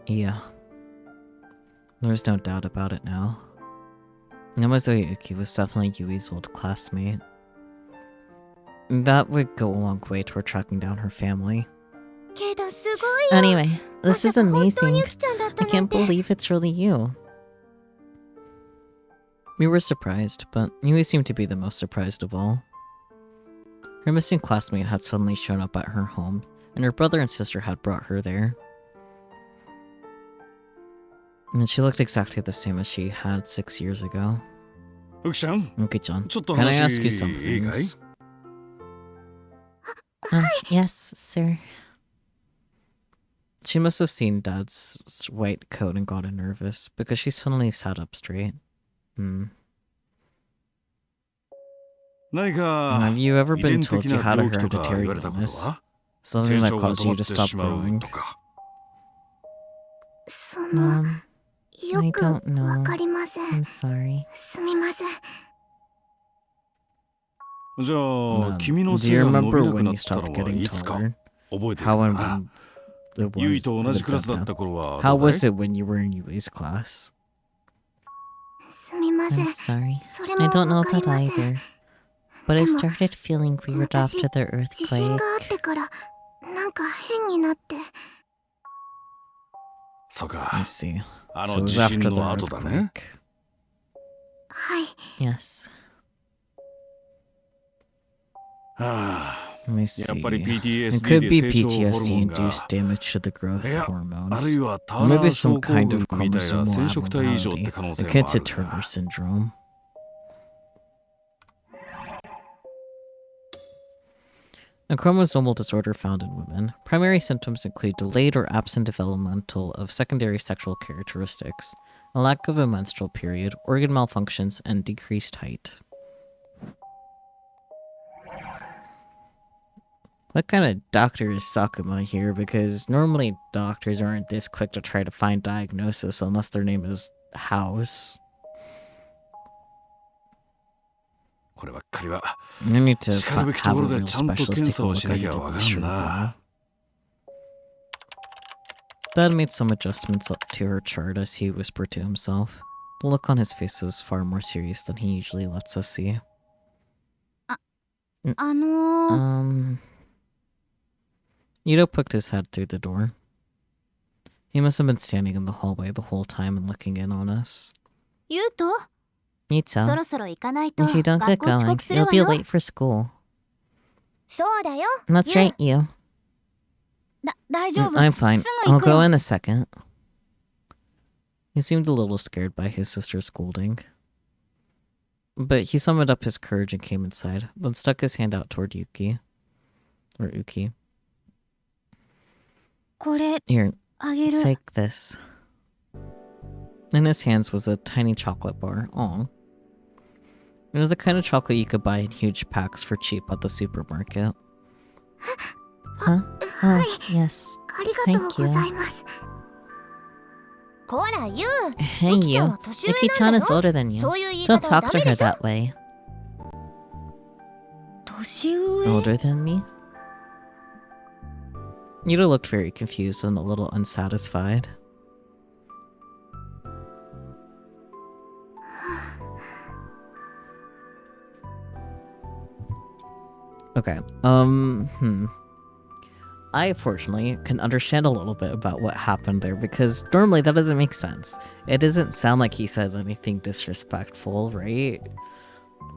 Yeah. There's no doubt about it now. Yamazoi Uki was definitely Yui's old classmate. That would go a long way toward tracking down her family. Anyway, this is amazing. I can't believe it's really you. We were surprised, but Yui seemed to be the most surprised of all. Her missing classmate had suddenly shown up at her home, and her brother and sister had brought her there. And she looked exactly the same as she had 6 years ago. Uki-chan, can I ask you some things? Yes, sir. She must have seen Dad's white coat and gotten nervous, because she suddenly sat up straight. Have you ever been told you had a hereditary illness? Something that caused you to stop growing? I don't know. I'm sorry. Do you remember when you stopped getting taller? How and when it was? How was it when you were in Yui's class? I'm sorry. I don't know that either. But I started feeling weird after the earthquake. I see. So it was after the earthquake. Yes. Let me see. It could be PTSD-induced damage to the growth hormones. Or maybe some kind of chromosomal abnormality, akin to Turner syndrome. A chromosomal disorder found in women. Primary symptoms include delayed or absent developmental of secondary sexual characteristics, a lack of a menstrual period, organ malfunctions, and decreased height. What kind of doctor is Sakuma here? Because normally doctors aren't this quick to try to find diagnosis unless their name is House. こればっかりは I need to しかるべきと have こ a ろで real ちゃんと specialist 検 take 査 a を look し at な it きゃ to わ be かん sure, な。 though. Dad made some adjustments to her chart as he whispered to himself. The look on his face was far more serious than he usually lets us see. ー Yuto poked his head through the door. He must have been standing in the hallway the whole time and looking in on us. ゆうとそ Yuto, ろそろ行かないと if you don't 学 get 校遅 going, 刻する you'll わ be よ late for school. そうだよ That's ゆう right, you. 大丈夫 I'm fine. すぐ I'll 行く go よ in a second. He seemed a little scared by his sister's scolding. But he summoned up his courage and came inside, then stuck his hand out toward Yuki. Or Uki. これ Here, あげる take this. In his hands was a tiny chocolate bar. Aw. It was the kind of chocolate you could buy in huge packs for cheap at the supermarket. Huh? Oh, yes. ありがとう Thank you. ございますこらゆう Hey, Uki-chan you. は年上 Uki-chan なんだ is よ older than you. そういう言い Don't 方は talk ダ to メ her でしょ that way. 年上 Older than me? Yuto looked very confused and a little unsatisfied. Okay, I, fortunately, can understand a little bit about what happened there, because normally that doesn't make sense. It doesn't sound like he said anything disrespectful, right?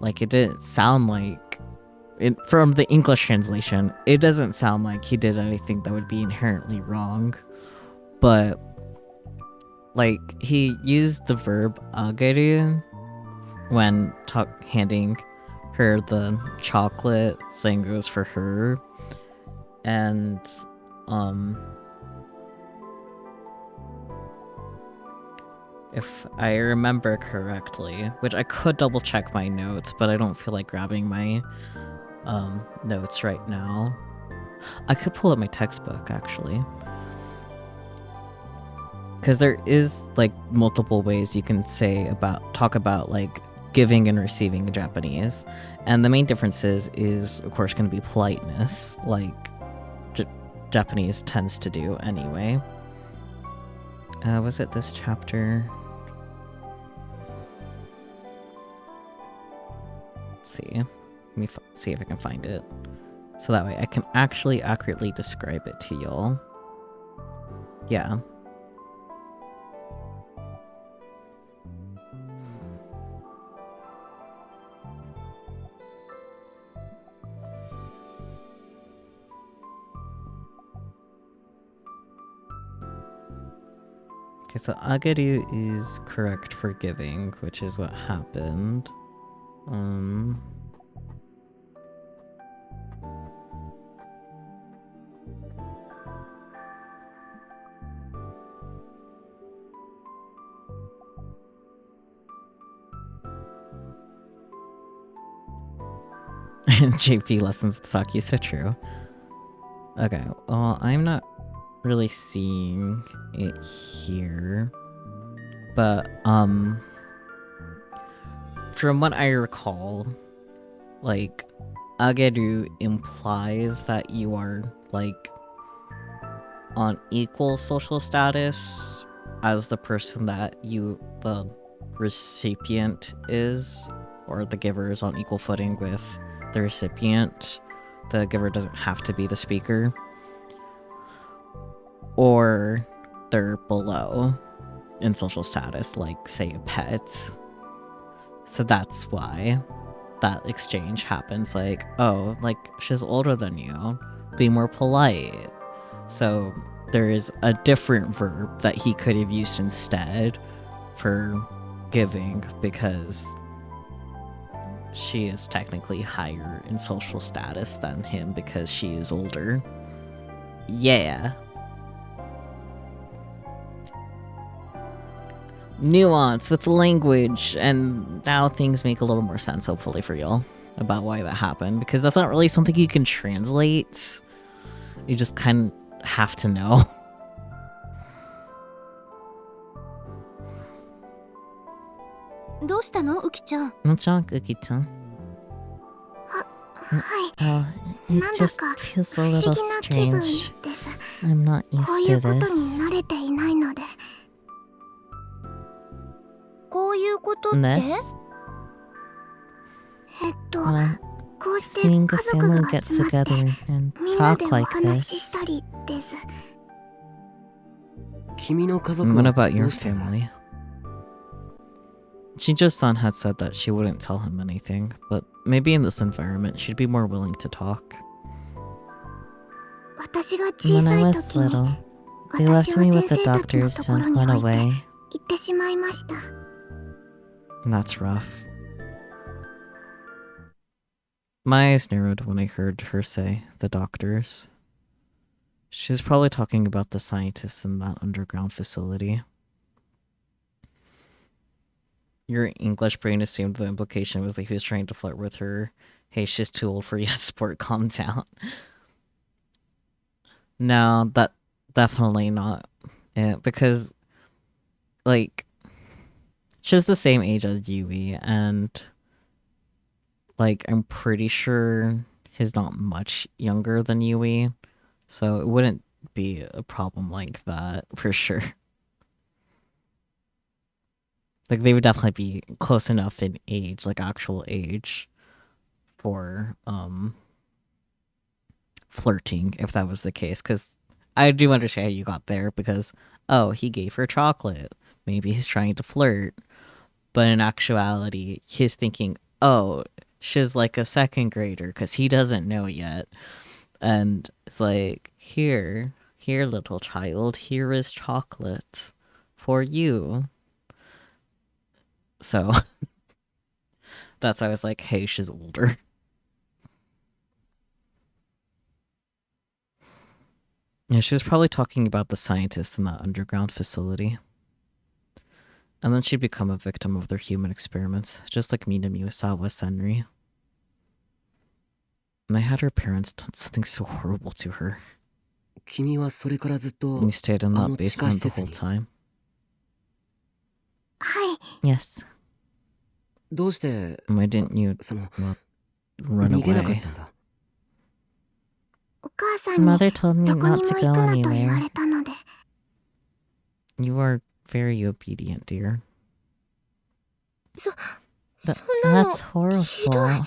Like, it didn't sound like... from the English translation, it doesn't sound like he did anything that would be inherently wrong. But, like, he used the verb ageru when handing her the chocolate, saying it was for her. And, if I remember correctly, which I could double check my notes, but I don't feel like grabbing my notes right now. I could pull up my textbook, actually. Because there is, like, multiple ways you can talk about, like, giving and receiving in Japanese. And the main difference is of course, going to be politeness, like Japanese tends to do anyway. Was it this chapter? Let's see. Let me see if I can find it. So that way I can actually accurately describe it to y'all. Yeah. Okay, so ageru is correct for giving, which is what happened. JP lessons with Saki, so true. Okay, well, I'm not really seeing it here, but from what I recall, like, ageru implies that you are, like, on equal social status as the person that the recipient is, or the giver is on equal footing with the recipient. The giver doesn't have to be the speaker. Or they're below in social status, like, say, a pet. So that's why that exchange happens, like, oh, like, she's older than you, be more polite. So there is a different verb that he could have used instead for giving, because she is technically higher in social status than him because she is older. Yeah. Nuance with the language, and now things make a little more sense, hopefully, for y'all about why that happened, because that's not really something you can translate. You just kind of have to know. What's wrong, Uki-chan? What's wrong, Uki-chan? は Oh, い。 it なんだ just か feels 不 a 思 little 議な気分 strange. です。 I'm not こう used い to うことに this. 慣れていないので。こういうことって This? こうして Seeing 家 the 族 family が get 集まって together and みんなで talk お like 話しし this. たりです。君の家族 What は about ど your うしたんだ family? Shinjo-san had said that she wouldn't tell him anything, but maybe in this environment she'd be more willing to talk. 私が When 小さ I い was 時に little, they 私 left は me 先 with the 生たちの doctors ところ and に went 置いて away. 行ってしまいました。 That's rough. My eyes narrowed when I heard her say, the doctors. She's probably talking about the scientists in that underground facility. Your English brain assumed the implication was that he was trying to flirt with her. Hey, she's too old for yes sport, calm down. No, that definitely not it, because, like, she's the same age as Yui, and, like, I'm pretty sure he's not much younger than Yui, so it wouldn't be a problem like that, for sure. Like, they would definitely be close enough in age, like, actual age, for, flirting, if that was the case, because I do understand how you got there, because, oh, he gave her chocolate. Maybe he's trying to flirt. But in actuality, he's thinking, oh, she's like a second grader, because he doesn't know yet. And it's like, here, little child, here is chocolate for you. So, that's why I was like, hey, she's older. Yeah, she was probably talking about the scientists in that underground facility. And then she'd become a victim of their human experiments, just like Mina Miyazawa Senri. And I had her parents done something so horrible to her. 君はそれからずっと And you stayed in あ that の地下 basement 施 the 設 whole に time. はい。 Yes. どうして Why didn't you, その well, run 逃げなかっ away? たんだ。お母さんに Mother told me どこ not に to も go 行くなと言わ anywhere. れたので。 You are very obedient, dear. そ Th- そんなの that's ひどい。 horrible.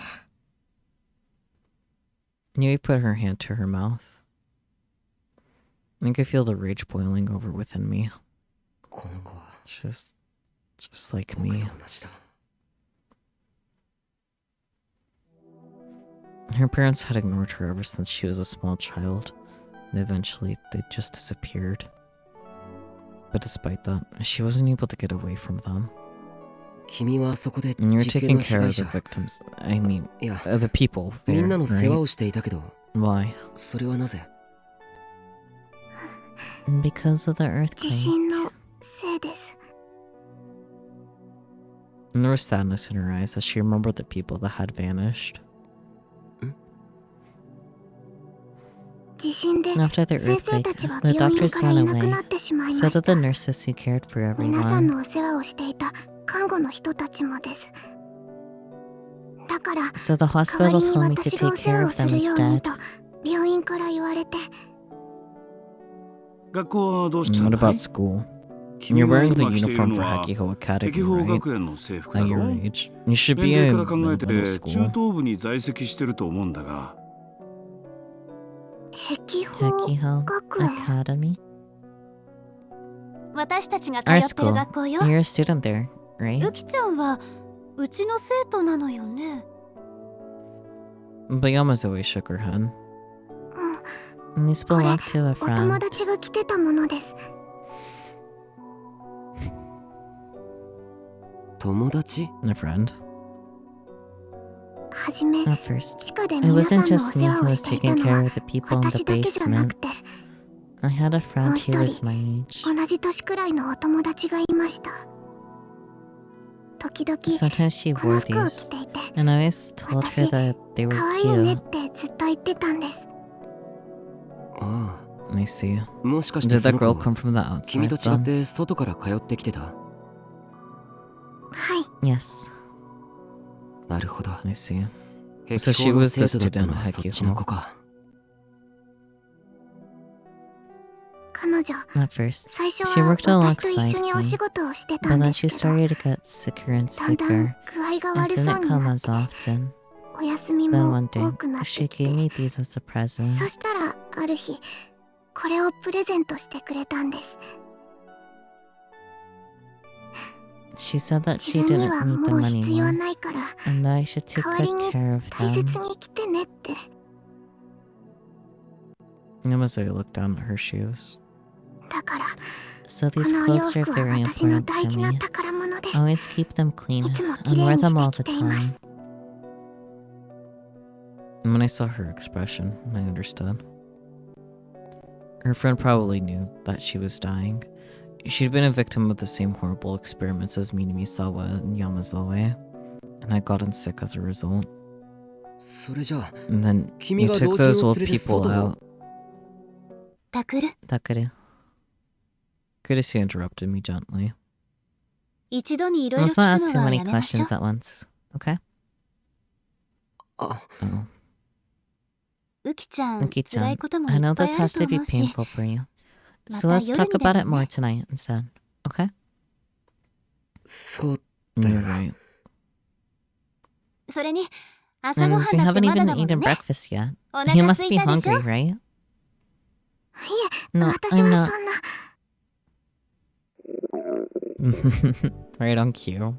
Yui put her hand to her mouth. I could feel the rage boiling over within me. この子は Just like 僕と me. 同じだ。 Her parents had ignored her ever since she was a small child, and eventually they just disappeared. But despite that, she wasn't able to get away from them. 君はそこで And you were 実 taking 験の被 care 害 of the 者。 victims. I mean, いや、 the people み there, んなの世話 right? をしていたけど、 Why? それはなぜ Because of the 地 earthquake. 震のせいです。 And there was sadness in her eyes as she remembered the people that had vanished. 地震で And after the 先生た earthquake, ちは the 病院 doctors からい went なくな away. ってしまい So まし did た。 the nurses who cared for 皆さん everyone. のお世話をしていた看護の人たちもです。だから So the 代わ hospital りに told me to 私がお take 世 care 話を of す them るように instead. と病院から言われて。学校はどうしたん What だ about い school? 君 You're が wearing the 今着ている uniform の for は Hakiho 敵 Academy, 法 right? 学園の制服 At だ your ろ age. You should 年 be 齢 in から考えて middle 中 school. 等部に在籍してると思うんだが壁法 Hakiho 学園。 Academy? 私たちが通 Our ってる school. 学校よ。 You're a student there, う right? きちゃんはうちの生徒なのよね。 But Yamazoe shook her head. うん And these これ belong to a お友 friend. 達が着てたものです。友達 A friend? はじめ At first. 地下で It 皆さん wasn't のお just 世 me 話 who を was していた taking の care は of the people in the 私だけじゃなく basement. て I had a friend もう一 who 人 was my age. 同じ年くらいのお友達がいました。時々 Sometimes she この wore 服を these, 着ていて and I always told her that they were 可愛いねっ cute. てずっと言ってたんです。あ I see. あ、もしかして Did そ that の girl 子 come from the 君 outside と違っ then? て外から通ってきてたはい、 Yes, なるほど。 I see. So she 壁 was 校の the 生徒だった student のは at そっちの子 Hekiho. か。彼女 At first, 最初 she は worked 私と一 alongside 緒にお me, 仕事をしてた but ん then で she すけど、 started to get sicker and だんだ sicker ん具合が and 悪そう didn't に come なっ as て often. お休み Then も one day, 多くなって she きて、 gave me these as a present. そしたらある日これをプレゼントしてくれたんです。 She said that 自 she 分に didn't は need も them う必要 anymore ないから and that I should take 代わり good に care of 大 them. 切に着てねって。 Yamazoe looked down at her shoes. だから So こ these のお洋 clothes are 服は very 私の important 大 to 事な me. 宝物です。 Always keep them clean いつも and 綺麗 wear に them し all て the きていま time. す。 And when I saw her expression, I understood. Her friend probably knew that she was dying. She'd been a victim of the same horrible experiments as Minamisawa and Yamazoe, and had gotten sick as a result. それじゃあ、 And then 君 you が took 老人 those を old 連れて people 外を out. タクル、 Takeru. Kurisu interrupted me gently. 一度にいろいろ Let's 聞 not く ask の too は many やめましょう。 questions at once, okay? あ、 Oh. ウキちゃん、 Uki-chan, 辛いことも I いっ know ぱい this ある has と to be 思うし、 painful for you. ま So た let's 夜 talk にで about も it more ね。 tonight instead, okay? そうだよ You're な。 right. それに、朝ご And は we んだって haven't まだ even だもん eaten ね。 breakfast yet. お You 腹 must すい be たでしょ hungry, right? いえ、 No, 私 I'm は not. そんな。 Right on cue.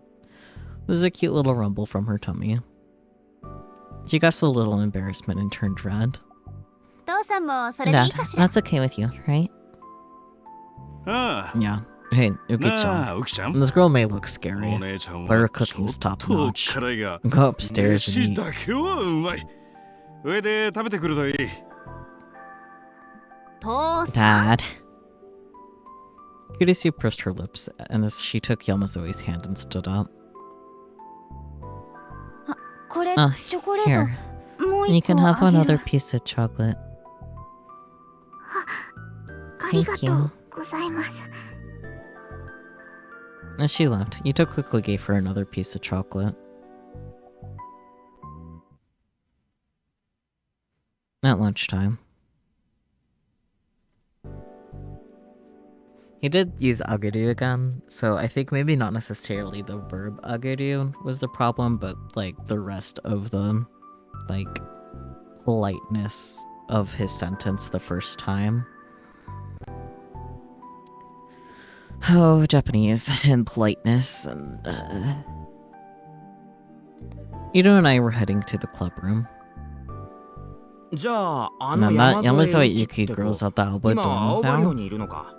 There's a cute little rumble from her tummy. She got a little embarrassment and turned red. 父さんもそれでい Dad, いかしら。 that's okay with you, right? ああ、 Yeah. Hey, な Uki-chan. あ、ウキちゃん。 This girl may look お scary. 姉ちゃん But her は cooking's ちょっ top と notch. 辛いが、 Go upstairs 飯 and eat. だけはうまい。上で食べてくるといい。父さん。 Dad. Kurisu pursed her lips, and as she took Yamazoe's hand and stood up. これ、 Oh, チョコレ here. ート。もう You 一個 can あ have げ one る other。piece of chocolate. ありが Thank と you. うございます。 As she left, Yuto quickly gave her another piece of chocolate. At lunchtime. He did use ageru again, so I think maybe not necessarily the verb ageru was the problem, but like the rest of the like politeness of his sentence the first time. Oh, Japanese and politeness and Ito and I were heading to the club room. じゃあ、あ And の then that 山添 Yamazoe ゆき Yuki って子、 girls at the Alba 今は青葉 dorm 寮 now. にいるのか。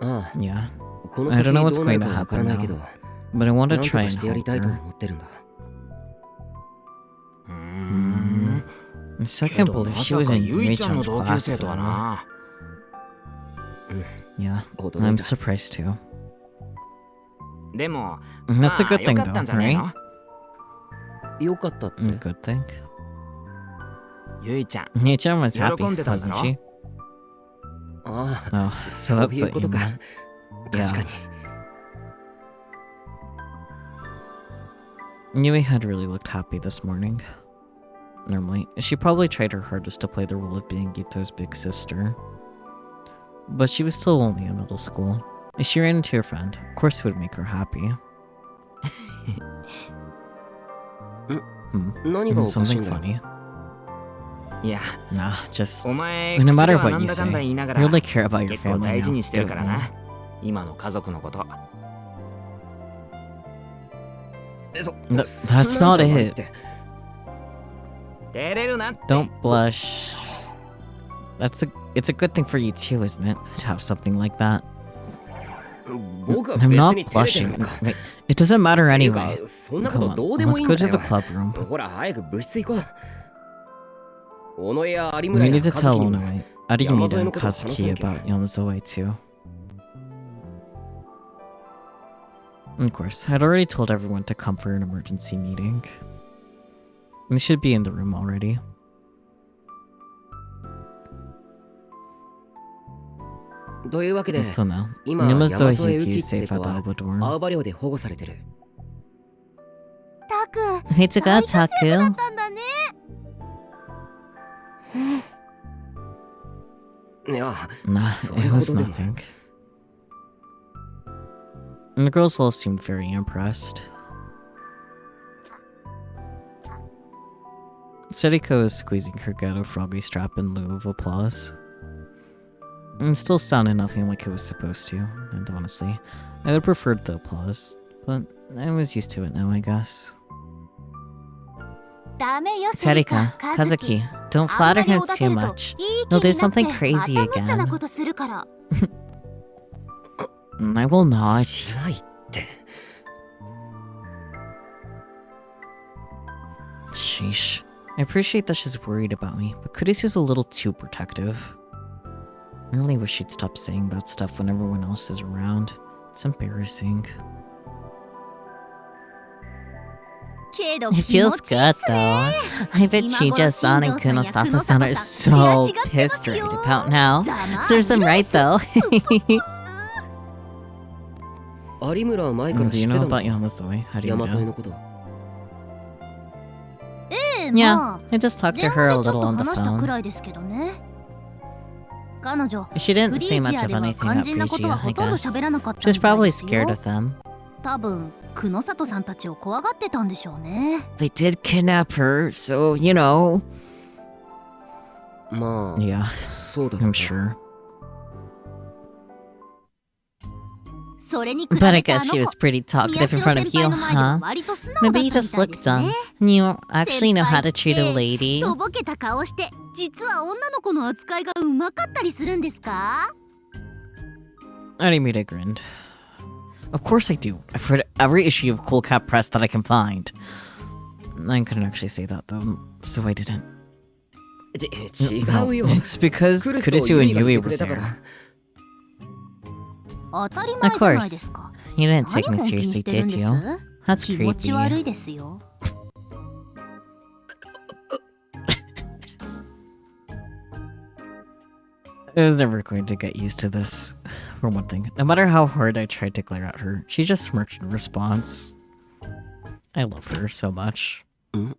ああ、 Yeah, この I 先 don't ど know う what's なる going か to わから happen ないけ now, ど、 but I want な to んと try か and してやり help たいと her. 思ってるんだ。I け can't ど believe ま she さ was か in ゆいちゃんの Yui-chan's 同級 class 生とは though. な。Yeah, 驚 I'm いた。 surprised too. でも、 That's a まあ good よ thing かったん though, じゃねえ right? の？よかったって。 Good thing. ゆいちゃん、 Nichan was happy, 喜んでたんだ wasn't ろ？ she? ああ、 Oh, そ so う that's いう what こ you とか。 meant. 確かに。 Yui had really looked happy this morning. Normally, she probably tried her hardest to play the role of being Gito's big sister. But she was still only in middle school. If she ran into her friend, of course it would make her happy. 何がおかしい Something んだよ。 funny. いや、 Nah, just お前、 no 口 matter では what なん you だかんだ say, 言いなが you ら、 really care about your 結構 family 大事 now, にしてる don't から you? な。今の家族のこと。That's not it. 照れるなって。 Don't blush. It's a good thing for you too, isn't it? To have something like that. 僕は I'm 別 not に照れてる blushing. のか。 Wait, it doesn't matter ていうか anyway. そんなこ Come と on, どうでも let's いいん go だ to よ the。club room. ほら、早く部室行こう。小野や有 We 村や need to 和 tell 樹にも Onoi, Arigumida, Yamazoe and のこと話さな Kazuki きゃ。 about Yamazoe too. Of course, I'd already told everyone to come for an emergency meeting. They should be in the room already. というわけで、 So now, 今、 Yamazoe 山添 Yuki ゆ is きって safe 子 at the は Alba dorm. 青葉寮で保護されてる。タ Hey, to go, Taku. だったんだね。いや、 Nah, そ it れほ was どでも。 nothing. And the girls all seemed very impressed. Sediko was squeezing her ghetto froggy strap in lieu of applause. And it still sounded nothing like it was supposed to, and honestly, I would have preferred the applause, but I was used to it now, I guess. ダメよ、 Serika, Kazuki, don't flatter him too much. He'll do something crazy また無茶な again. ことするから。 I will not. しないって。 Sheesh. I appreciate that she's worried about me, but Kurisu's a little too protective. I really wish she'd stop saying that stuff when everyone else is around. It's embarrassing. けど It 気持 feels ちいいっ good すね。 though. I bet Shija-san and Kunosato-san are so pissed right about now. Serves them right though. 有村は前から Do 知 you って know た about の？ Yamazoe? How do you 山添 know? のこと。ええ、 Yeah, まあ I just talked to 電 her 話 a でちょっ little と on the 話したく phone. らいですけどね。彼女、 She フ didn't リ say ージ much アで of は anything 肝 at 心なこと Precia, は I ほとんど guess. 喋らなかった She み was たい probably ですよ。 scared of them. 多分、久野里さんたちを怖がってたんでしょうね。 They did kidnap her, so, you know. まあ、 Yeah, そうだろう I'm な。 sure. それに比 But I べてあ guess の she 子 was pretty 宮 talkative 代 in front 先 of you, 輩の前では huh? 割と素直だった Maybe み you たい just で look すね。 dumb. You actually know how to treat a 先輩って lady. とぼけた顔して実は女の子の扱いがうまかったりするんですか？ Animita grinned. Of course I do. I've read every issue of Cool Cat Press that I can find. I couldn't actually say that though, so I didn't. 違 No, うよ。 it's because クリスと Kurisu ユイ and がい Yui てく were れたか there. ら。当たり Of 前じゃないです course. か。 You didn't take 何 me 本気に seriously, してるん did で you? す？ That's 気持ち creepy. 悪いですよ。 I was never going to get used to this. For one thing, no matter how hard I tried to glare at her, she just smirked in response. I love her so much. Mm.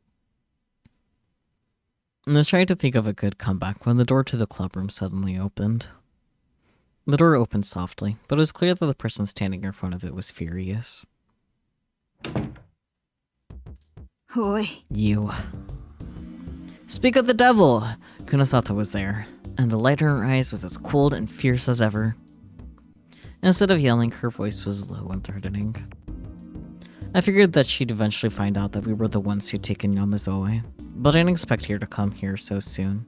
I was trying to think of a good comeback when the door to the clubroom suddenly opened. The door opened softly, but it was clear that the person standing in front of it was furious. おい、 You. Speak of the devil! Kunosato was there, and the light in her eyes was as cold and fierce as ever. Instead of yelling, her voice was low and threatening. I figured that she'd eventually find out that we were the ones who'd taken Yamazoe, but I didn't expect her to come here so soon.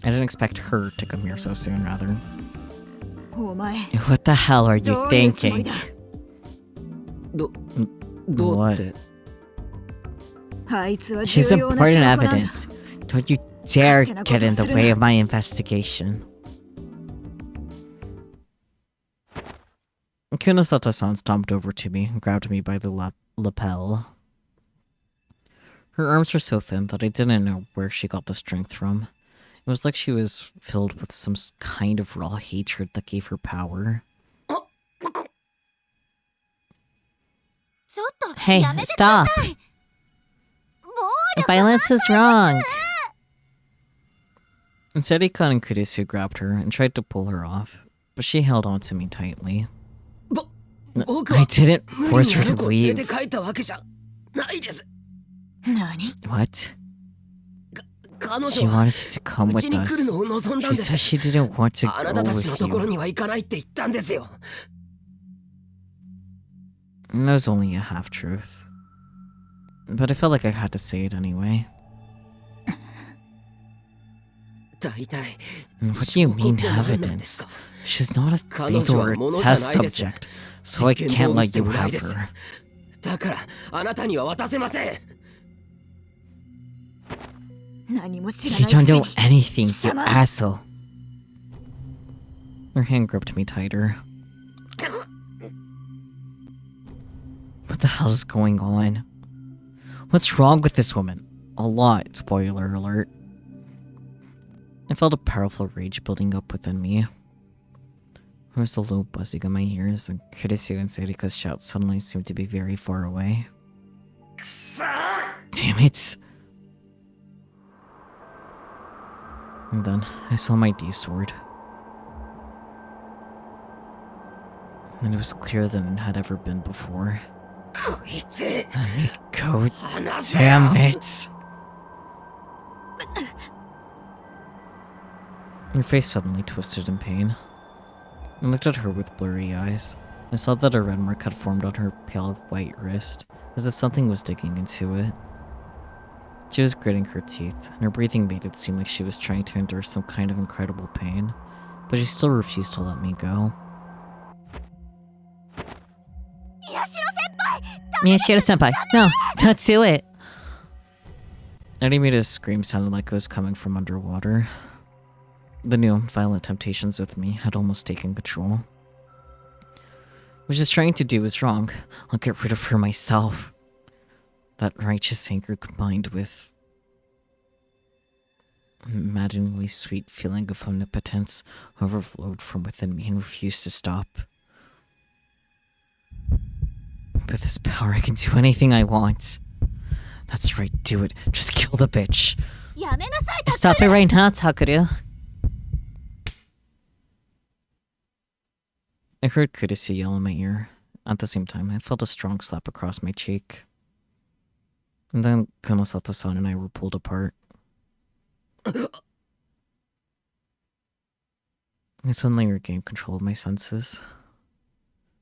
I didn't expect her to come here so soon, rather. お前、 What the hell are you どういうつもり thinking? だ。どうっ What? て。あいつは She's 重要な important 証拠なんだ。 evidence. Don't you dare get in the way of my investigation. Kunosato-san stomped over to me and grabbed me by the lapel. Her arms were so thin that I didn't know where she got the strength from. It was like she was filled with some kind of raw hatred that gave her power. ちょっと Hey, やめてくだ stop! さい。暴力 Violence is wrong! Instead, Ikon and Kurisu grabbed her and tried to pull her off, but she held on to me tightly. 僕 I は didn't 無 force 理 her にあ to の子を連れて leave. 帰ったわけじゃないです。何？ What? 彼 She 女は wanted to come う with ちに来る us. のを望んだん She で said す。 she didn't want to あな go たたちの with ところ you. には行かないって言ったんですよ。 And that was only a half-truth. But I felt like I had to say it anyway. 大体 What do you mean 証拠って何なんです evidence? か？ She's not a 彼 thing 女 or は a 物じゃ test ないです subject, so I 実験 can't 動物 let で you もない have です her. だからあなたには渡せません。何も知らな You いく don't せ know に。 anything, you Sama. asshole. Her hand gripped me tighter. What the hell is going on? What's wrong with this woman? A lot, spoiler alert. I felt a powerful rage building up within me. There was a low buzzing in my ears, and Kurisu and Serika's shouts suddenly seemed to be very far away. くそー Damn it. And then I saw my D sword. And it was clearer than it had ever been before. Go, damn it! Her face suddenly twisted in pain. I looked at her with blurry eyes. I saw that a red mark had formed on her pale white wrist, as if something was digging into it. She was gritting her teeth, and her breathing made it seem like she was trying to endure some kind of incredible pain, but she still refused to let me go. Miyashiro-senpai! No! Don't do it! Arimina's scream sounded like it was coming from underwater. The new violent temptations with me had almost taken control. What she's trying to do is wrong. I'll get rid of her myself. That righteous anger combined with an maddeningly sweet feeling of omnipotence overflowed from within me and refused to stop. With this power, I can do anything I want. That's right, do it. Just kill the bitch. Stop it right now, Takuru. I heard Kurisu yell in my ear. At the same time, I felt a strong slap across my cheek. And then Kunosato-san and I were pulled apart. I suddenly regained control of my senses.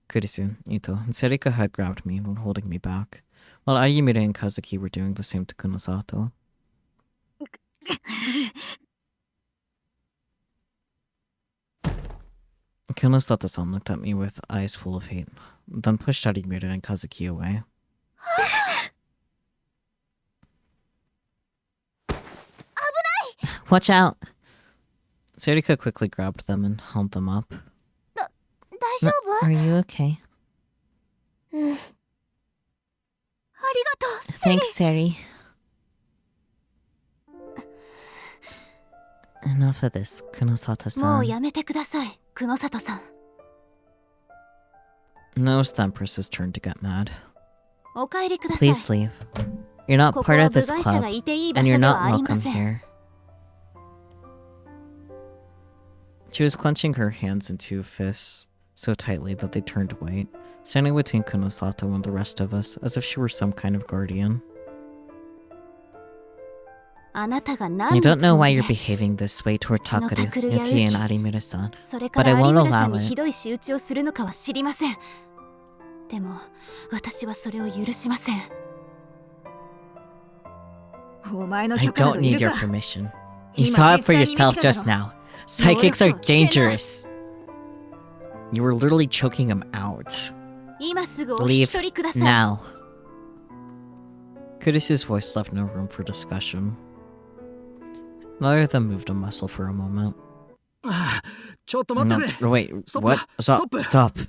Kurisu, Ito, and Serika had grabbed me and were holding me back, while Ayumida and Kazuki were doing the same to Kunosato. Kunosato-san looked at me with eyes full of hate, then pushed Ayumida and Kazuki away. Watch out! Serika quickly grabbed them and held them up. Are you okay? Thanks, Seri. Enough of this, Kunosato-san. Now it's the Empress's turn to get mad. Please leave. You're not part of this club, and you're not welcome here. She was clenching her hands into fists so tightly that they turned white, standing between Kunosato and the rest of us as if she were some kind of guardian. You don't know why you're behaving this way toward Takuru, Yuki, and Arimura-san, but I won't allow it. I don't need your permission. You saw it for yourself just now. Psychics are dangerous. You were literally choking him out. Leave now. Kurisu's voice left no room for discussion. Neither of them moved a muscle for a moment. No, wait, what? Stop.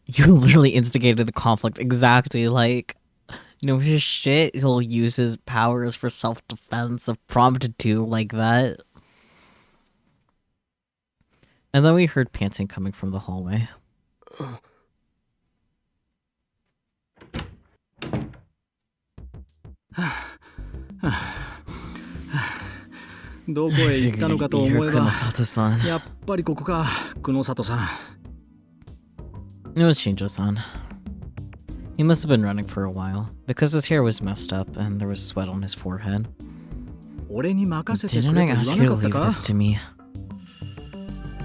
You literally instigated the conflict exactly like... No shit, he'll use his powers for self-defense if prompted to like that. And then we heard panting coming from the hallway. No, Shinjo-san. He must have been running for a while, because his hair was messed up and there was sweat on his forehead. Didn't I ask you to leave this to me?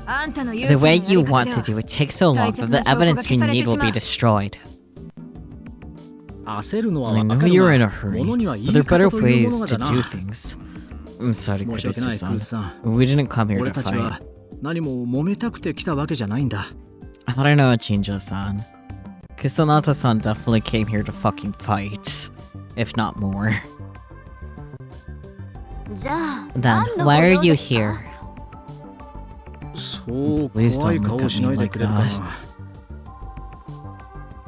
The way you want to do it takes so long that the evidence we need will be destroyed. I know you're in a hurry, but there are better ways to do things. I'm sorry, Kurisu-san. We didn't come here to fight. I don't know, Shinjo-san. Kusanata-san definitely came here to fucking fight. If not more. Then, why are you here? Please don't look at me like that.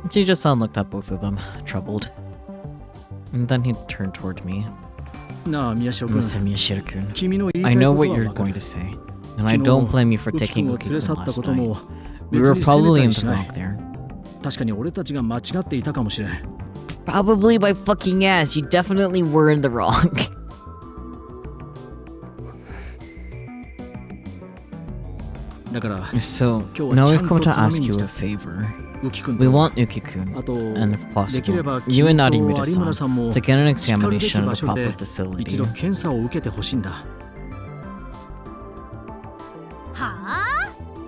Shinjo-san looked at both of them, troubled. And then he turned toward me. Listen, Miyashiro-kun, I know what you're going to say, and I don't blame you for taking Uki-kun last night. We were probably in the wrong there. 確かに俺たちが間違っていたかもしれん。 Probably my fucking ass. You definitely were in the wrong. だから So, now we've come to ask you a favor. ウキ君 We と want Yuki-kun, あと and if できれば possible, you and 君と有村 Narimura-san さんも to get an しかるべき examination 場 of the 所で proper 一度 facility. 検査を受けてほしいんだ。は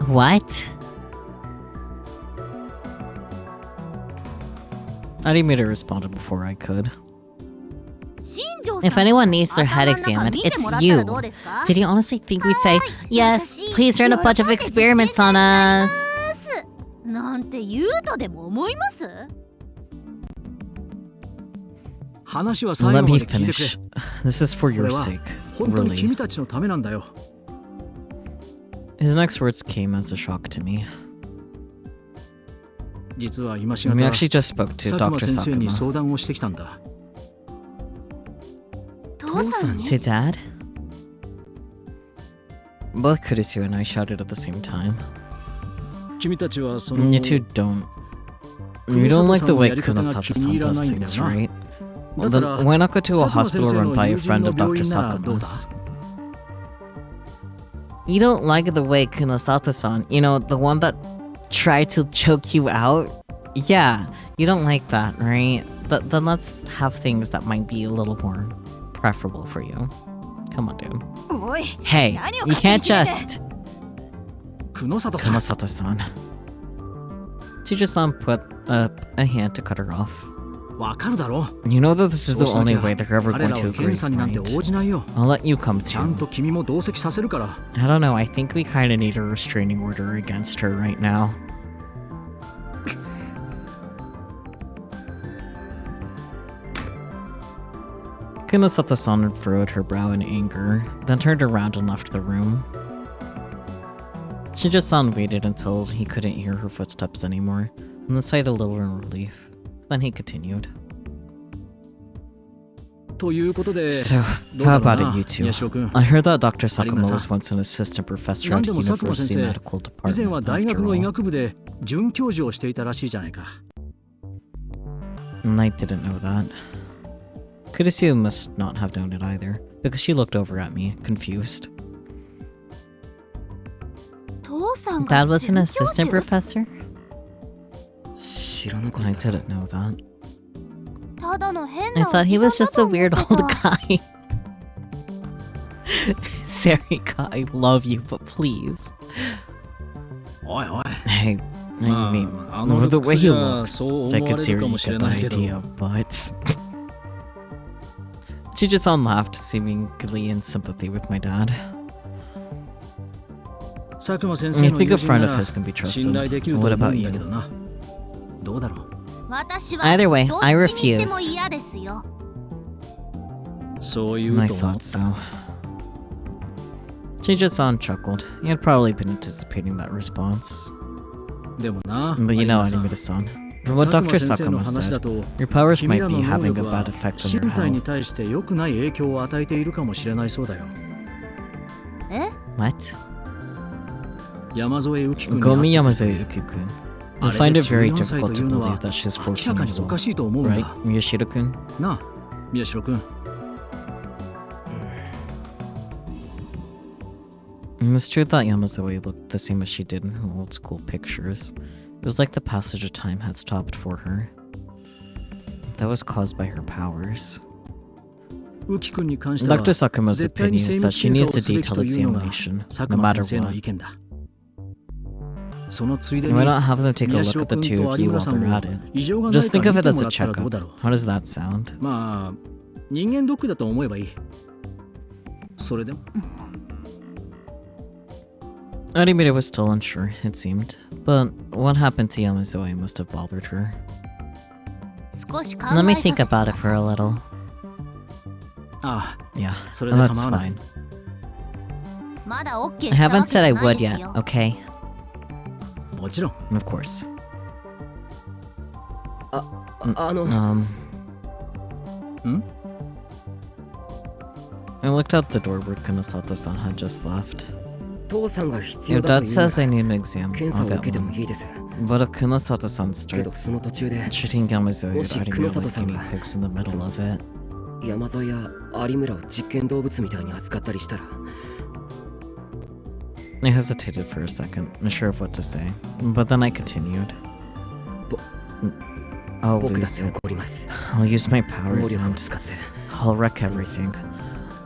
あ What? Narimura responded before I could. 新庄さん If anyone needs their head 頭の中 examined, 見て it's もらったら you. どうですか Did you honestly think we'd say, yes, please run a bunch of experiments on us? なんて言うとでも思います？話は最後 Let ま me で聞いてくれ。 finish. This is for こ your れは sake. 本当に Really. 君たちのためなんだよ。 His next words came as a shock to me. 実は今し We がた actually just spoke to 佐久間 Dr. 先生に Sakuma. 相談をしてきたんだ。父さんに To Dad? Both Kurisu and I shouted at the same time. 君たちはその You two don't. You don't like the way Kunosato-san does things, right? Well, then why not go to a hospital run by a friend of Dr. Sakuma's? You don't like the way Kunosato-san, you know, the one that tried to choke you out? Yeah, you don't like that, right? Then let's have things that might be a little more preferable for you. Come on, dude. おい Hey, you can't just... 久野里さん。 Kunosato-san. Chijo-san put up a hand to cut her off. わかるだろ。 You know that this is そう the しなき only ゃ way they're ever 彼 going ら to は agree, 検査になんて right? 応じないよ。 I'll let you come ちゃん too. と君も同席させるから。 I don't know, I think we kinda need a restraining order against her right now. Kunosato-san furrowed her brow in anger, then turned around and left the room. Shijo-san waited until he couldn't hear her footsteps anymore, and then sighed a little in relief. Then he continued. ということで、 So, どう how だろ about う it, な you two? 宮代君。 I heard that Dr. Sakuma Arima-san. was once an assistant professor 何 at で the も佐久間 University 先生、 Medical 以前は Department, 大学 after の医 all. 学部で准教授をしていたらしいじゃないか。 And I didn't know that. Kurisu must not have known it either, because she looked over at me, confused. 父さんが Dad was an 准教 assistant 授 professor? 知らなか I った didn't know that. ただの変 I な thought he おじ was さん just だ a と思 weird って old た guy. Sarika, I love you, but please. おいおい。 Hey, I mean, あの with the ルック way ス he じゃ looks, そう I 思わ could れる see か where も you しれ get the ないけど。 idea, but... Chijo-san laughed, seemingly in sympathy with my dad. 佐久間先生 I の think 友 a 人 friend な of ら his can be 信頼でき trusted. ると What 思う about んだけ you? どな。どうだろう。私は Either way, どっ I ちにしても refuse. 嫌ですよ。そう言う I と思っ thought た。 so. Chijo-san chuckled. He had probably been anticipating that response. でもな、 But you know, 有馬さん Animita-san, from what 佐久 Dr. 間先生の Sakuma 話だ said, と、 your powers 君 might ら be の能 having a 力 bad は effect on 身 your 体に health. 対して良くない影響を与えているかもしれないそうだよ。え What? 山添由紀君に Gomi 会って Yamazue Yuki-kun. I あ find れ it で very 14歳 difficult とい to うの believe は that she's 明 14らかに years おか old. しいと思うんだ。 Right, Miyashiro-kun? なあ、宮代君。 It was true that Yamazue looked the same as she did in her old school pictures. It was like the passage of time had stopped for her. That was caused by her powers. 浮紀君に関しては Dr. Sakuma's 絶対 opinion に is 精 that 密 she 検査 needs を a すべき detailed というのが examination, 佐 no 久間 matter 先生の what. 意見だ。そのついでに Why not have them take a 宮 look 代 at the 君 two と of 有 you 村 while さん they're も at it? 異常がない Just か think of 見 it て as も a らったらど checkup. うだろう。 How does that sound? まあ、人間ドックだと思えばいい。それでも Arimura was still unsure, it seemed. But what happened to Yamazoe must have bothered her. 少し考 Let me えさせ think て about く it だ for さ a い little. ああ、 Yeah, それで that's 構わない。 fine. まだ OK I したわ haven't けじ said ゃ I ない would です yet, よ。 okay? もちろん。 Of course. あの、 I looked out the door where Kunosato-san had just left. 父さんが必 If 要だ Dad というなら says I need an exam, 検査 I'll を受 get けても one. いいです。But if Kunosato-san けど starts その途中で shooting Yamazoi もし riding around like 黒里さん guinea が pigs in the middle of it, 山添や有村を実験動物みたいに扱ったりしたら I hesitated for a second, unsure of what to say, but then I continued. I'll 僕だ lose って it. 怒ります I'll use my 能 powers 力を and 使って I'll wreck everything.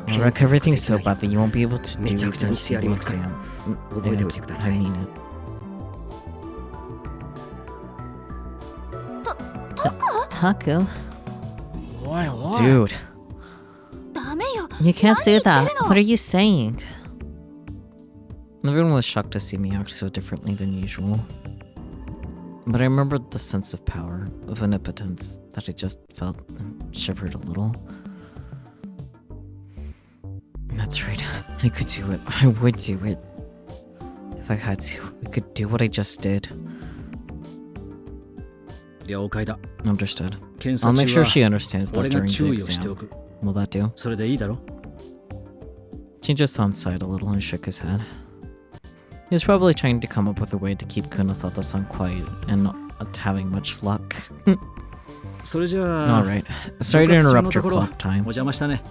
I'll wreck everything so bad that you won't be able to do a single exam. And I mean it. タク? おいおい Dude, ダメよ you can't do 何言 that. ってるの What are you saying? Everyone was shocked to see me act so differently than usual. But I remembered the sense of power, of omnipotence, that I just felt and shivered a little. That's right. I could do it. I would do it. If I had to, I could do what I just did. 了解だ。 Understood. 検 I'll 査 make 中 sure は she understands that 俺が during the 注意をしてお exam. く。 Will that do? それでいいだろ She just sighed a little and shook his head. He was probably trying to come up with a way to keep Kunosato-san quiet and not having much luck. それじゃあ、 Alright. Sorry to 部活中 interrupt の your ところ clock お time. 邪魔したね。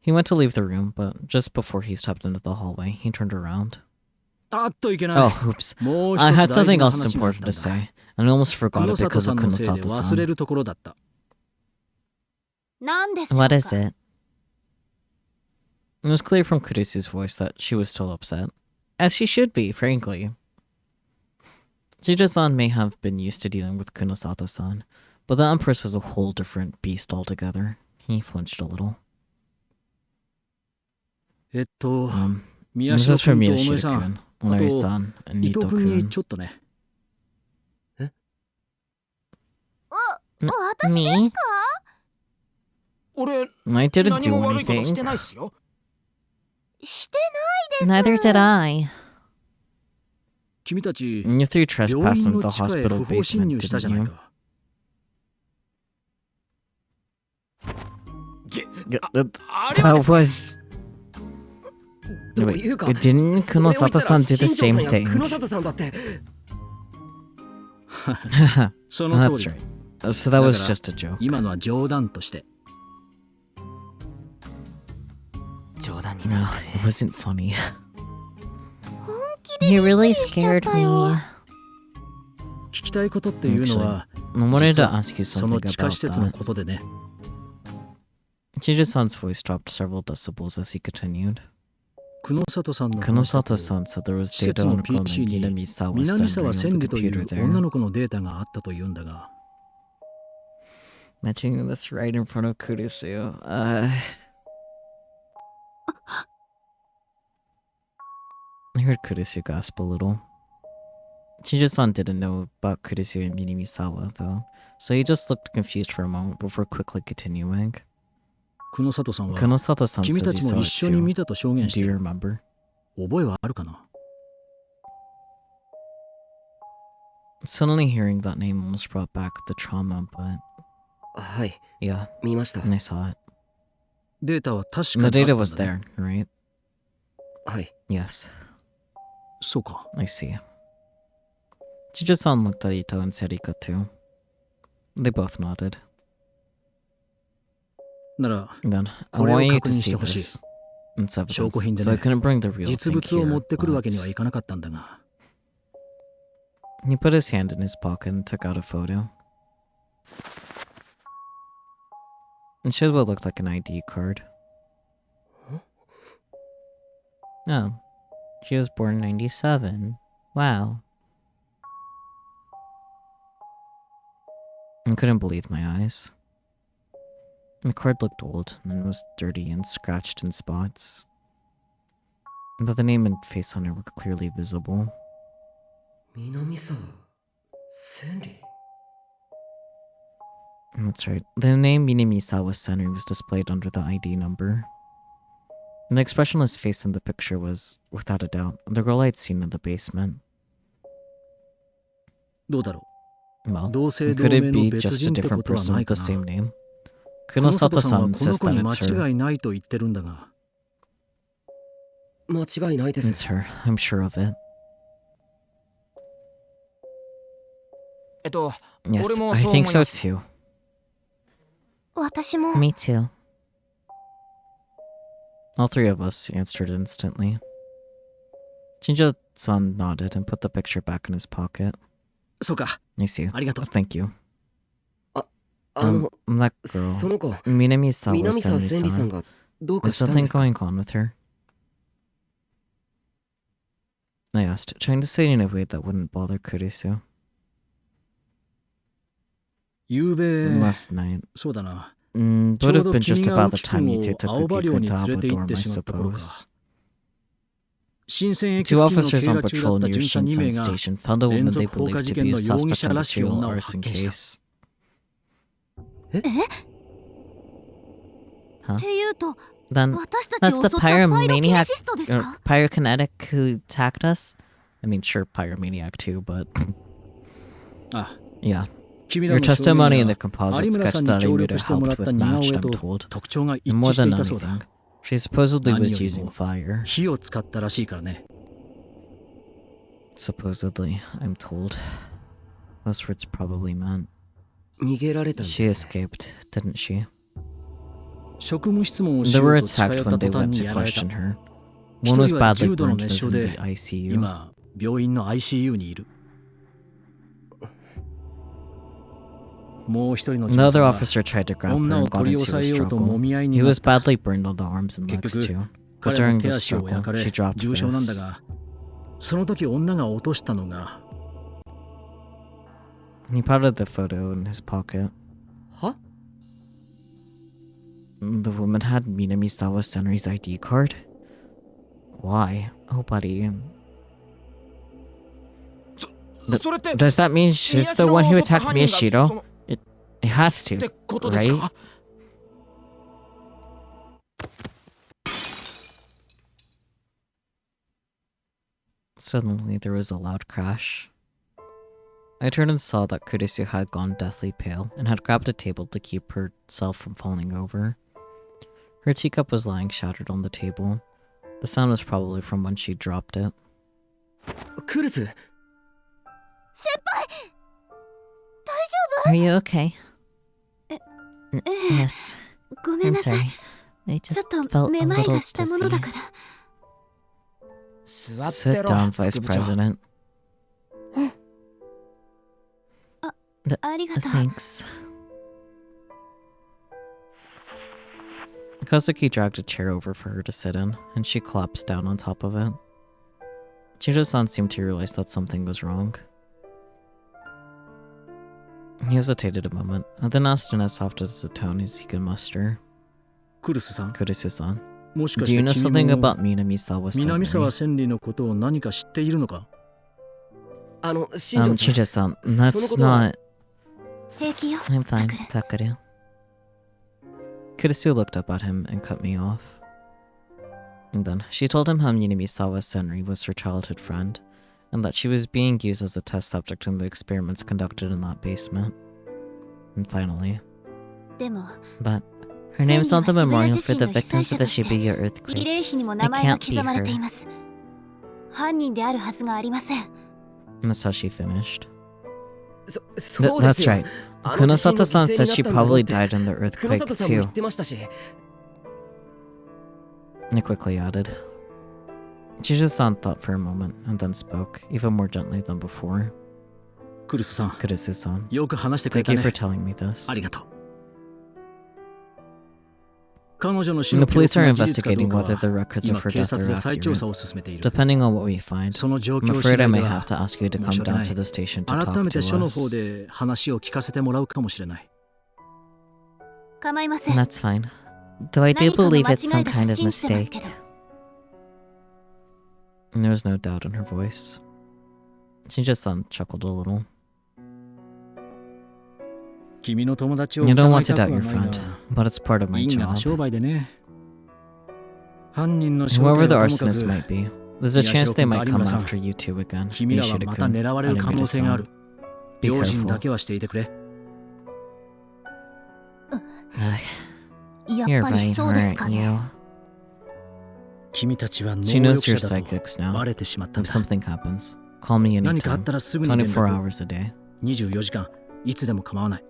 He went to leave the room, but just before he stepped into the hallway, he turned around. あっといけない。 Oh, oops. もう一 I つ had 大事 something な else 話があっ important たん to だ。 say, and I almost forgot 黒 it 里 because さ of んのせいで忘れ Kunosato-san. るところだった。何でしょうか What is it? It was clear from Kurisu's voice that she was still upset. As she should be, frankly. Shijo-san may have been used to dealing with Kunosato-san, but the Empress was a whole different beast altogether. He flinched a little. 宮 This 代 is from 君と尾上さん、 Miyashita-kun, Onoi-san, and 伊藤君に Nito-kun. ちょっとね。私 Me? 俺 I didn't 何 do も悪いことし anything. てないっすよ。してないです Neither did I. 君たち、 You three 病 trespassed 院 into の the 地下へ hospital 不法侵 basement, 入したじゃ didn't ない you? か。あれは That was... どう Wait, いうか didn't それを言ったら Kunosato-san do the 新庄 same さんや thing? 黒里さんだって その That's 通り。 right. So that was だから just a joke. 今のは冗談として。冗談に No, な it wasn't funny. 本気で You びっく really りしちゃっ scared たよ me. 聞きたいことっていうのは、 I wanted 実 to は ask you その something 地下 about 施設の that. ことでね。 Chijo-san's voice dropped several decibels as he continued. 久野里さんの話だと Kunosato-san said there was 施 data 設の on a girl PC named に Minamisawa 南 Senri 沢 on 千 the 里とい computer う there. 女の子のデータがあったというんだが、 Mentioning this right in front of Kurisu. I heard Kurisu gasp a little. Chijo-san didn't know about Kurisu and Minamisawa, though, so he just looked confused for a moment before quickly continuing. 久野里さんは Kunosato-san 君 says た you ちも saw 一 it 緒に too. 見たと証言し Do て you る。 remember? 覚えはあるかな。 Suddenly hearing that name almost brought back the trauma, but はい yeah, 見ました and I saw it. データは確か The にあった data ん was だね。 there, right? はい Yes, そうか。 I see. Chijo-san looked at Ito and Serika too. They both nodded. なら、 Then, I これを want you 確 to 認して see ほしい。 this. It's 証拠品 evidence, で so I ね、 couldn't bring the real 実 thing 物を持 here, ってくるわけには but... いかなかったんだが。 He put his hand in his pocket and took out a photo. It showed what looked like an ID card. Oh, she was born in 97. Wow. I couldn't believe my eyes. The card looked old and was dirty and scratched in spots. But the name and face on it were clearly visible. 南沢千里 That's right. The name Minamisawa Senri was displayed under the ID number. And the expressionless face in the picture was, without a doubt, the girl I'd seen in the basement. どうだろ Well, 同姓 could 同 it 名の be 別 just 人 a って different ことは person ない with か the な。 same name? 久野里さんは Kunosato-san この says 子に that it's 間 her. 違いないと言ってるんだが、間違いないで It's す her. I'm sure of it. Yes, I think so too. 私も Me too. All three of us answered instantly. Shinjo-san nodded and put the picture back in his pocket. そうか。 I see. ありがとう。 Thank you. の、 That そ girl, の子、 Minami-sawa 南沢千里さん Senri-san. がどうか Is したんで something すか？ going on with her? I asked, trying to say it in a way that wouldn't bother Kurisu. ゆうべ、 Last night. そうだな。 Would have been just about the time you two took 青葉寮 Ukiko に to 連れて行っ Abadorm, て I しまった頃か。 suppose. 新鮮駅 Two 付近の officers 警 on ら中だ patrol った near 巡査2 Shinsan 名が Station found a 連 woman 続 they 放火 believed 事 to be 件 a の容疑 suspect 者 in ら the しき serial 女を arson 発見した case. っていうと Then 私たち that's を the 襲ったパイロキネ pyromaniac, シストですか？ pyrokinetic who attacked us. I mean, sure, pyromaniac too, but あ、 yeah. 君ら Your の証言 testimony in や the composite 有村 sketch さん that に I 協 made 力 it してもら helped った with 似顔 matched, 絵 I'm と told. 特徴が一 And 致 more してい than たそうだ。 anything, she supposedly 何 was より using も fire. 火を使ったらしいからね。 Supposedly, I'm told. Those words probably meant 逃げられたん she ですね。 escaped, didn't she? 職務質問をし They よ were うと近寄 attacked った when 途 they 端 went に to やられた。 question her. 一 One was 人は badly 重度の burned 熱 and 傷 was in で the ICU. 今病院の ICU にいる。もう一人の Another は officer tried to grab her 女を and got 取り into 押さ a えようとも struggle. み合いに He なっ was た。 badly burned on the arms and 結 legs 局 too. But 彼 during の手 the 足を struggle, 焼かれ she dropped 重傷なんだ this. が、その時女が落としたのが He pouted the photo in his pocket. は？ The woman had Minami-sawa Senri's ID card? Why? Oh, buddy. それって Does that mean she's the one who attacked Miyashiro? It has って to, ことです right? か？ Suddenly, there was a loud crash. I turned and saw that Kurisu had gone deathly pale and had grabbed a table to keep herself from falling over. Her teacup was lying shattered on the table. The sound was probably from when she dropped it. クルス、 先輩 Are you okay? え Yes. ごめん I'm なさい sorry. I ちょ just っと felt a めまい little がしたものだ dizzy. から 座って Sit ろ down, Vice 副部長。 President. ありがとう Thanks. Kozuki dragged a chair over for her to sit in, and she collapsed down on top of it. Chijo-san seemed to realize that something was wrong. He hesitated a moment, and then asked in as soft as a tone as he could muster. クルスさん、 Kurisu-san, もしか do し you て know 君 something も about Minami-sawa 南沢 Senri? 千里のことを何か知っているのか？新庄さん。 Chijo-san, that's not... 平気よ I'm fine, Takuru. Takuru. Kurisu looked up at him and cut me off. And then she told him how Minami-sawa Senri was her childhood friend, and that she was being used as a test subject in the experiments conducted in that basement. And finally, でも but her name's on the 千里は memorial 渋 for 谷 the 地震の被災 victims 者 of と the して Shibuya 慰 earthquake. 霊碑にも名前が It can't be 刻まれて her. います犯人であるはずがありません And that's how she finished. そうで That's すよ。 right. あの地震の Kunosato-san 犠牲 said にな she ったんだろう probably って died in the 黒 earthquake 里さんも言 too. ってましたし。 I quickly added. Chijo-san thought for a moment and then spoke, even more gently than before. クルスさん、 Kurisu-san, よく話してくれ thank た you ね。 for telling me this. ありがとう。彼女の死 And の the 記 police 憶 are が事実かどう investigating か whether the は records 今 of her 警 death 察 are で再調査 accurate. を進めている。 Depending on what we find, その状 I'm 況次 afraid I 第 may で have は to ask you to 申 come し訳 down ない to the station to 改 talk めて to 署の方 us. で話を聞かせてもらうかもしれない。構いません That's fine. Though I do 何かの believe 間 it's 違 some いだと kind 信 of じてます mistake. けど And there was no doubt in her voice. Shinjo-san chuckled a little. 君の友達を You don't 疑 want い to た doubt くは your ない friend, が、 but it's part of my 因果な job. 商売でね。犯人の正 Whoever 体 the はともか arsonist く might be, there's a chance they might come 宮代君と有村さん、 after you two again. 君らはまた狙われる可能性がある。 Be 用心だ careful. けはしていてくれ。 Ugh, や You're っぱり right, そうですか aren't ね you? 君たちは能 She 力 knows 者 you're だと psychics now. バレてしまったん If だ。 something happens, call me 何かあっ anytime. たらすぐに連 24 絡。 hours a day. 24時間いつでも構わない。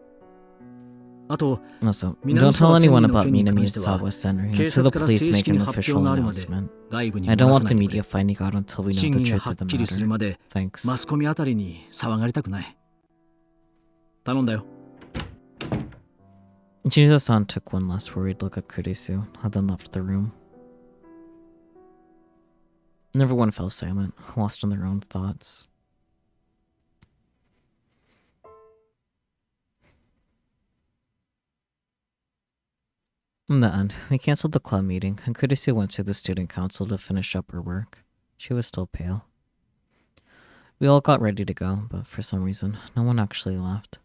あと、 Also, don't tell anyone about Minami-sawa Senri until the police make an official announcement. I don't want the media finding out until we know 真 the 偽が truth はっ of the きりするま matter. で Thanks. マスコミあたりに騒がれたくない。頼んだよ。 Jizo-san took one last worried look at Kurisu, and then left the room. And everyone fell silent, lost in their own thoughts. In the end, we cancelled the club meeting, and Kurisu went to the student council to finish up her work. She was still pale. We all got ready to go, but for some reason, no one actually left.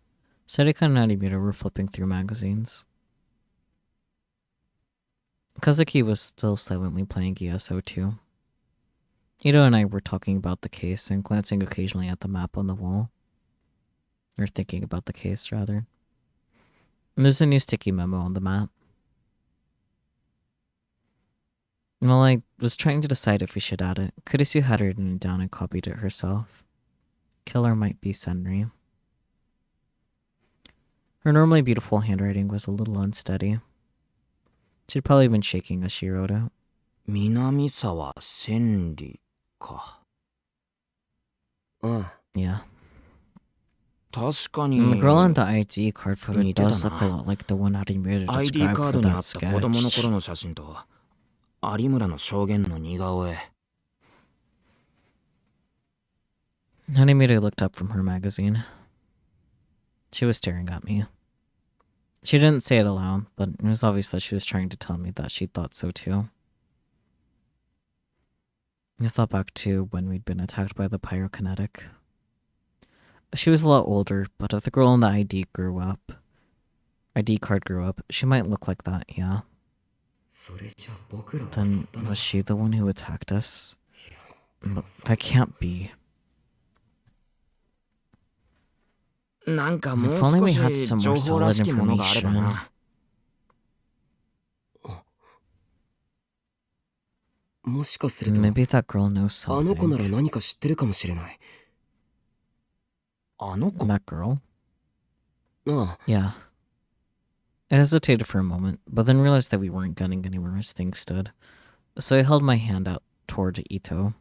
Sarika and Narimura were flipping through magazines. Kazuki was still silently playing ESO too. Ito and I were talking about the case and glancing occasionally at the map on the wall. Or thinking about the case, rather. And there's a new sticky memo on the map. While I was trying to decide if we should add it, Kurisu had it written down and copied it herself. Killer might be Senri. Her normally beautiful handwriting was a little unsteady. She'd probably been shaking as she wrote it. Minami-sawa Senri か。ああ。 Yeah. 確かに。 And the girl in the ID card photo 似てたな。 does look a lot like the one Harimura ID described カー for ドにあ that った子供の sketch. 頃の写真と有村の証言の似顔絵。 Harimura looked up from her magazine. She was staring at me. She didn't say it aloud, but it was obvious that she was trying to tell me that she thought so too. I thought back to when we'd been attacked by the pyrokinetic. She was a lot older, but if the girl in the ID card grew up, she might look like that, yeah. Then was she the one who attacked us? But that can't be. If only we had some more solid information. Maybe that girl knows something. That girl? Yeah. I hesitated for a moment, but then realized that we weren't gunning anywhere as things stood. So I held my hand out toward Ito.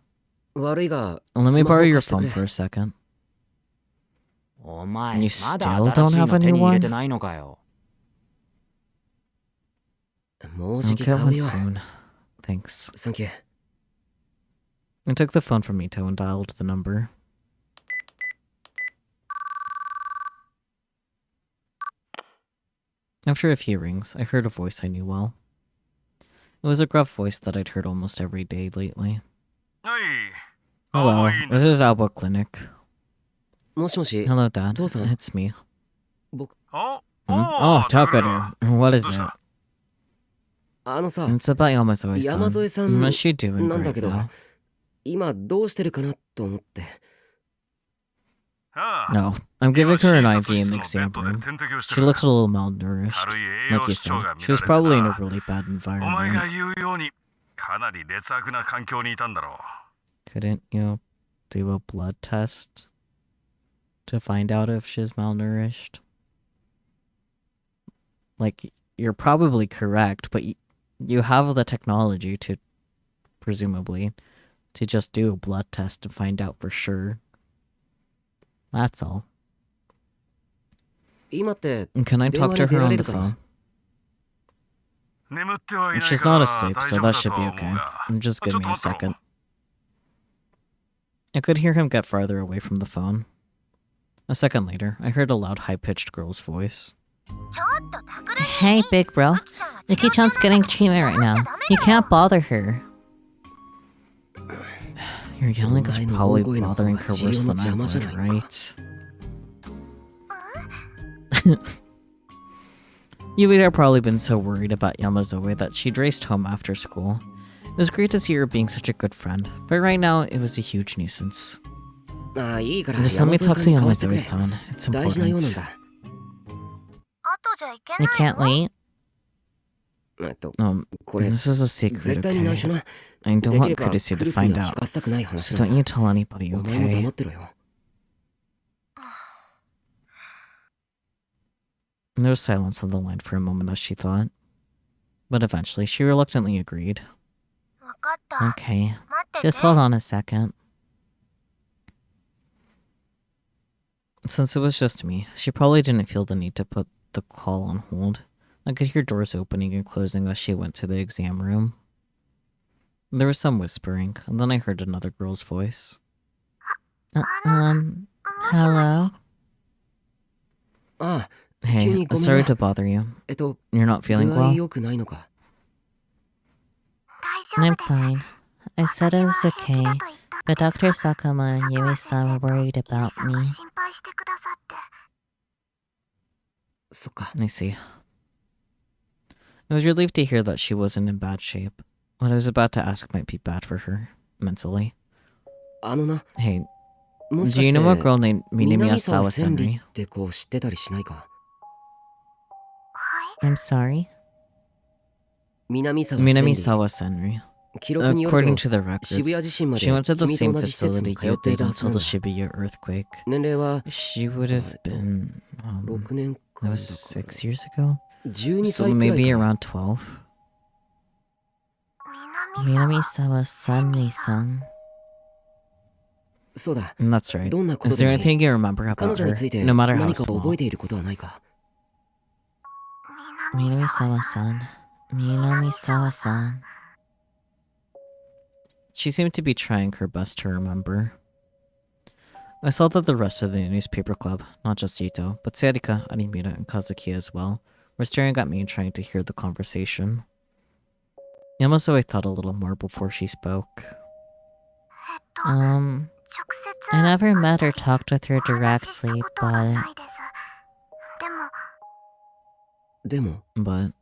Let me borrow your phone for a second. You still don't have a new one? I'll get one soon. Thanks. Thank you. I took the phone from Ito and dialed the number. After a few rings, I heard a voice I knew well. It was a gruff voice that I'd heard almost every day lately. Hello, this is Alba Clinic. Hello, Dad. It's me. Oh, Takaru. What is it? It's about Yamazoe-san. What's she doing right now? No, I'm giving her an IV in the exam room. She looks a little malnourished. Like you said, she was probably in a really bad environment. Couldn't you do a blood test to find out if she's malnourished? Like, you're probably correct, but you have the technology to, presumably, to just do a blood test to find out for sure. That's all. Can I talk to her on the phone? She's not asleep, so that should be okay. Just give me a second. I could hear him get farther away from the phone. A second later, I heard a loud, high-pitched girl's voice. Hey, big bro. Yuki-chan's getting treatment right now. You can't bother her. Your yelling is probably bothering her worse than I would, right? You would have probably been so worried about Yamazoe that she'd raced home after school. It was great to see her being such a good friend, but right now it was a huge nuisance. Just let me talk to Yamazoe-san. It's important. I can't wait. This is a secret, okay? I don't want Kurisu to find out, so don't you tell anybody, okay? There was silence on the line for a moment as she thought. But eventually, she reluctantly agreed. わかった。 Okay, 待ってて。 just hold on a second. Since it was just me, she probably didn't feel the need to put the call on hold. I could hear doors opening and closing as she went to the exam room. There was some whispering, and then I heard another girl's voice. Hello? ああ、 Hey, 急にごめんな。 sorry to bother you. You're not 具 feeling 合 well? 良くないのか。大丈 I'm 夫です。 fine. I said I was 私は平 okay, 気だと言ったん but です が Dr. Sakama and 佐 Yui 川 san 先 were 生と worried ゆい about さんが me. 心配してくださって。そっか。 I see. I was relieved to hear that she wasn't in bad shape. What I was about to ask might be bad for her, mentally. あのな、 Hey, もし do か you して know a girl named 南 Minami 沢 Sawa 千里 Senri? って子知ってたりしないか。はい。 I'm sorry? 南沢 Minami 千里。 Sawa Senri. 記録による According と to the records, 渋谷地震まで she went to the 君と same 同じ施設 facility に通 you ってい did たはず until なん the だ。 Shibuya earthquake. 年齢は She would have been, 6年 that 間だ was から 6 years ago? 12 So 歳くらい maybe かな。 around 12? 南 Minami 沢 Sawa Senri-san. そうだ。 That's right. どんなこ Is とで there もいい。 anything you remember 彼 about 女に her, ついて no matter how 何か覚 small? えていることはないか。 Minami Sawa-san. Minami Sawa-san. She seemed to be trying her best to remember. I saw that the rest of the newspaper club, not just Ito, but Sarika, Arimura, and Kazuki as well, were staring at me and trying to hear the conversation. Yamazoe thought a little more before she spoke. I never met or talked with her directly, but... でも But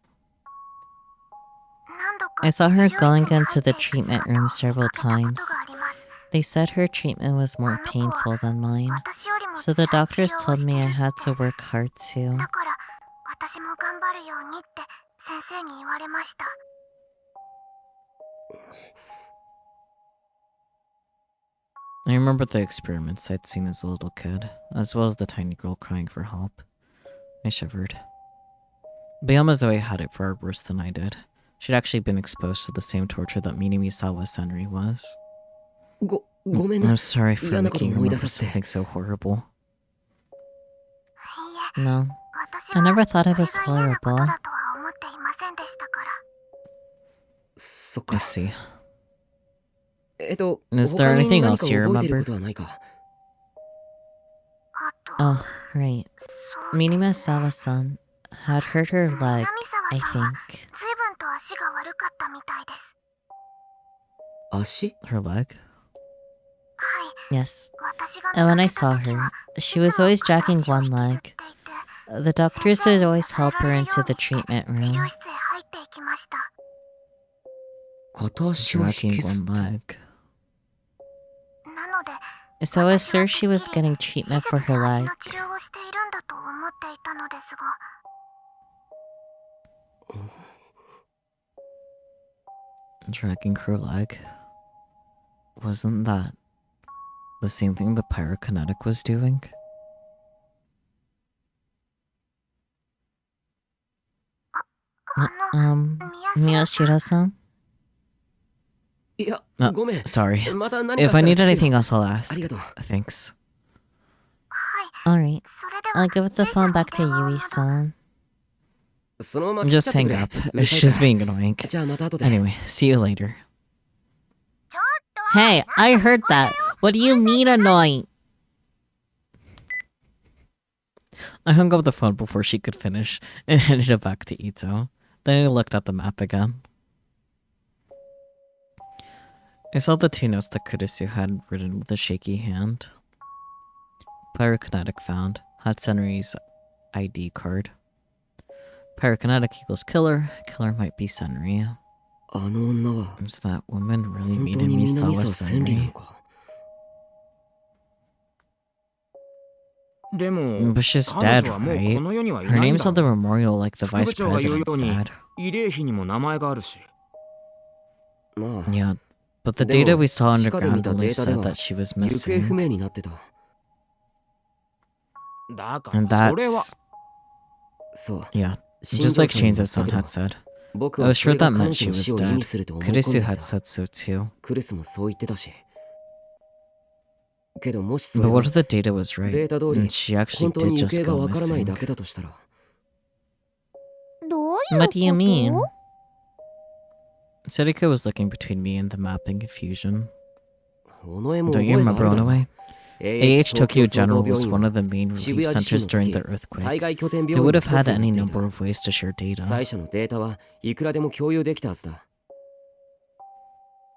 何度か I saw her 治療 going 室に into 入っ the ていく treatment 姿を room 見 several かけたこと times. があります。 They said her treatment was more あの子は painful than mine, 私よりも so 辛 the い治 doctors 療を told して me る I って had to work hard too. だから私も頑張るようにって先生に言われました。 I remembered the experiments I'd seen as a little kid, as well as the tiny girl crying for help. I shivered. But Yamazoe had it far worse than I did. She'd actually been exposed to the same torture that Minami Sawa Senri was. ごめんな。 I'm sorry for 嫌なこと making you 思い出 remember させて。 something so horrible. いいえ、 No, 私 I は never thought it そ was れが嫌なこと horrible. だとは思っていませんでしたから。そっ I か。 see. Is 他 there に anything 何 else か you 覚えている remember? ことはないか。あと、 Oh, right. そうで Minami すね。 Sawa-san had hurt her leg, 南沢 I さんは think. 随分と足が悪かったみたいです。足 Her leg? はい。 Yes. 私が And when 見 I かけた saw 時 her, は she い was つも always 片 dragging 足を one 引きずっ leg. ていて、 The doctors 先生 would に always 支え help ら her れるよ into う the にして treatment 治療 room, 室へ入っていきました。片足を引 dragging きず one って。 leg. なので、 So I was 私は sure て she っ was きり getting 施 treatment 設 for で her 足 leg. の治療をしているんだと思っていたのですが、 Dragging her leg? Wasn't that the same thing the pyrokinetic was doing? あの、 Miyashiro-san? いや、 No, ごめん。 sorry. また何かあ If った I ら need 聞くよ。 anything else, I'll あ ask. りがとう。 Thanks. はい。 Alright, それでは、 I'll give the レイさ phone んに back to 電話をまだ。 Yui-san. そのまま切っちゃ Just ってく hang れ。 up. うるさい She's から being annoying. じゃあまた後で。 Anyway, see you later. ちょっと Hey, I heard that. What do you mean annoying? I hung up the phone before she could finish and handed it back to Ito. Then I looked at the map again. I saw the 2 notes that Kurisu had written with a shaky hand. Pyrokinetic found. Had Senri's ID card. Pyrokinetic equals killer. Killer might be Senri. あの女は Was that woman really 本当に Minami 南 Sawa 沢千里なの Senri? か。でも But she's 彼 dead, 女はもう right? この世にはい Her ないん name's だ on the ろう。 memorial like the 副 vice 部長が言うよ president うに said. 慰霊碑にも名前があるし。なあ。 Yeah, but the で data も we saw 地下で見 underground た only データで said は that she was 行方不 missing. 明になってた。だから And それは that's Yeah, just like Shinzo-san had said. I was sure that meant she was dead. Kurisu had said so too. クリスもそう言ってたし。けどもしそ But れが what if the data was デ right ータ通 and り she actually 本当 did に行 just 方が go わからない missing? だけだとしたら、どういうこと？ What do you mean? Sarika was looking between me and the mapping confusion. 尾上も Don't you 覚えがあ remember るだろう。 Onoe? AH Tokyo General was 病 one 院 of the main 渋 relief 谷地震 centers の during the 時、 earthquake. 災害拠点 They 病 would 院 have の一 had つに any なってい number た。 of ways to share 被 data. 災者のデータはいくらでも共有できたはずだ。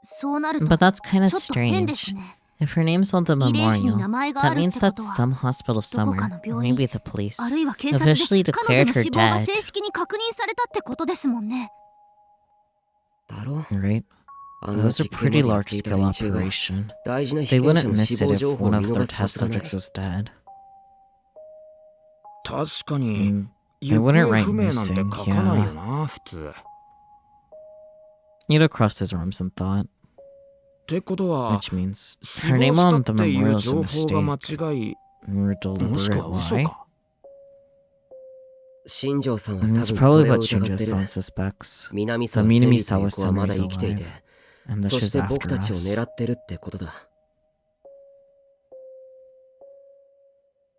そうなると But that's kind of ちょっと変で strange. すね。 If her name's on the 慰霊碑に memorial, 名前があ that るっ means てこ that とは some hospital どこか somewhere, の or 病院 maybe the police, あるいは警察 officially で彼女 declared の her 死亡が dead. 正式に確認されたってことですもんね。だろ Right? あ That んな was a 実験 pretty までやっ large ていた scale 連中が operation. 大事な被 They 験者 wouldn't の miss 死 it 亡 if 情報を one 見 of 逃 their すは test ずがない。 subjects was dead. 確かに Mm, I 行 wouldn't 方 write 不明なんて missing, 書かないよ yeah. な普通。 Nito crossed his arms and thought, ってことは which means 死 her 亡 name した on っ the ていう memorial is a 情報が mistake 間違い or a もしく deliberate は嘘 lie. か。新庄さんは多 And 分 that's そ probably れを what 疑ってる。 Shinjo-san suspects. 南 The 沢千里という Minami-sawa 子はまだ Senri's 生きていて、 alive, and that そし she's て僕 after たちを us. 狙ってるってことだ。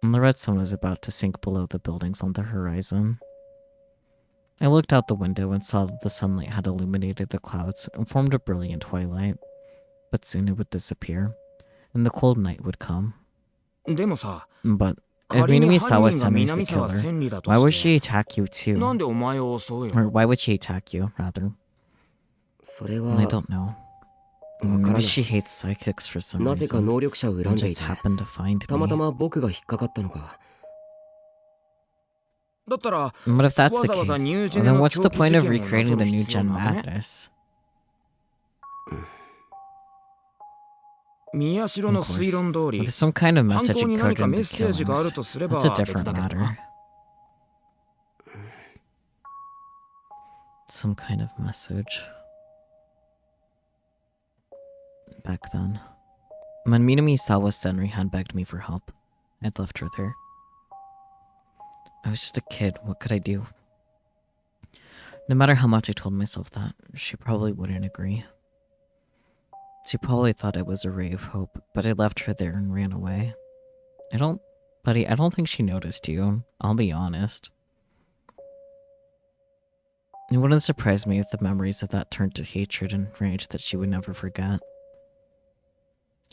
And the red sun was about to sink below the buildings on the horizon. I looked out the window and saw that the sunlight had illuminated the clouds and formed a brilliant twilight. But soon it would disappear, and the cold night would come. でもさ、 But if 仮に Minami-sawa 犯人が Senri's the 南沢 killer, 千里だと why would して she attack you なん too? でお前を襲う Or よ。 why would she attack you, rather? それ I は don't know. わからな Maybe い。 she hates psychics for some なぜか reason. 能力者を恨 And んでい just て、 happened to find たまた me. ま僕が引っかかったのか。だったら But if that's the わざわざ case, ニュージェ well, ネ then の what's the 狂気 point 事 of 件を recreating なぞ the る new 必要 gen なんかね。 madness? 宮代の Of 推 course. 論通 If り there's some kind of 犯 message 行に何 encoded か in メッ the セージがある killings, とすれば that's a 別 different だけど matter. な。 Some kind of message. Back then, when Minami-sawa Senri had begged me for help, I'd left her there. I was just a kid, what could I do? No matter how much I told myself that, she probably wouldn't agree. She probably thought I was a ray of hope, but I left her there and ran away. Buddy, I don't think she noticed you, I'll be honest. It wouldn't surprise me if the memories of that turned to hatred and rage that she would never forget.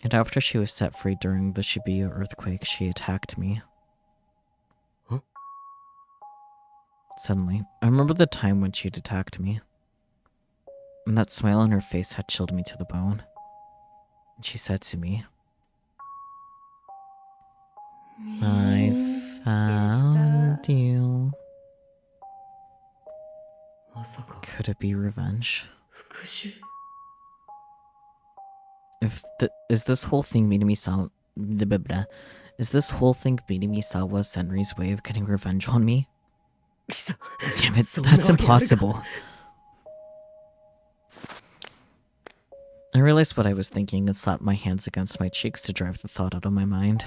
And after she was set free during the Shibuya earthquake, she attacked me. Huh? Suddenly, I remember the time when she'd attacked me. And that smile on her face had chilled me to the bone. And she said to me, I found you. まさか Could it be revenge? 復讐？ Is this whole thing Minami-sawa Senri's way of getting revenge on me? くそ Damn it, そんな that's わけあるか。 impossible. I realized what I was thinking and slapped my hands against my cheeks to drive the thought out of my mind.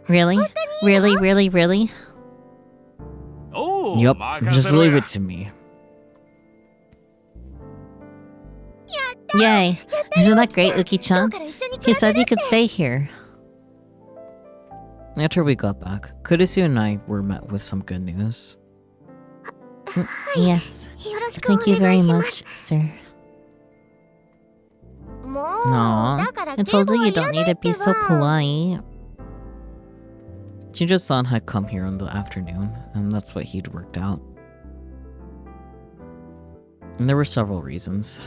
Really? Really? Oh, Yup, just leave it to me. Yay! Isn't that great, Uki-chan? He said you could stay here. After we got back, Kurisu and I were met with some good news. Yes. よろしくお Thank you 願い very しま much, す。 sir. もう Aw, だから I 敬 told 語 you は you いら don't ない need っ to て be so ば。 polite. Shinjo-san had come here in the afternoon, and that's what he'd worked out. And there were several reasons.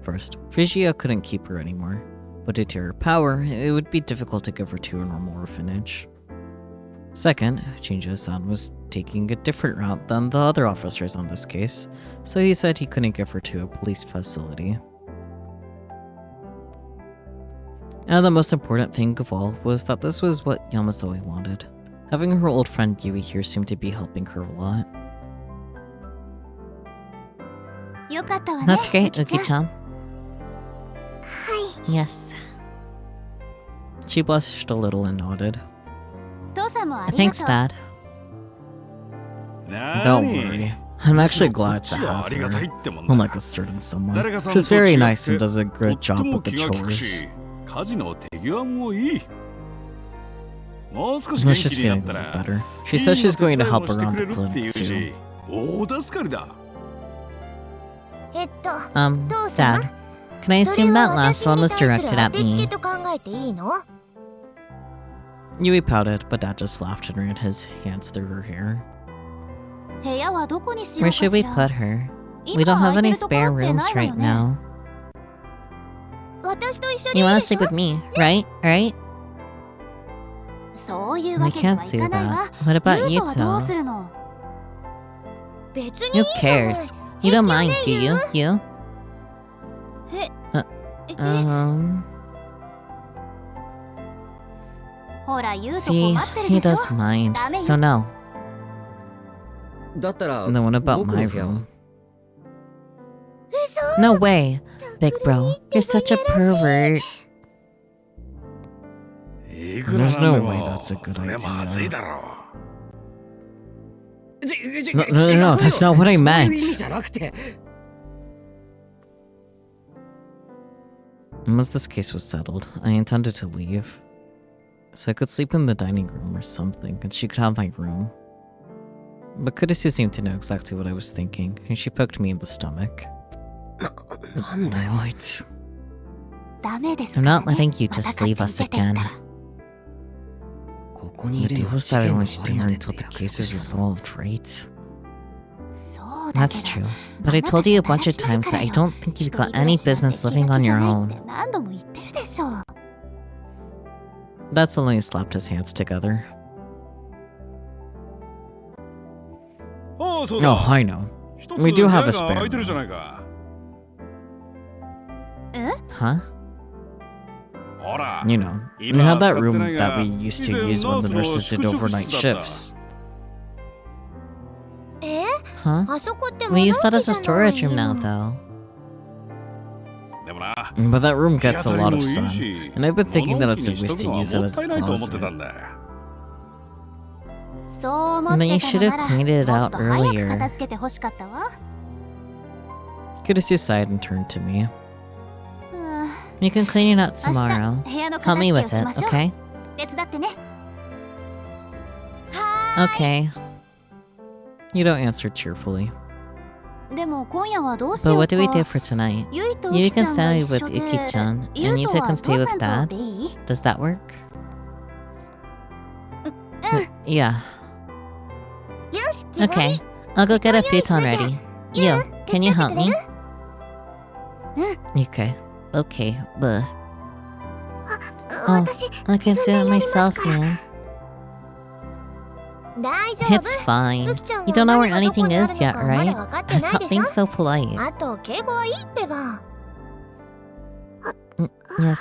First, Frigia couldn't keep her anymore, but due to her power, it would be difficult to give her to a normal orphanage. Second, Shinjo-san was taking a different route than the other officers on this case, so he said he couldn't give her to a police facility. And the most important thing of all was that this was what Yamazoe wanted. Having her old friend Yui here seemed to be helping her a lot. よかったわね。 That's great, ウキちゃん。 Uki-chan. はい。 Yes. She blushed a little and nodded. 父さんもありがとう。 Thanks, Dad. Don't worry. I'm actually glad to have her. Unlike a certain someone. She's very nice and does a good job with the chores. 家事の手際もいい。もう少し I 元 was 気 just にな feeling っ a た little ら better. She says she's going to help いいの around 手伝 the いもしてくれるっていう clinic し too. 大助かりだ。Dad, can I assume that last one was directed at me? と考えていいの？ Yui pouted, but Dad just laughed and ran his hands through her hair. 部屋はどこにしよう Where かし should we ら。 put her? 今 We don't 空 have いて any るところ spare って rooms ないわ right よね。 now. 私と一緒にい You い want で to し sleep ょ？ with me, right? Right? そういう We わけには can't い do かないわ。 that. What about ユウトはどう Yuto? するの？別にい Who いじゃない。 cares? You don't mind, do you? You? え、 ほら、ユウト See, 困ってる he でしょ。 does mind. ダメよ。 So no. だったら And then what about 僕 my の部屋は room? 嘘。 No way. Big bro, you're such a pervert. いくらなん There's で no も way that's a good それまずい idea. だろ No, that's not what I そういう meant. 意味じゃなくて。 Once this case was settled, I intended to leave. So I could sleep in the dining room or something, and she could have my room. But Kurisu seemed to know exactly what I was thinking, and she poked me in the stomach. なんだよ。 What? ダメです I'm から not ね。 letting you ま just た leave 勝 us 手に出てっ again. たら。ここにい The る deal のは was 試 that I 験の only 終わ stay りま here でっ until て the 約 case 束 was したぞ。 resolved, right? そうだけ That's ど。 true. But I told you a bunch of times that I don't think you've got any business living on your own. 何度も言ってるでしょ。 That suddenly slapped his hands together. ああ、そう Oh, だ。 I know. 一つ We do 部 have 屋 a が spare 空いてるじゃ room. ないか。 Huh? ほら。 You know, we 今 had は that 使って room ない that が we used 以 to 前 use ナ when ー the スの nurses 宿 did 直 overnight 室だった。 shifts. え？ Huh? あそこって We 物 use that 置 as じ a ゃない storage room now, の？ though. でもな。 But that room 日 gets 当 a たり lot も of いい sun, し and I've been thinking that 物 it's 置 a にし waste とく to のは use it もっ as た a いないと思ってた closet. んだよ。そう思っ And then you てた should の have なら、 cleaned it も out っと早く earlier. 片付けて欲しかったわ。 Kurisu sighed and turned to me. うん、 You can clean it out 明 tomorrow. 日部屋の Help 片 me 付け with をし it, ましょう。 okay? 手伝ってね。は Okay. You don't answer cheerfully. ーい。でも今夜はどうし But よう what do we do か。 for tonight? ゆいと You うきち can ゃんが stay 一 with 緒で、 Yuki-chan, and ゆう Nita とは can お stay 父 with さんと Dad. でいい？ Does that work? Yeah. よし、決まり。 Okay. I'll go get a futon ready. You, can you help me? Okay. Okay, but 私、 I can 自 do 分で it やります myself, から。 man. 大丈夫。 It's fine. ゆきちゃん You は don't know where 何がどこ anything にあ is るの yet, かまだ right? 分かってないで Stop し being ょ。 so polite. あと、敬語はいいってば。 Yes,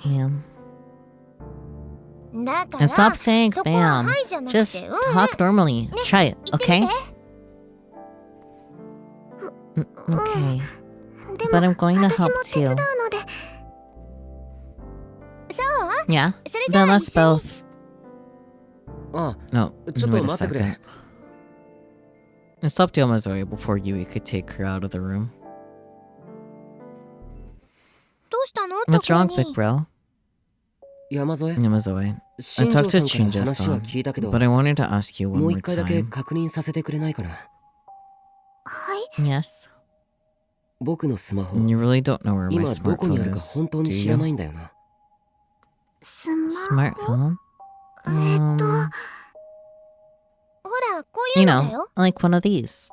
ma'am. だから、 And stop saying そこは ma'am. はいじゃなくて、 Just うんうん。 talk normally. Try it, 言ってみ okay? て。 Okay. で But も、 I'm going to 私 help も手伝う too. ので。そう Yeah? それじゃ Then あ let's 一緒に。 both. あ No, ちょっと wait a 待ってくれ。 second. I stopped Yamazoe before Yui could take her out of the room. どうしたの What's 特 wrong, に big bro? 山添 Yamazoe, I 新 talked 庄 to さんから Chinjo 話は san, 聞いたけど but I wanted to ask you one もう more 一回だけ time. 確認させてくれないかな。はい Yes? 僕のスマホ You really don't know where my 今どこにあ smartphone るか is, 本当 do に知らな you? いんだよな。スマホ Smartphone? ほら、こうい You うのだ know, よ。 like one of these.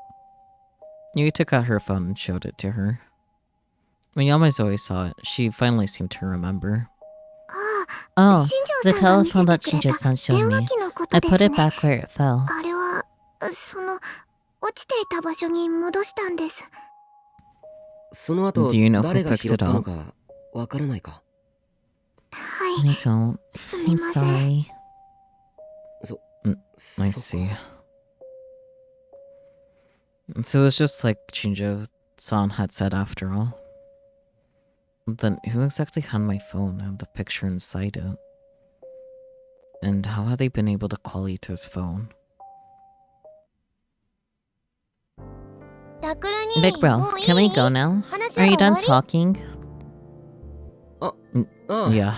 Yui took out her phone and showed it to her. When Yamazoe saw it, she finally seemed to remember. あ Oh, あ、新 the 庄さんが見 telephone せ that てくれ Chinjo た san showed 電話 me. 機のこと I で put す it ね。 back where it fell. あれは、落ちていた場所に戻したんです。その後 Do you know who 誰が picked 拾っ it たの up? かわからないか。はい、 I don't. すみ I'm ません。 sorry. そ I っか see. So it was just like Chinjo-san had said after all. Then who exactly had my phone and the picture inside it? And how have they been able to call Ito's phone? Big bro, can we go now? Are you done talking? Yeah.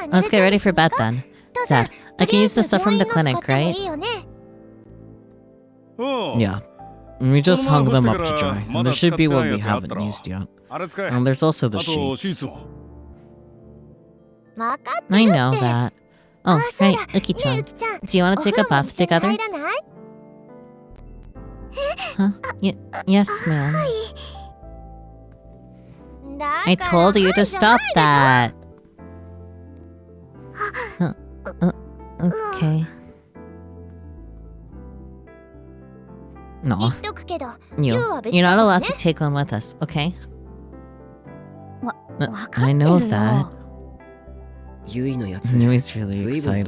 Let's get ready for bed then. Dad, I can use the stuff from the clinic, right? Yeah. We just hung them up to dry. And there should be what we haven't used yet. And there's also the sheets. I know that. Oh, right, Uki-chan. Do you want to take a bath together? Huh? Yes, ma'am. I told you to stop that. Okay. No. You're not allowed to take one with us, okay? I know that. Yui's really excited.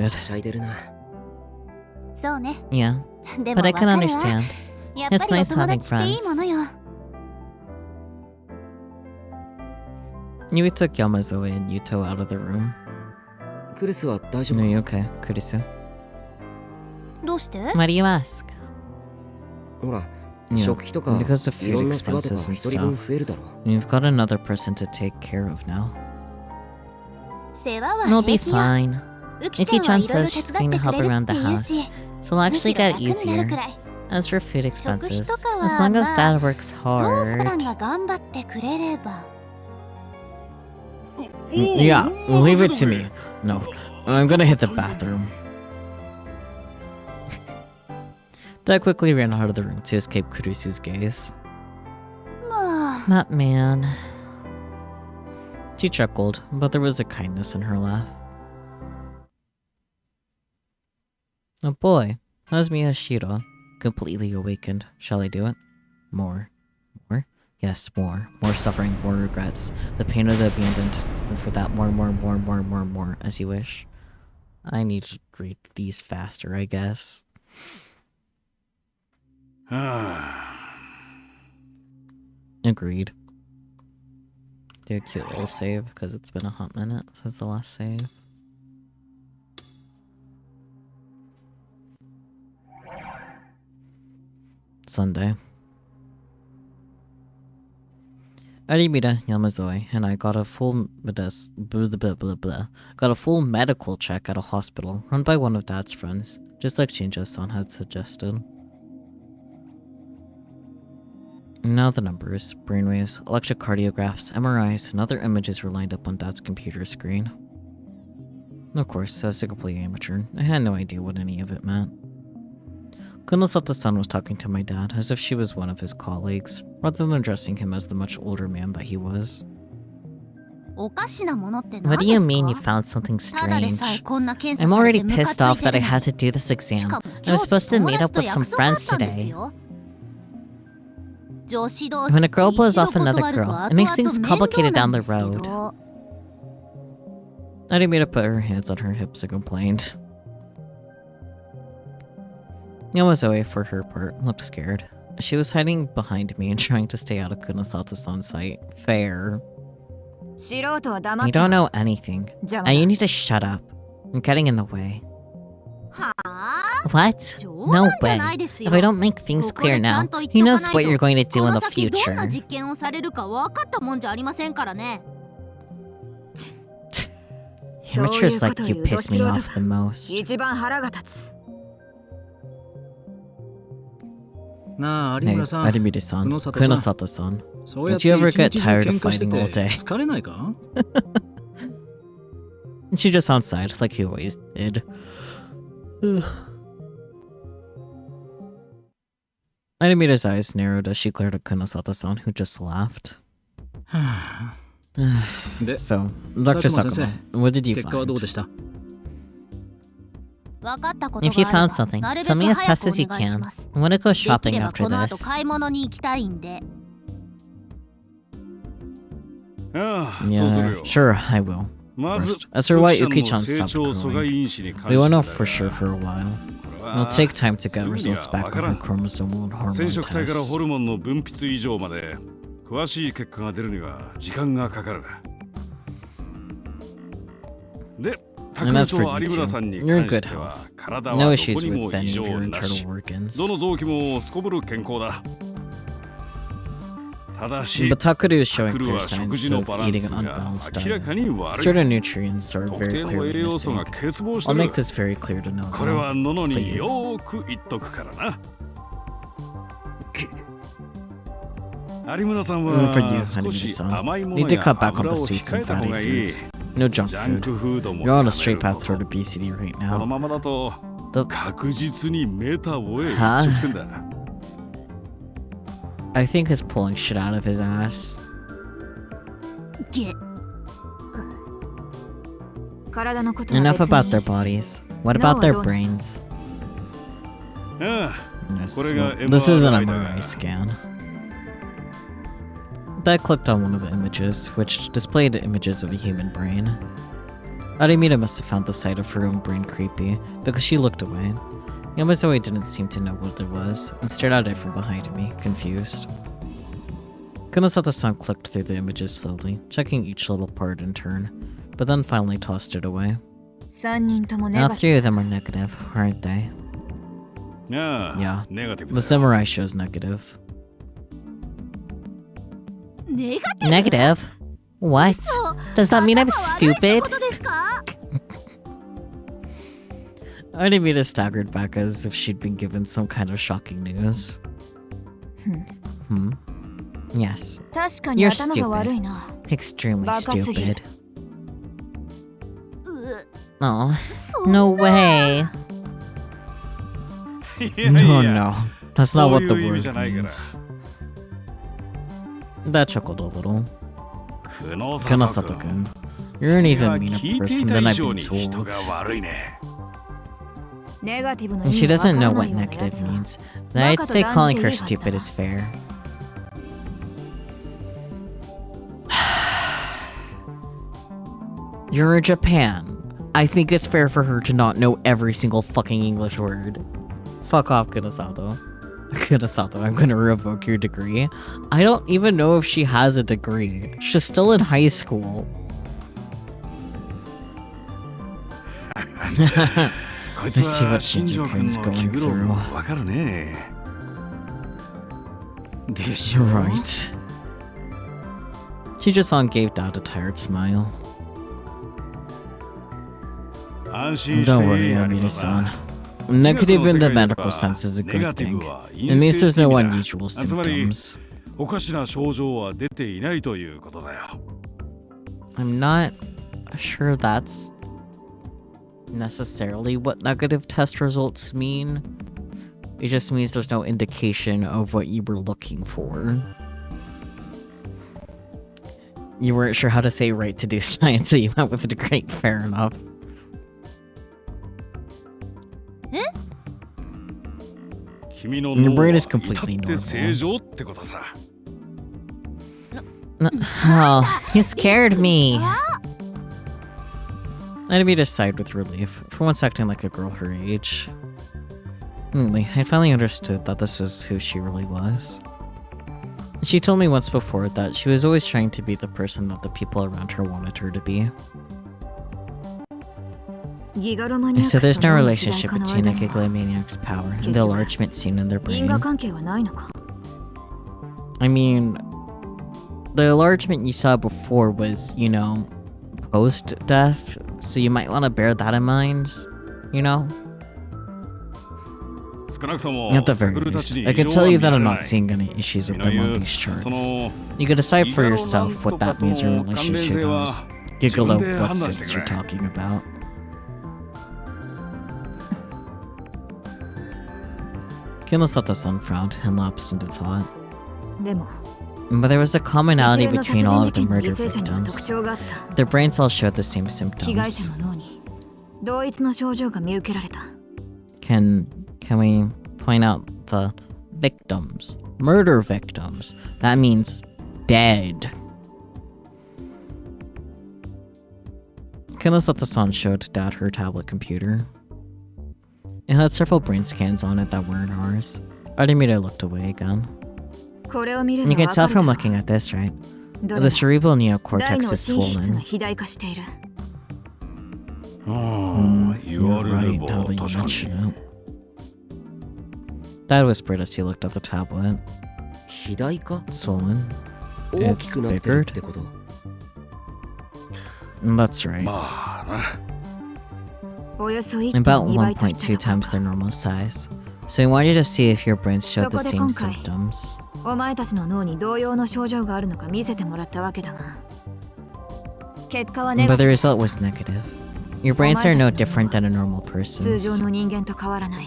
Yeah, but I can understand. It's nice having friends. Yui took Yamazoe and Yuto out of the room. No, you okay, Kurisu? Why do you ask? Yeah, because of food expenses and stuff. You've got another person to take care of now. It'll be fine. Uki-chan says she's going to help around the house, so it'll actually get easier. As for food expenses, as long as Dad works hard... Yeah, leave it to me. No, I'm gonna hit the bathroom. Dad quickly ran out of the room to escape Kurisu's gaze. That man... She chuckled, but there was a kindness in her laugh. Oh boy, how's Miyashiro? Completely awakened. Shall I do it? More. More? Yes, more. More suffering, more regrets. The pain of the abandoned. And for that, more, as you wish. I need to read these faster, I guess. Agreed. Do a cute little save, because it's been a hot minute since the last save. Sunday. Arimita, Yamazoe, and I got a full medical check at a hospital run by one of Dad's friends, just like Shinjo-san had suggested. Now the numbers, brainwaves, electrocardiographs, MRIs, and other images were lined up on Dad's computer screen. Of course, as a complete amateur, I had no idea what any of it meant. Kunosato-san was talking to my dad as if she was one of his colleagues, rather than addressing him as the much older man that he was. What do you mean you found something strange? I'm already pissed off that I had to do this exam. I was supposed to meet up with some friends today. When a girl blows off another girl, it makes things complicated down the road. Arimita put her hands on her hips and complained. Yamazoe, for her part, looked scared. She was hiding behind me and trying to stay out of Kunosato-san's sight. Fair. You don't know anything, and you need to shut up. I'm getting in the way. What? No way. If I don't make things clear now, who knows what you're going to do in the future? Amateurs like you piss me off the most. Hey, Arimita-san, Kunosato-san, don't you ever get tired of fighting all day? She just sighed like he always did. Arimita's eyes narrowed as she glared at Kunosato-san, who just laughed. So, Dr. Sakuma, what did you find? If you found something, tell me as fast as you can. I want to go shopping after this. Yeah, sure, I will. First, as for why Uki-chan stopped growing, we won't know for sure for a while. It'll take time to get results back on her chromosomal and hormone tests. And as for you two, you're in good health. No issues with any of your internal organs. But Takeru is showing clear signs of eating an unbalanced diet. Certain nutrients are very clearly missing. I'll make this very clear to Nono, please. For you, Hanimura-san, need to cut back on the sweets and fatty foods. No junk food. You're on a straight path toward obesity right now. Huh? I think he's pulling shit out of his ass. Enough about their bodies. What about their brains? Yes, well, this is an MRI scan. I clicked on one of the images, which displayed images of a human brain. Arimita must have found the sight of her own brain creepy, because she looked away. Yamazawa didn't seem to know what it was, and stared at it from behind me, confused. Kunosato-san clicked through the images slowly, checking each little part in turn, but then finally tossed it away. All three of them are negative, aren't they? Yeah, the samurai shows negative. Negative? What? Does that mean I'm stupid? Arimita staggered back as if she'd been given some kind of shocking news. Yes. You're stupid. Extremely stupid. Oh, no way. No. That's not what the word means. That chuckled a little. Kunosato-kun, you're an even meaner person than I've been told. And she doesn't know what negative means. Then I'd say calling her stupid is fair. You're in Japan. I think it's fair for her to not know every single fucking English word. Fuck off, Kunosato. Kunosato, I'm gonna revoke your degree. I don't even know if she has a degree. She's still in high school. I see what Shinji-kun's going through. You're right. Chijo-san gave out a tired smile. Don't worry, Amida-san. Negative in the medical sense is a good thing. It means there's no unusual symptoms. I'm not sure that's necessarily what negative test results mean. It just means there's no indication of what you were looking for. You weren't sure how to say right to do science, so you went with a degree. Fair enough. Your brain is completely normal. Oh, you scared me. Arimita sighed with relief, for once acting like a girl her age. I finally understood that this is who she really was. She told me once before that she was always trying to be the person that the people around her wanted her to be. So there's no relationship between the Gigalomaniac's power and the enlargement seen in their brain. I mean, the enlargement you saw before was, you know, post-death, so you might want to bear that in mind, you know? At the very least, I can tell you that I'm not seeing any issues with them on these charts. You can decide for yourself what that means in relationship to those Gigalo-whatsits you're talking about. Kunosato-san frowned and lapsed into thought. But there was a commonality between all of the murder victims. Their brains all showed the same symptoms. Can we point out the victims? Murder victims. That means dead. Kunosato-san showed Dad her tablet computer. It had several brain scans on it that weren't ours. Arimita looked away again. You can tell from looking at this, right? The cerebral neocortex is swollen. You're right, now that you mention it. Dad whispered as he looked at the tablet. 肥大化 It's swollen. 大きくなってるってこと That's right. まあな。 About 1.2 times their normal size. So he wanted to see if your brains showed the same symptoms. お前たちの脳に同様の症状があるのか見せてもらったわけだが、結果はネガ But テ the ィブ。 result was negative. Your brains are no different than a normal 通常 person's. の人間と変わらない。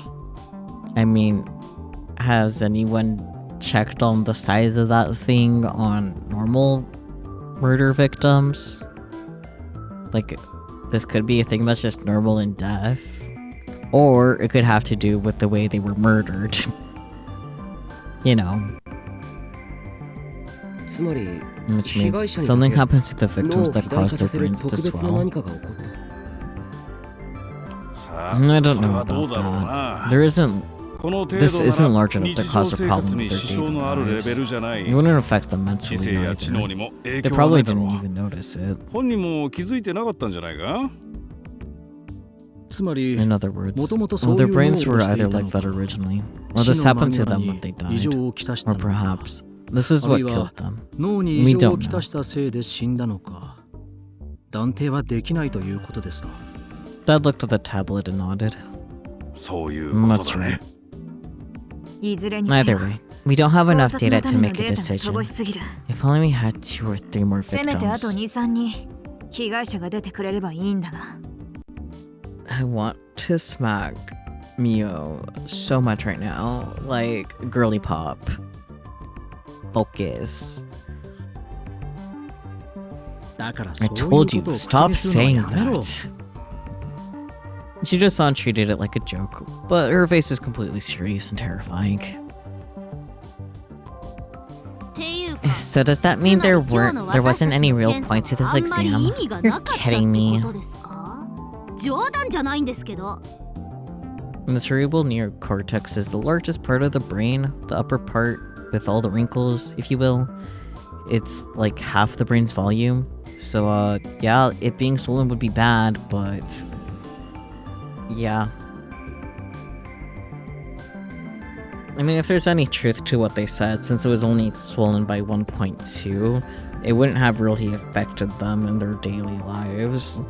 I mean, has anyone checked on the size of that thing on normal murder victims? Like, this could be a thing that's just normal in death. Or it could have to do with the way they were murdered. You know. つまり Which 被 means 害者に something だけ happened to the 脳 victims を that 肥大化 caused さ their せる brains 特 to 別な swell. 何かが起こった さあ、 I don't それ know はどう about だろう that. な。 There isn't. この程 This 度 isn't な large ら enough 日 to 常 cause a 生 problem 活 with に their 支障 daily のあるレベル lives. じゃない。 It wouldn't affect them 知 mentally 性や知能 either. にも影 They 響はな probably いだろ didn't う。 even notice it. 本人も気づいてなかったんじゃないか。つまり In other words, もともと well, そうい their う brains 脳を were してい either た like の that か originally, or 死 this の happened 間 to 際 them に when they 異 died, 常をきたした or のか perhaps this is ある what い killed は them. 脳に We 異常 don't をきたしたせいで死んだのか断定はできないということですか Dad looked at the tablet and nodded. そういうことだ That's ね right.。いずれにせよ Either way, we don't have 考 enough 察の data た to めの make a データが decision. 乏しすぎる。 If only we had 2 or 3 more せめてあと victims. 2、3に被害者が出てくれればいいんだが。 I want to smack Mio so much right now. Like, girly pop. Focus. だから I そういうこ told と you, を口 stop にするの saying はやめろ that. She just on treated it like a joke, but her face is completely serious and terrifying. っていうか So does that mean there wasn't any real point to this あんまり exam? 意味がな You're かったって kidding me. ことですか？冗談じゃないんですけど。 The cerebral neocortex is the largest part of the brain, the upper part with all the wrinkles, if you will. It's like half the brain's volume. So, yeah, it being swollen would be bad, but... yeah. I mean, if there's any truth to what they said, since it was only swollen by 1.2, it wouldn't have really affected them in their daily lives.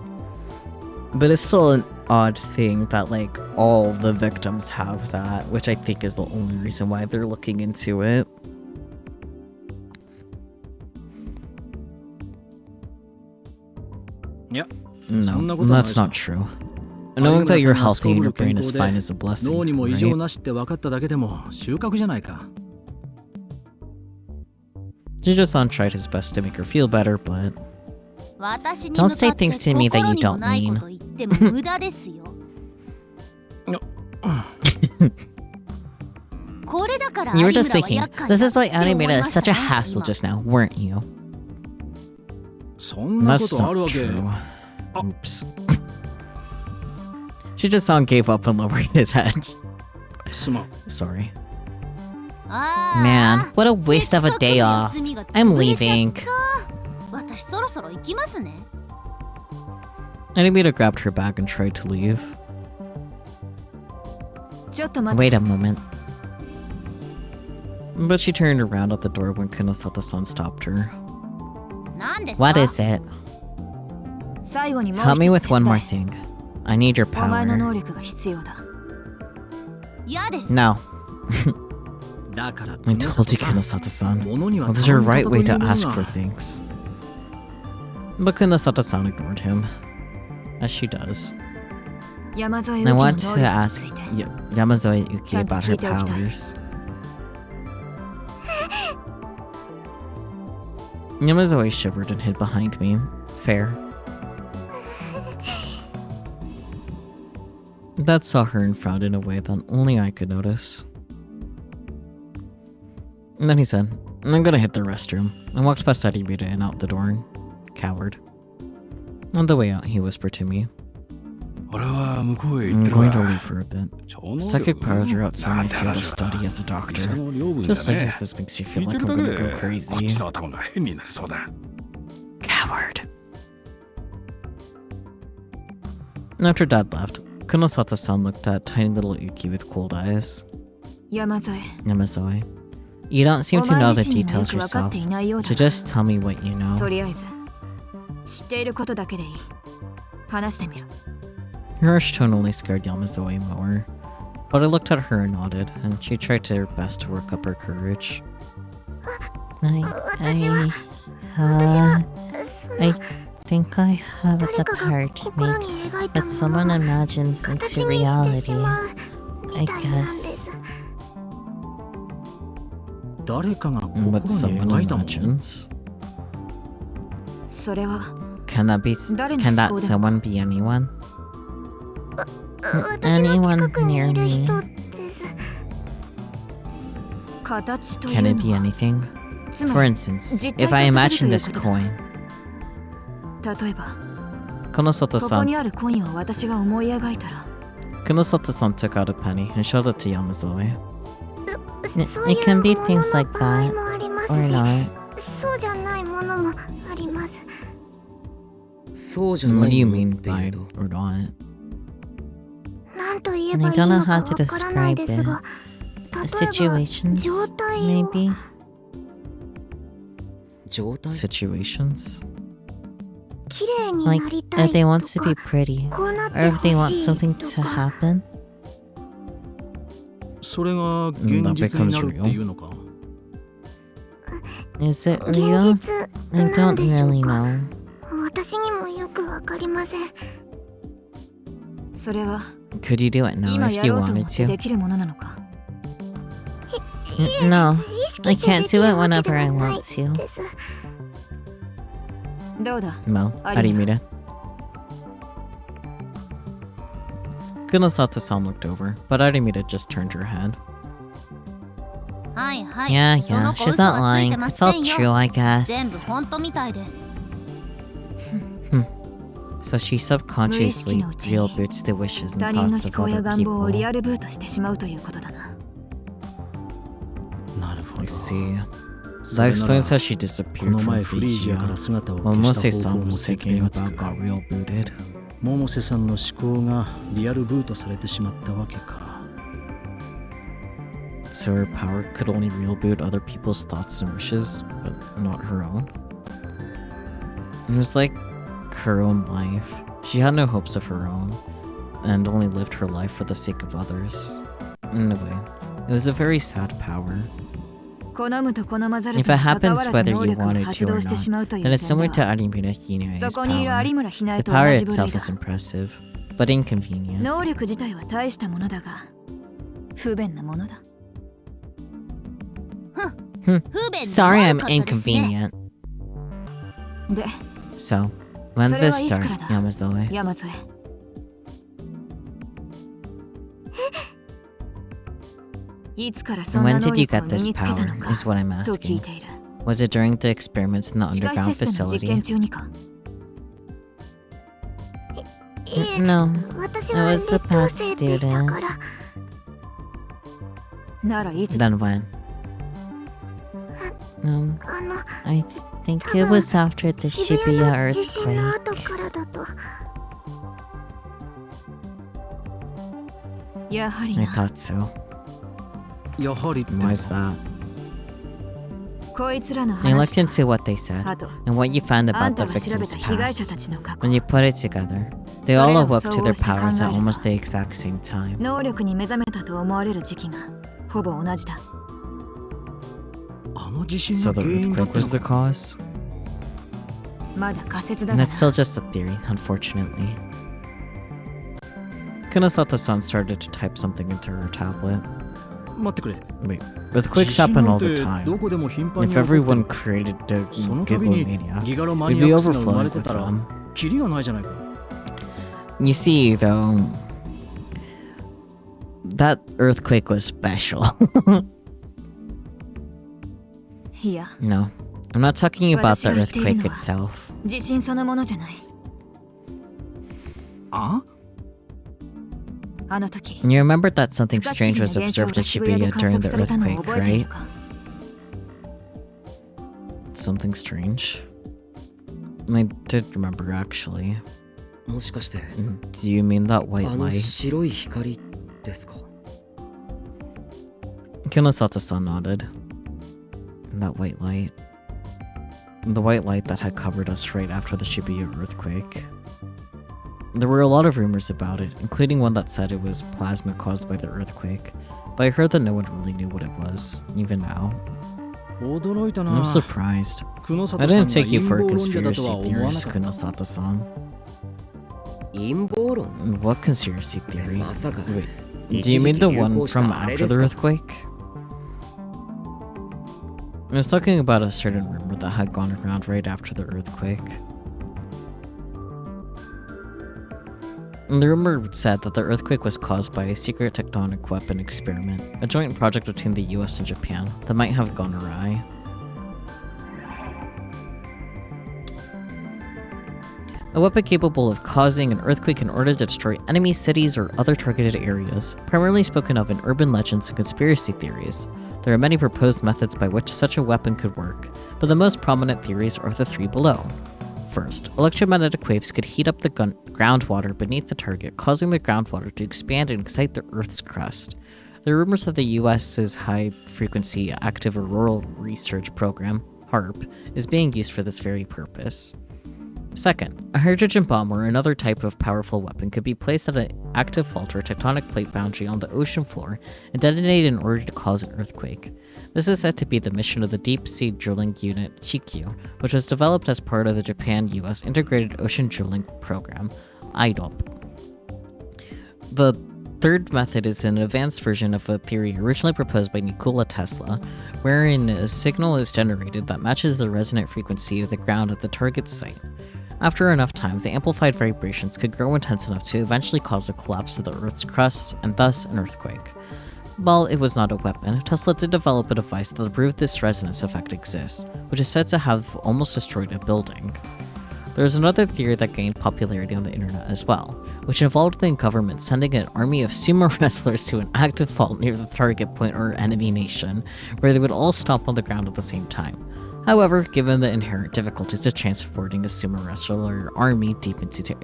But it's still an odd thing that, like, all the victims have that, which I think is the only reason why they're looking into it. Yep. No, that's not true. Knowing that you're healthy and your brain is fine is a blessing, 脳にも異常 right? なしって分かっただけでも収穫じゃないか Jijo-san tried his best to make her feel better, but 私に Don't 向か say って things to me that you 心にも don't ないこ mean. と言っても無駄ですよ。これだから you were 有村 just は thinking, 厄介だ this is why って思い Annie ま made it した such a ね hassle 今 just now, weren't you? そんなこ That's とある not わけ true. Oops. Jijo-san gave up and lowered his head. すまん Sorry. あー Man, what a waste of a day せっ off. かくの休みが I'm 潰れちゃった leaving. 私そろそろ行きますね。 Anibita grabbed her bag and tried to leave. ちょっと待って。 Wait a moment. But she turned around at the door when Kunosata-san stopped her. 何ですか？ What is it? 最後にもう Help me 一 with つ手 one 伝 more え。 thing. I need your お前の power. 能力が必要だ。嫌です。 No. だから I told you, Kunosata-san. 物には Well, there's a 考え right 方 way とい to うもの ask が for things. But Kunosata-san ignored him. As she does. 山添 And I 由紀の want 能 to 力に ask ついて。 Yamazoe Yuki ちゃんと about 聞 her いておきたい。 powers. Yamazoe shivered and hid behind me. Fair. Dad saw her and frowned in a way that only I could notice. And then he said, I'm gonna hit the restroom, and walked past Aribita and out the door. Coward. On the way out, he whispered to me, 俺は向こうへ行っ I'm てる going to わ leave for a bit. 超能力 Psychic powers are outside な my んて field of 話だ study as a 医 doctor. 者の領分 Just じゃ in ね case this makes you 聞 feel い like て I'm るだけ gonna で go こっ crazy. ちの頭が変になりそうだ Coward. After Dad left, Kunosata-san looked at tiny little Yuki with cold eyes. 山添 Yamazoe, you don't seem to know the details 分かっ yourself, ていないようだ so just tell me what you と know. りあえず知っていることだけでいい話してみろ Her harsh tone only scared Yamazoe more, but I looked at her and nodded, and she tried her best to work up her courage. I think I have the power to make what someone imagines into reality. I guess. 誰かが What 心に someone 描いたもの imagines. それは Can that someone be anyone? Anyone near me? 形とい Can う it be のは anything? つま For り instance, if I imagine this coin, 例えばここ Kunosato-san にあるコインを私が思い描いたら Kunosato-san took out a penny and showed it to Yamazoe. そういう It can be もの things の like 場合 that, もありま or すし not. そうじゃないものもありますそうじゃな What do い you もの mean ってい by うと or not? なんと言え I ばいい don't know のか how わ to からない describe で it. すが例えば Situations, 状態を maybe? 状態 Situations? 綺麗に Like, なりたい if they want と to be か pretty, こうなっ or て if ほ they want し something い to とか happen. それが現実になるっていうのか Is it 現 real? 実 I なん don't でしょ really うか know. 私にもよくわかりませんそれは Could you do it now 今 if や you ろうと思 wanted ってで to? きるものなのか No, 意識 I して can't でき do る it わけで whenever I はない want to. ですどうだ Mel, how do you mean it? Kunosato-san looked over, but Arimita just turned her head. はいはい Yeah, その yeah, 子 she's 嘘 not はつい lying. てま It's せ all ん true, よ I 全部 guess. 本当みたいです So she 無意識 subconsciously のうちに real boots the wishes 他 and 人の thoughts 思 of 考や other 願望を people. リアルブートしてしまうということだななるほ I ど see. そ That れなら explains how she こ disappeared の from 前フリージアから Frisia 姿を while 消した Mose-san 方法も was 説 thinking 明がつ about く got real booted. 百瀬さんの思考がリアルブートされてしまったわけか So her power could only real boot other people's thoughts and wishes, but not her own. It was like her own life. She had no hopes of her own, and only lived her life for the sake of others. In a way, it was a very sad power. 好むと好まざる If と it に関わ happens らず whether 能 you 力を wanted 発 to or 動してしまう not, という then it's 点 similar で to は Arimura Hine's そこにいる power. 有村ひなえ The と同 power じ部類 itself だ is impressive, but inconvenient. 能力自体は大したものだが不便なものだ不便で Sorry 悪 I'm かったですね inconvenient. で So, when そ did れ this はいつ start, からだ Yamazoe? 山添いつからそん When な did 能 you 力を get 身 this につけたの power, か is what I'm と聞い asking. ている Was it during the experiments in the 地下 underground 施設の実験 facility? 中にか No, 私 I は was 劣 a 等 bad 生でしたか student. らならいつだ Then when? あの I think it was after the 渋谷 Shibuya の地震の earthquake. 後からだとやはり I な thought so. やはりって Why is that? こいつらの I 話 looked と into what they said あと and what you found あ about んた the が調べ victims' た被害者た past. ちの過去 When you put it together, they all awoke to their powers at almost the exact same time. 能力に目覚めたと思われる時期がほぼ同じだあの地震 So が the 原因だっ earthquake た was の the か cause? まだ仮説だ And が that's な still just a theory, unfortunately. Kunosata-san started to type something into her tablet. 待ってくれ Wait, 地 earthquakes 震 happen な all ん the て time. どこでも頻繁 If に起こって everyone る created the その度に Gigomania, ギガロマ it'd ニ be アックスが生ま overflowing れて with たら them. キリがないじゃないか You see, though, that earthquake was special. いや No, I'm not talking about the 私が言っている earthquake のは itself. 地震そのものじゃないああの時 And you remember that something 不可思議 strange な was 現象 observed が in 渋谷で Shibuya 観 during 測 the されたのを earthquake, 覚えている right? か Something strange. I did remember, actually. もしかして Do you mean that white あの light? 白い光ですか？ Kinosato-san nodded. That white light. The white light that had covered us right after the Shibuya earthquake. There were a lot of rumors about it, including one that said it was plasma caused by the earthquake, but I heard that no one really knew what it was, even now. 驚いたな。 I'm surprised. 久野里 I さん didn't が take you 陰 for a 謀論者だと conspiracy は思わな theorist, かった。 Kunosato-san. 陰謀論？ What conspiracy theory? まさか Wait, do you mean the one from after the earthquake? I was talking about a certain rumor that had gone around right after the earthquake. And the rumor said that the earthquake was caused by a secret tectonic weapon experiment, a joint project between the US and Japan that might have gone awry. A weapon capable of causing an earthquake in order to destroy enemy cities or other targeted areas, primarily spoken of in urban legends and conspiracy theories. There are many proposed methods by which such a weapon could work, but the most prominent theories are the three below. First, electromagnetic waves could heat up the groundwater beneath the target, causing the groundwater to expand and excite the Earth's crust. There are rumors that the US's High-Frequency Active Auroral Research Program, HAARP, is being used for this very purpose. Second, a hydrogen bomb or another type of powerful weapon could be placed at an active fault or tectonic plate boundary on the ocean floor and detonated in order to cause an earthquake. This is said to be the mission of the Deep Sea Drilling Unit Chikyu, which was developed as part of the Japan-US Integrated Ocean Drilling Program, IDOP. The third method is an advanced version of a theory originally proposed by Nikola Tesla, wherein a signal is generated that matches the resonant frequency of the ground at the target site. After enough time, the amplified vibrations could grow intense enough to eventually cause the collapse of the Earth's crust, and thus an earthquake. While it was not a weapon, Tesla did develop a device that proved this resonance effect exists, which is said to have almost destroyed a building. There is another theory that gained popularity on the internet as well, which involved the government sending an army of sumo wrestlers to an active fault near the target point or enemy nation, where they would all stomp on the ground at the same time. However, given the inherent difficulties of transporting a sumo wrestler army deep into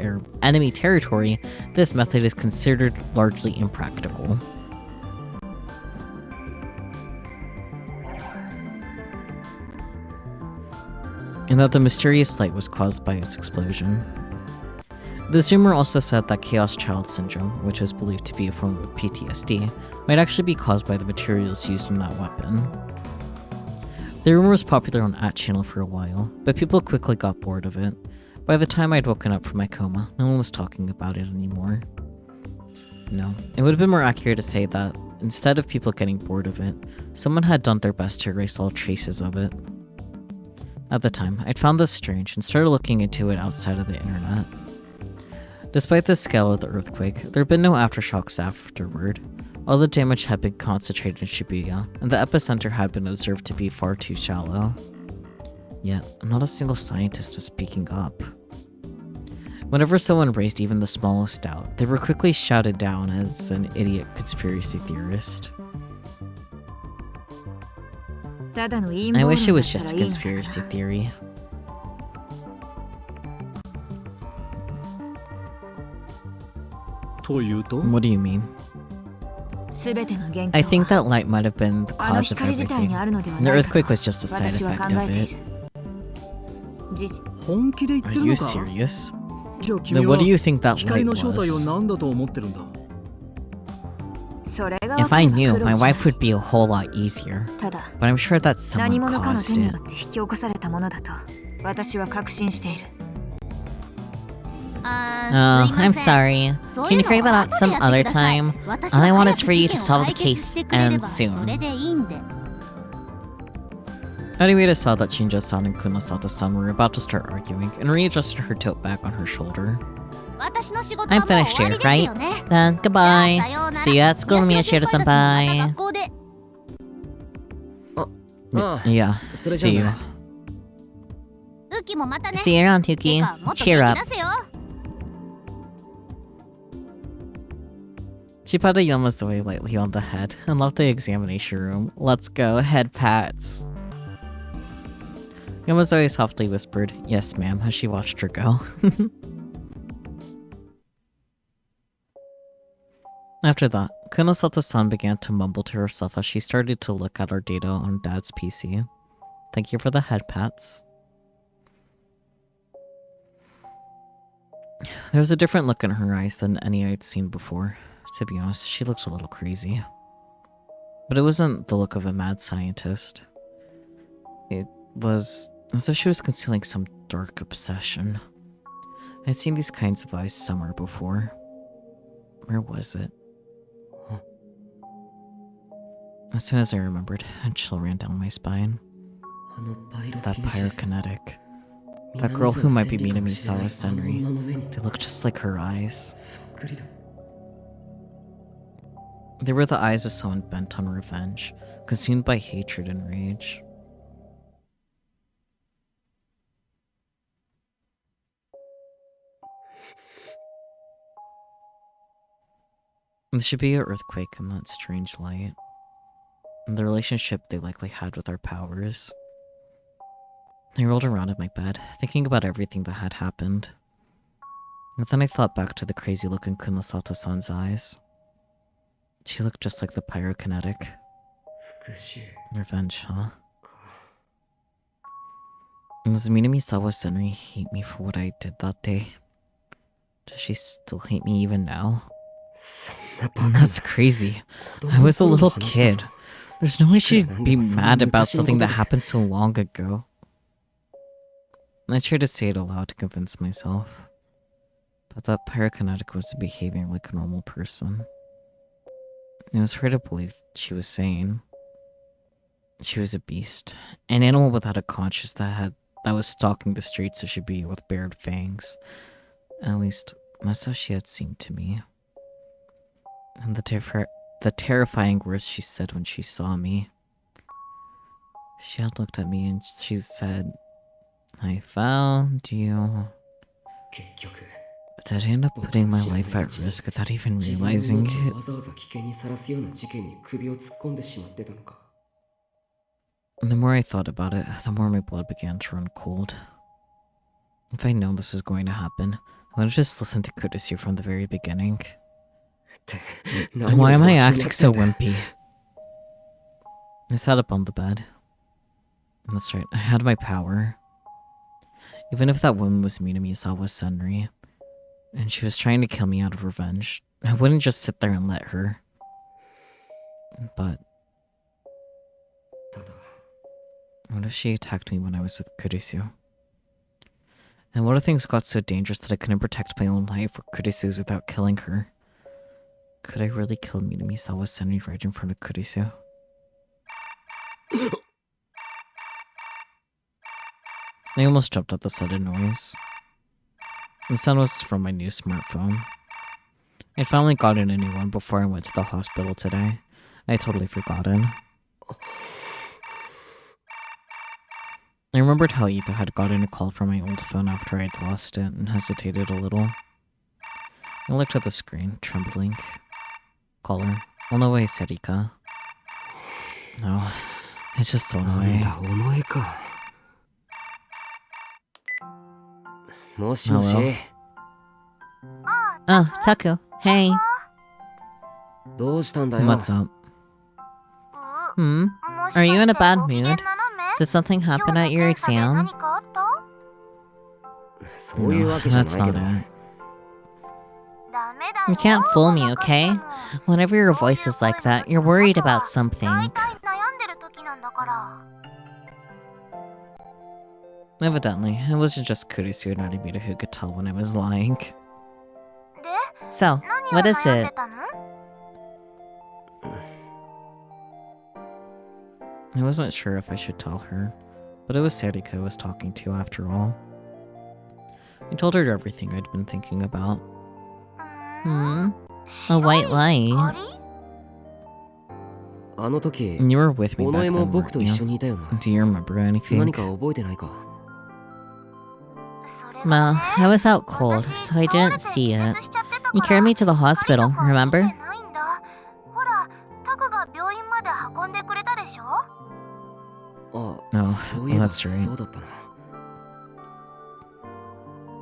enemy territory, this method is considered largely impractical. And that the mysterious light was caused by its explosion. This rumor also said that Chaos Child Syndrome, which was believed to be a form of PTSD, might actually be caused by the materials used in that weapon. The rumor was popular on @channel for a while, but people quickly got bored of it. By the time I'd woken up from my coma, no one was talking about it anymore. No, it would have been more accurate to say that, instead of people getting bored of it, someone had done their best to erase all traces of it. At the time, I'd found this strange and started looking into it outside of the internet. Despite the scale of the earthquake, there had been no aftershocks afterward. All the damage had been concentrated in Shibuya, and the epicenter had been observed to be far too shallow. Yet, not a single scientist was speaking up. Whenever someone raised even the smallest doubt, they were quickly shouted down as an idiot conspiracy theorist. I wish it was just a conspiracy theory. What do you mean? I think that light might have been the cause of everything. The earthquake was just a side effect of it. Are you serious? Then what do you think that light was? If I knew, my life would be a whole lot easier. But I'm sure that someone caused it. I'm sorry. Can you figure that out some other time? All I want is for you to solve the case, and soon. Animata saw that Shinjo-san and Kunosato-san were about to start arguing, and readjusted her tote bag on her shoulder. I'm finished here, right? Then, goodbye. See you at school, Miyashiro-senpai. Yeah, see you. See you around, Yuki. Cheer up. She patted Yamazoe lightly on the head and left the examination room. Let's go, head pats. Yamazoe softly whispered, "Yes, ma'am," as she watched her go. After that, Kunosato-san began to mumble to herself as she started to look at our data on Dad's PC. Thank you for the head pats. There was a different look in her eyes than any I'd seen before. To be honest, she looked a little crazy. But it wasn't the look of a mad scientist. It was as if she was concealing some dark obsession. I'd seen these kinds of eyes somewhere before. Where was it? As soon as I remembered, a chill ran down my spine. That pyrokinetic. That girl who might be Minamisawa Senri. They looked just like her eyes. They were the eyes of someone bent on revenge, consumed by hatred and rage. The shibuya earthquake and that strange light, and the relationship they likely had with our powers. I rolled around in my bed, thinking about everything that had happened. And then I thought back to the crazy look in Kunosato-san's eyes. She looked just like the pyrokinetic. Revenge, huh? And does Minamisawa Senri hate me for what I did that day? Does she still hate me even now? That's crazy. I was a little kid. There's no way she'd be mad about something that happened so long ago. I tried to say it aloud to convince myself. But that pyrokinetic was behaving like a normal person. It was hard to believe she was sane. She was a beast. An animal without a conscience that was stalking the streets of Shibuya with bared fangs. At least, that's how she had seemed to me. And the terrifying words she said when she saw me. She had looked at me and she said, "I found you." But did I end up putting my life at risk without even realizing it? And the more I thought about it, the more my blood began to run cold. If I'd known this was going to happen, I would have just listened to Kurusu from the very beginning. Why am I acting so wimpy? I sat up on the bed. That's right, I had my power. Even if that woman was Minamisawa Senri, and she was trying to kill me out of revenge, I wouldn't just sit there and let her. But what if she attacked me when I was with Kurusu? And what if things got so dangerous that I couldn't protect my own life or Kurisu's without killing her? Could I really kill Minamisawa Senri right in front of Kurisu? I almost jumped at the sudden noise. The sound was from my new smartphone. I finally gotten a new one before I went to the hospital today. I had totally forgotten. I remembered how Ito had gotten a call from my old phone after I had lost it and hesitated a little. I looked at the screen, trembling. Caller, Onoe Serika. No, it's just Onoe. Hello? Oh, Taku. Hey. What's up? Are you in a bad mood? Did something happen at your exam? No, that's not it. You can't fool me, okay? Whenever your voice is like that, you're worried about something. Evidently, it wasn't just Kurisu and Naribita who could tell when I was lying. So, what is it? I wasn't sure if I should tell her, but it was Serika I was talking to after all. I told her everything I'd been thinking about. A white light? You were with me back then, weren't you? Do you remember anything? Well, I was out cold, so I didn't see it. You carried me to the hospital, remember? No, that's right.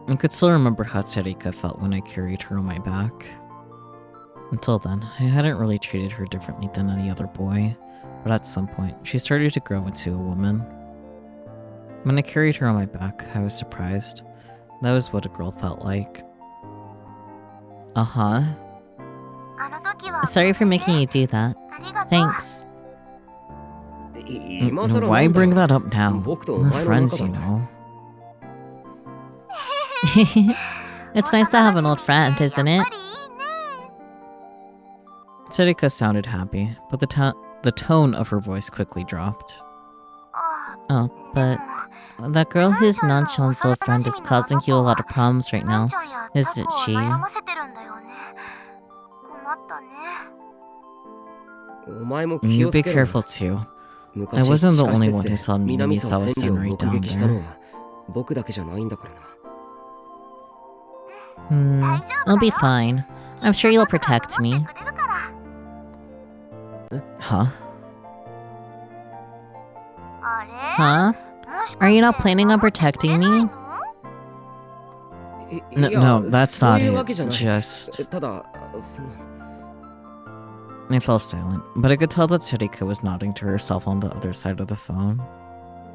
I could still remember how Serika felt when I carried her on my back. Until then, I hadn't really treated her differently than any other boy, but at some point, she started to grow into a woman. When I carried her on my back, I was surprised. That was what a girl felt like. Uh-huh. Sorry for making you do that. Thanks. Why bring that up now? We're friends, you know. It's nice to have an old friend, isn't it? Sarika sounded happy, but the tone of her voice quickly dropped. Oh, but that girl whose nonchalant little friend is causing you a lot of problems right now, isn't she? Be careful too. I wasn't the only one who saw Minamisawa Senri down there. I'll be fine. I'm sure you'll protect me. Huh? Huh? Are you not planning on protecting me? No, that's not it. Just... I fell silent, but I could tell that Sarika was nodding to herself on the other side of the phone.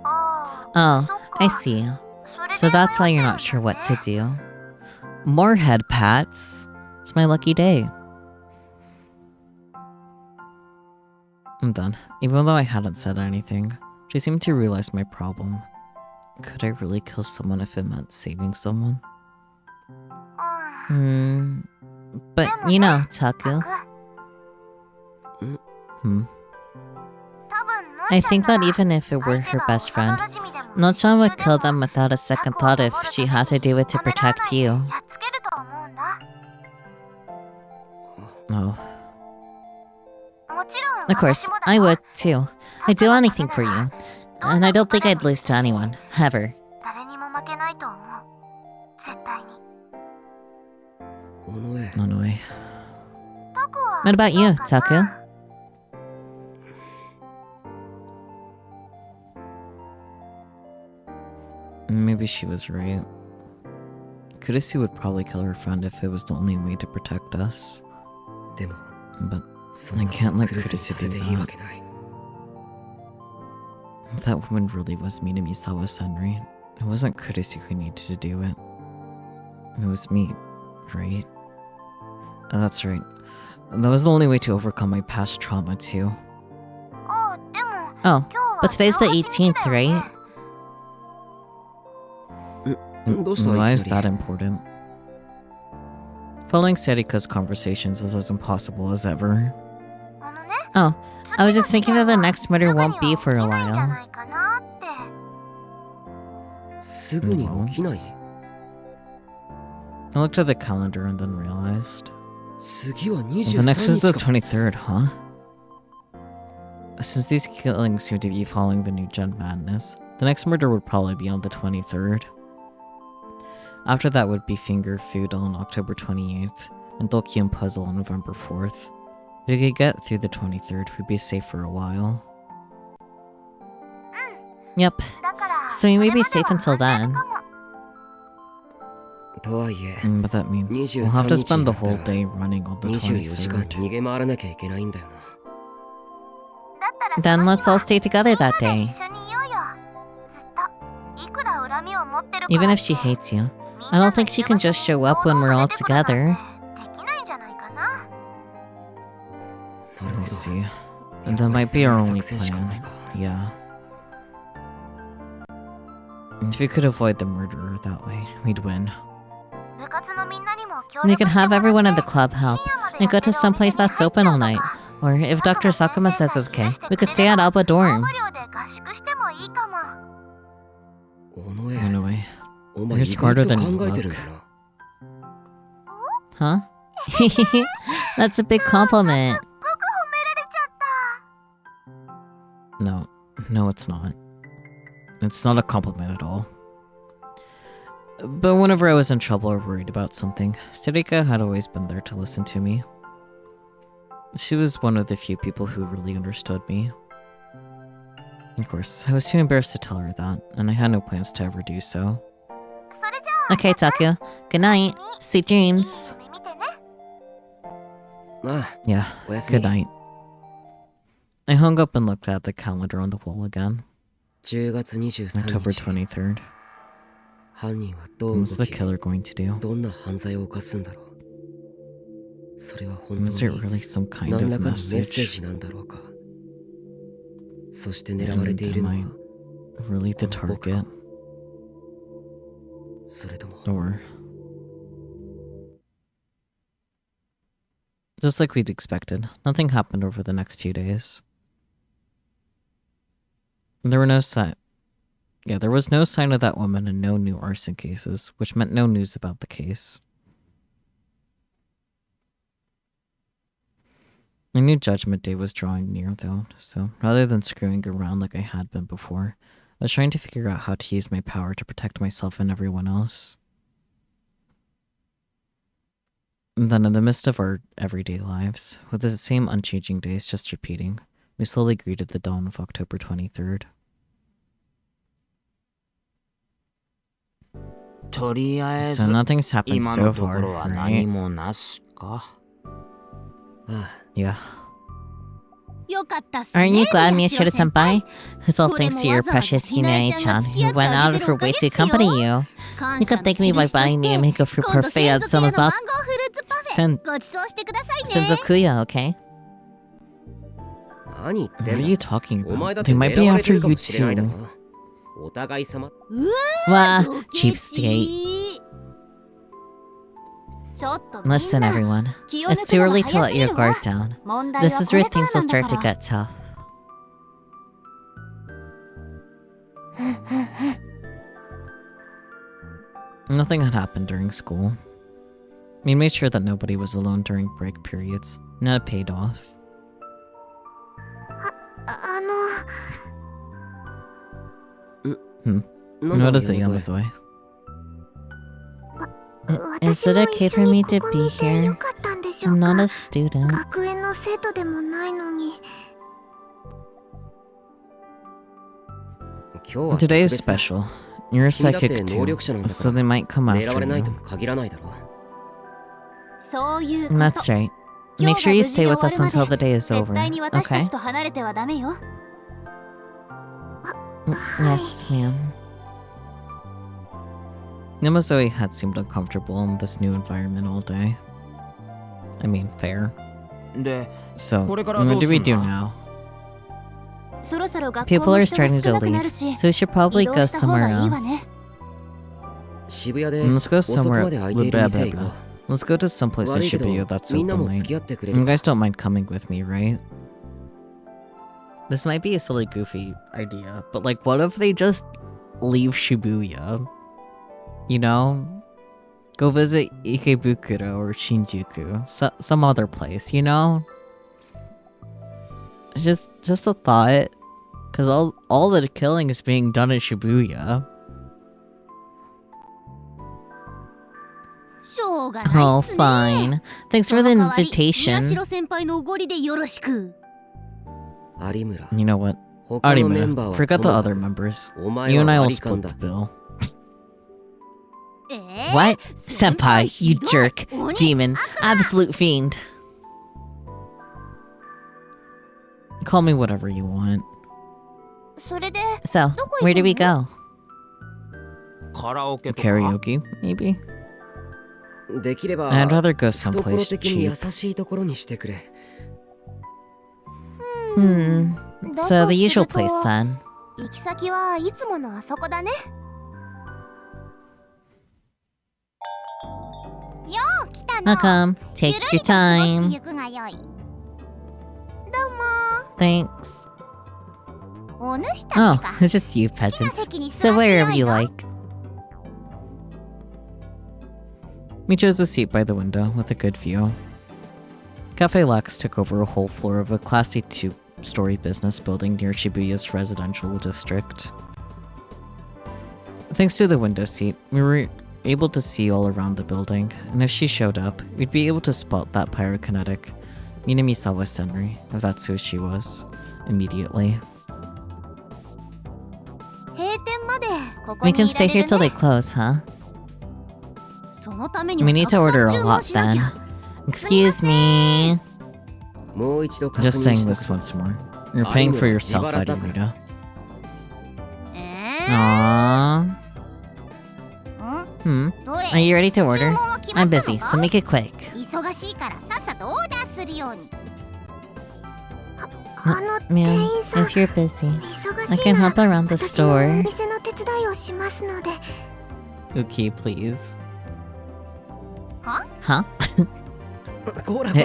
Oh, I see. So that's why you're not sure what to do. More head pats. It's my lucky day. And then, even though I hadn't said anything, she seemed to realize my problem. Could I really kill someone if it meant saving someone? But you know, Taku. I think that even if it were her best friend, Nochan would kill them without a second thought if she had to do it to protect you. Oh. Of course, I would too. I'd do anything for you. And I don't think I'd lose to anyone, ever. Onoe. What about you, Taku? Maybe she was right. Kurisu would probably kill her friend if it was the only way to protect us. But I can't let Kurisu do that. If that woman really was Minamisawa Senri, it wasn't Kurisu who needed to do it. It was me, right? That's right. That was the only way to overcome my past trauma too. Oh, but today's the 18th, right? Why is that important? Following Sarika's conversations was as impossible as ever. Oh, I was just thinking that the next murder won't be for a while. I looked at the calendar and then realized... The next is the 23rd, huh? Since these killings seem to be following the new Gen Madness, the next murder would probably be on the 23rd. After that would be Finger Food on October 28th, and Dokyun Puzzle on November 4th. If we could get through the 23rd, we'd be safe for a while. Yep, so we may be safe until then. But that means we'll have to spend the whole day running on the 23rd. Then let's all stay together that day. Even if she hates you, I don't think she can just show up when we're all together. I see. And that might be our only plan. Yeah. If we could avoid the murderer that way, we'd win. We could have everyone in the club help, and go to someplace that's open all night. Or if Dr. Sakuma says it's okay, we could stay at Alba Dorm. Anyway, you're smarter than you look. Huh? That's a big compliment. No, it's not. It's not a compliment at all. But whenever I was in trouble or worried about something, Sarika had always been there to listen to me. She was one of the few people who really understood me. Of course, I was too embarrassed to tell her that, and I had no plans to ever do so. Okay, Taku. Good night. Sweet dreams. Yeah, good night. I hung up and looked at the calendar on the wall again. 10月23 October 日 23rd. 犯人はどう What's 動 the き killer going to do? どんな犯罪を犯すんだろう。それは本 Is 当 it に really some kind 何 of らかのメッセー message? ジなんだろうか。そして狙われているのは Am I really the この僕か target? それとも Or just like we'd expected, nothing happened over the next few days. There were no there was no sign of that woman and no new arson cases, which meant no news about the case. I knew Judgment Day was drawing near, though, so rather than screwing around like I had been before, I was trying to figure out how to use my power to protect myself and everyone else. And then in the midst of our everyday lives, with the same unchanging days just repeating, we slowly greeted the dawn of October 23rd. とりあえず So nothing's happened 今 so のとこ far, ろは何 right? もなしか。Yeah. よかったっす Aren't ね you glad 宮代 Miyashiro-senpai? It's all これも thanks to your わざわざ precious ひなえちゃん Hinai-chan が付き合 who って went あ out げ of て her るおか way げ to っすよ accompany you. 感 You 謝 could の thank me by 印と buying し me a て makeup for 今度 parfait at 専属屋の Samaza マンゴーフルーツパフェごちそうしてくださいね Senzokuya, okay? 何言ってん What だ are you talking お前 about? だって They might be 狙われて after るか you もしれないだろ too. お互い様 Wah, ドキ cheapskate. ちょっとみんな Listen, everyone. 気を抜 It's く too のが early to 早 let すぎ your るわ guard down. 問題 This は is こ where れから things な will んだ start か to ら get tough. Nothing had happened during school. We made sure that nobody was alone during break periods, and it paid off. なんだ What is it, 山添 Yamazoe? Is 私 it も okay 一緒 for に me こ to こ be にいてよ here? かったんでしょ I'm う not か a student. 学園の生徒でもないのに今日は Today is 特別だ special. You're a 君だって psychic 能力者なんだ too, か so ら they might come 狙わ after れないと you. も限らないだろそういうこと That's right. 今 Make 日が sure you 無事 stay に with 終わ us るま until the で day is 絶 over. 対に私た Okay? ちと離れてはダメよ Yes, ma'am. Yamazoe had seemed uncomfortable in this new environment all day. I mean, fair. で、 So, これから what どう do we すん do の now? そろそろ学校 People も are 人が starting 少 to なくな leave, るし so we should probably 移動 go した方が somewhere いいわね else. 渋谷で Let's go 遅く somewhere. まで空いている Blah, 店 blah, へ行こ blah. Let's go to someplace う in 悪いけど Shibuya that's みんな open も late. 付き合ってくれ You るか guys don't mind coming with me, right? This might be a silly, goofy idea, but like, what if they just leave Shibuya? You know? Go visit Ikebukuro or Shinjuku, some other place, you know? Just a thought, because all the killing is being done in Shibuya. しょうがない Oh, っすね fine. Thanks そ for の the 代わり invitation. 宮代先輩のおごりでよろしく有村 You know what? 他のメンバー Arima, は forget と the も other かく members. お前 You and I は will 割り勘 split だ the bill. What? 先輩 Senpai, you ひどい jerk, 鬼 demon, absolute fiend. Call me whatever you want. それで So, どこ行くの where do we go? カラオケとか Karaoke, maybe? できれば I'd rather go 懐 someplace 的に優 cheap. しいところにしてくれ Hmm. だ So と the する usual と place then. 行き先はいつものあそこだねよう来たの Welcome. Take ゆる your りと過ごして time. ゆくがよい Thanks. お主た Oh, ちか it's just you 好きな peasants. 席に座 So ってよ wherever い you ぞ like. We chose a seat by the window with a good view. Cafe Lax took over a whole floor of a classy two-story business building near Shibuya's residential district. Thanks to the window seat, we were able to see all around the building, and if she showed up, we'd be able to spot that pyrokinetic Minamisawa Senri, if that's who she was, immediately. 閉店までここ We に can い stay られ here る till ね they close, huh? そのために We は need たく to さ order ん a 注文 lot しなき then. ゃ Excuse me. Just saying this once more. You're paying for yourself, Arimura. Aww. Are you ready to order? I'm busy, so make it quick. Ma'am, if you're busy, I can help around the store. Okay, please. Huh?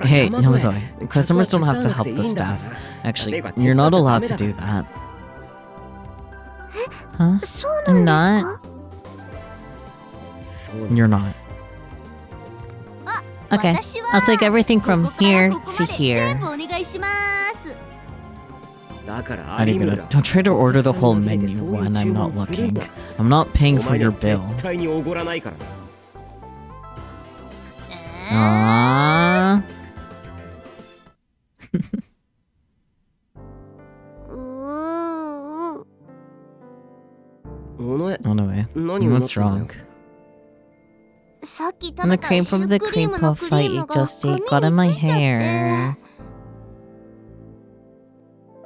Hey, Yamazawa. Customers don't have to help the staff. Actually, you're not allowed to do that. Huh? I'm not. You're not. Okay, I'll take everything from here to here. Arimura, don't try to order the whole menu when I'm not looking. I'm not paying for your bill. Aww. Oh no way. What's wrong? And the cream from the cream puff fight you just ate got in my hair.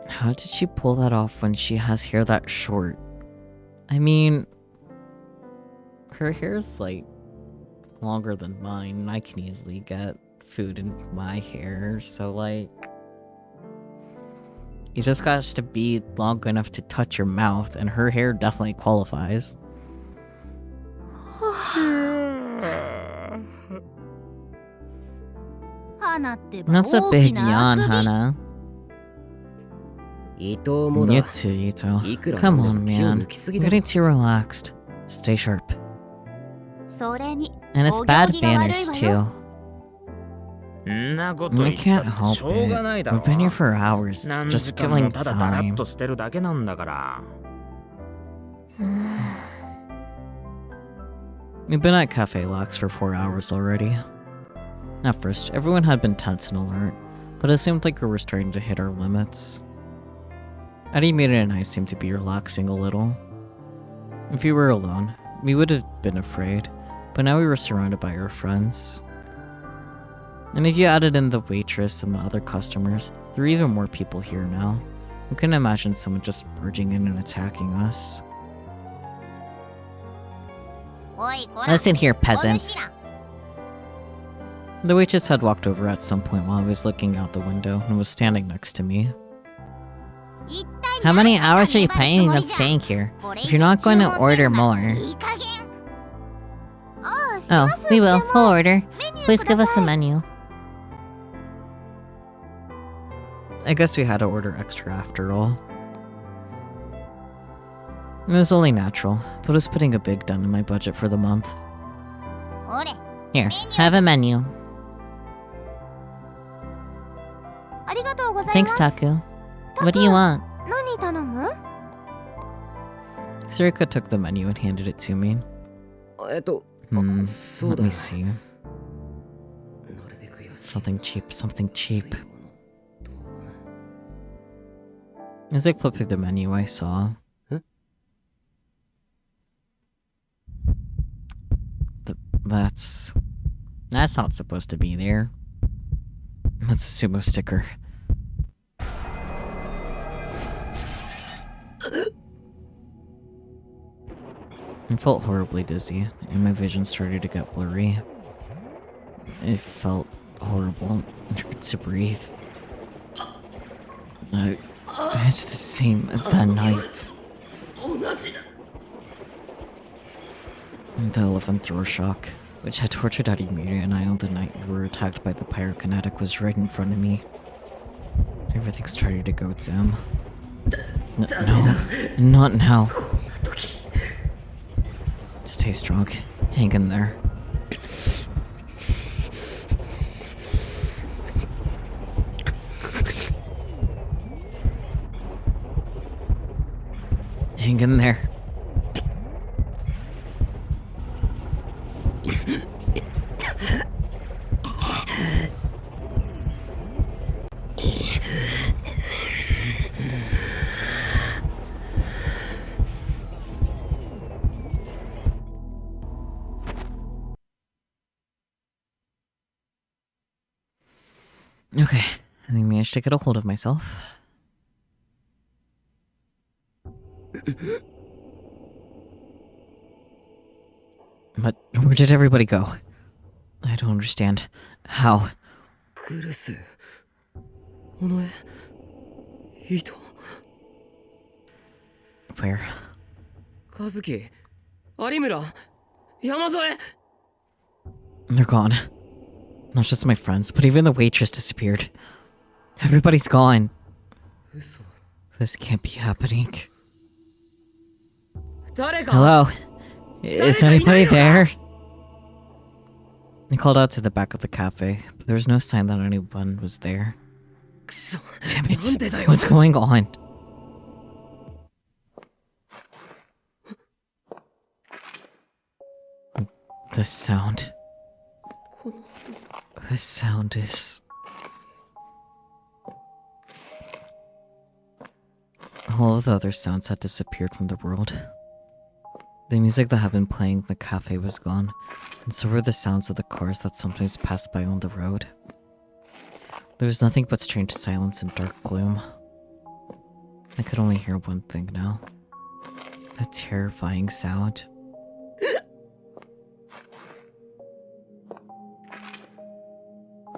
How did she pull that off when she has hair that short? I mean, her hair's like longer than mine, and I can easily get food in my hair, so like, it just got to be long enough to touch your mouth, and her hair definitely qualifies. That's a big yawn, Hana. You too, Ito. Come on, man. I'm getting too relaxed. Stay sharp. And it's bad manners, too. I can't help it. We've been here for hours, just killing time. We've been at Cafe Locks for 4 hours already. At first, everyone had been tense and alert, but it seemed like we were starting to hit our limits. Arimura and I seemed to be relaxing a little. If we were alone, we would have been afraid, but now we were surrounded by our friends. And if you added in the waitress and the other customers, there are even more people here now. I couldn't imagine someone just barging in and attacking us. Listen here, peasants. The waitress had walked over at some point while I was looking out the window and was standing next to me. How many hours are you planning on staying here? If you're not going to order more. Oh, we will. We'll order. Please give us the menu. I guess we had to order extra after all. It was only natural, but it was putting a big dent in my budget for the month. Here, have a menu. Thanks, Taku. What do you want? Surika took the menu and handed it to me. Let me see. Something cheap, something cheap. As I flipped through the menu, I saw... That's not supposed to be there. That's a sumo sticker. I felt horribly dizzy, and my vision started to get blurry. It felt horrible, and hard to breathe. It's the same as that night. The 11th Roar Shock, which had tortured Arimura and I on the night we were attacked by the pyrokinetic, was right in front of me. Everything started to go dim. No, not now. Stay strong. Hang in there. Hang in there. Okay, I managed to get a hold of myself. But where did everybody go? I don't understand. How? グルス、尾上、伊藤、 Where? 和樹、有村、山添。 They're gone. Not just my friends, but even the waitress disappeared. Everybody's gone. 嘘。 This can't be happening. 誰か。 Hello? Is anybody there? I called out to the back of the cafe, but there was no sign that anyone was there. くそ。 Damn it. なんでだよ。 What's going on? The sound. この音。 The sound is... All of the other sounds had disappeared from the world. The music that had been playing in the cafe was gone, and so were the sounds of the cars that sometimes passed by on the road. There was nothing but strange silence and dark gloom. I could only hear one thing now. A terrifying sound.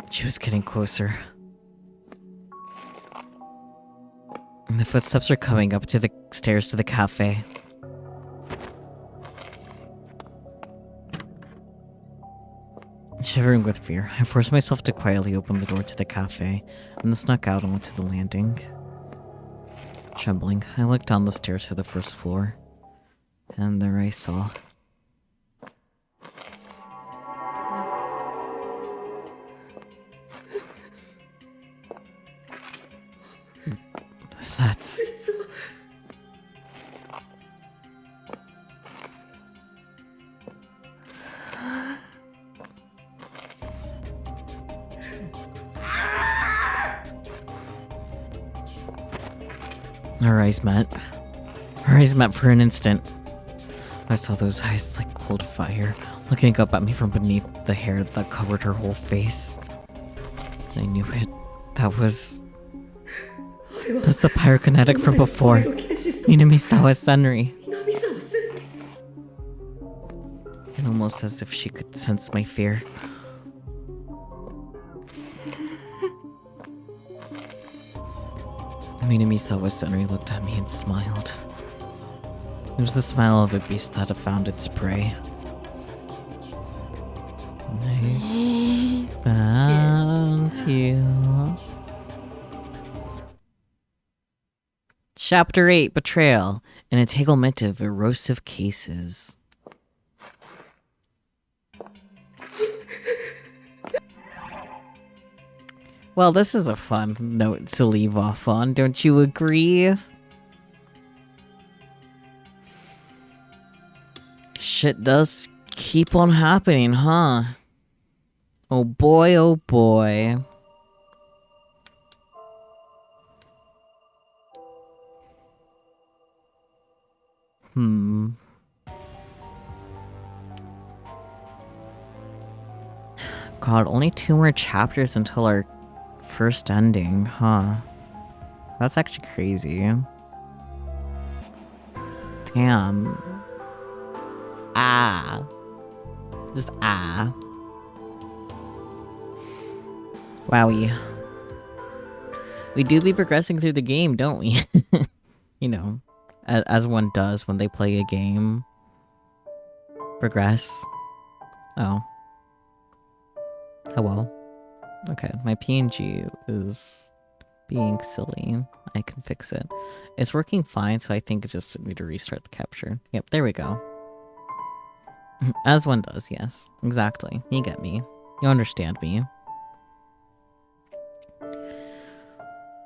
She was getting closer. And the footsteps were coming up to the stairs to the cafe. Shivering with fear, I forced myself to quietly open the door to the cafe and then snuck out onto the landing. Trembling, I looked down the stairs to the first floor, and there I saw. That's... Our eyes met. Our eyes met for an instant. I saw those eyes like cold fire, looking up at me from beneath the hair that covered her whole face. I knew it. That's the pyrokinetic from before. Minamisawa Senri. And almost as if she could sense my fear. Minamisawa Senri looked at me and smiled. It was the smile of a beast that had found its prey. I found you. Chapter 8, Betrayal, an entanglement of erosive cases. Well, this is a fun note to leave off on, don't you agree? Shit does keep on happening, huh? Oh boy, oh boy. God, only 2 more chapters until our first ending, huh? That's actually crazy. Damn. Just Wowie. We do be progressing through the game, don't we? You know, as one does when they play a game. Progress. Oh. Hello. Okay, my PNG is being silly. I can fix it. It's working fine, so I think it's just need to restart the capture. Yep, there we go. As one does, yes. Exactly. You get me. You understand me.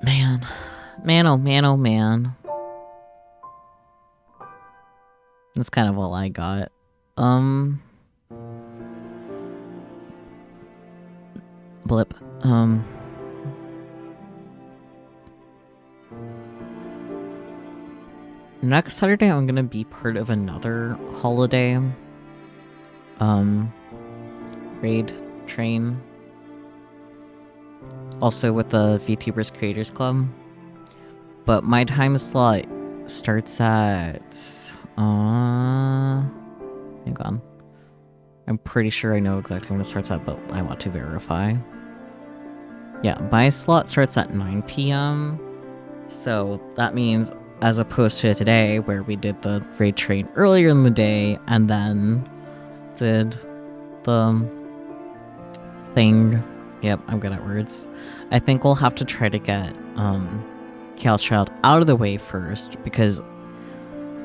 Man. Man, oh man, oh man. That's kind of all I got. Blip. Next Saturday I'm gonna be part of another holiday. Raid train. also with the VTubers Creators Club. But my time slot starts at hang on. I'm pretty sure I know exactly when it starts at, but I want to verify. Yeah, my slot starts at 9 p.m. So that means, as opposed to today, where we did the raid train earlier in the day and then did the thing. Yep, I'm good at words. I think we'll have to try to get Chaos Child out of the way first, because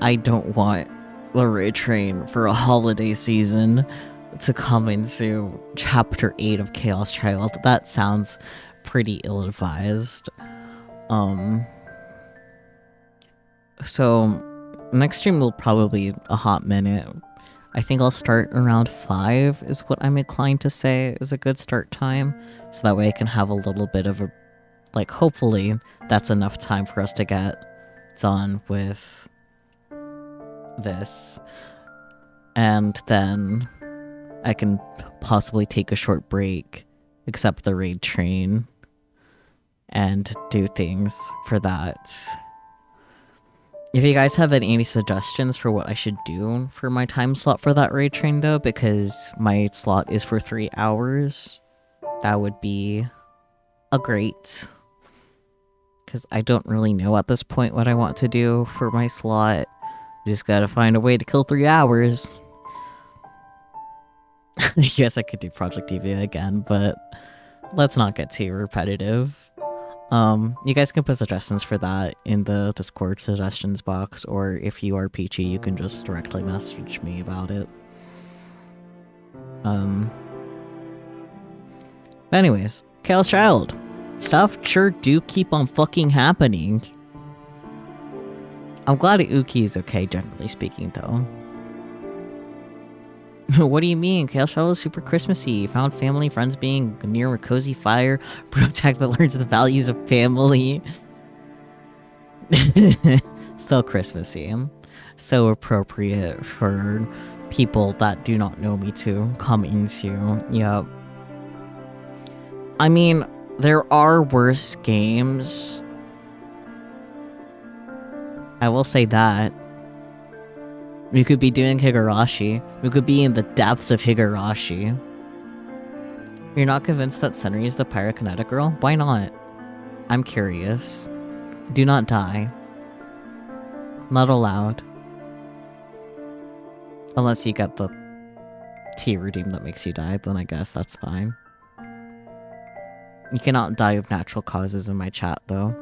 I don't want the raid train for a holiday season to come into Chapter 8 of Chaos Child. That sounds pretty ill-advised. So next stream will probably be a hot minute. I think I'll start around 5 is what I'm inclined to say is a good start time. So that way I can have a little bit of a, like, hopefully that's enough time for us to get done with this. And then I can possibly take a short break, accept the raid train, and do things for that. If you guys have any suggestions for what I should do for my time slot for that raid train though, because my slot is for 3 hours, that would be a great. Because I don't really know at this point what I want to do for my slot. Just gotta find a way to kill 3 hours. Yes, I could do Project EVA again, but let's not get too repetitive. You guys can put suggestions for that in the Discord suggestions box, or if you are peachy, you can just directly message me about it. Anyways, Chaos Child. Stuff sure do keep on fucking happening. I'm glad Uki is okay, generally speaking, though. What do you mean? Chaos Child is super Christmassy. Found family, friends being near a cozy fire. Protect that learns the values of family. Still Christmassy. So appropriate for people that do not know me to come into. Yep. I mean, there are worse games. I will say that. We could be doing Higurashi. We could be in the depths of Higurashi. You're not convinced that Senri is the pyrokinetic girl? Why not? I'm curious. Do not die. Not allowed. Unless you get the T redeem that makes you die, then I guess that's fine. You cannot die of natural causes in my chat, though.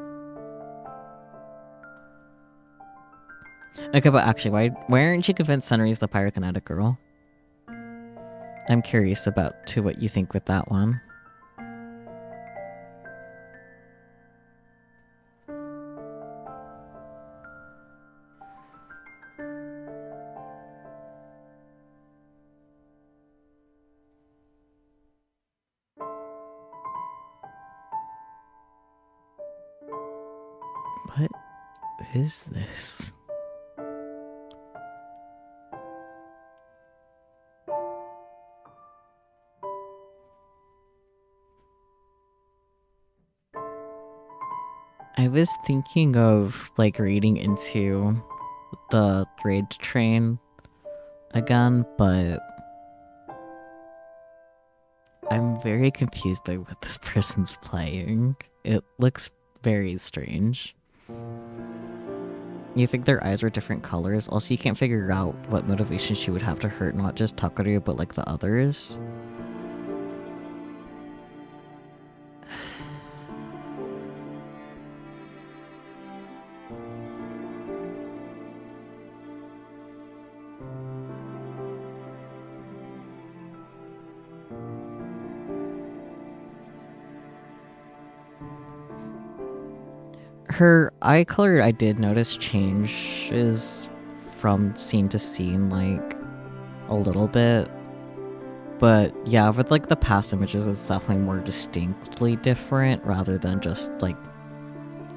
Okay, but actually, why aren't you convinced Senri's the pyrokinetic girl? I'm curious about to what you think with that one. What is this? I was thinking of, like, reading into the raid train again, but I'm very confused by what this person's playing. It looks very strange. You think their eyes are different colors? Also, you can't figure out what motivation she would have to hurt not just Takaru, but, like, the others. Her eye color, I did notice, changes from scene to scene, like, a little bit. But yeah, with, like, the past images, it's definitely more distinctly different, rather than just, like,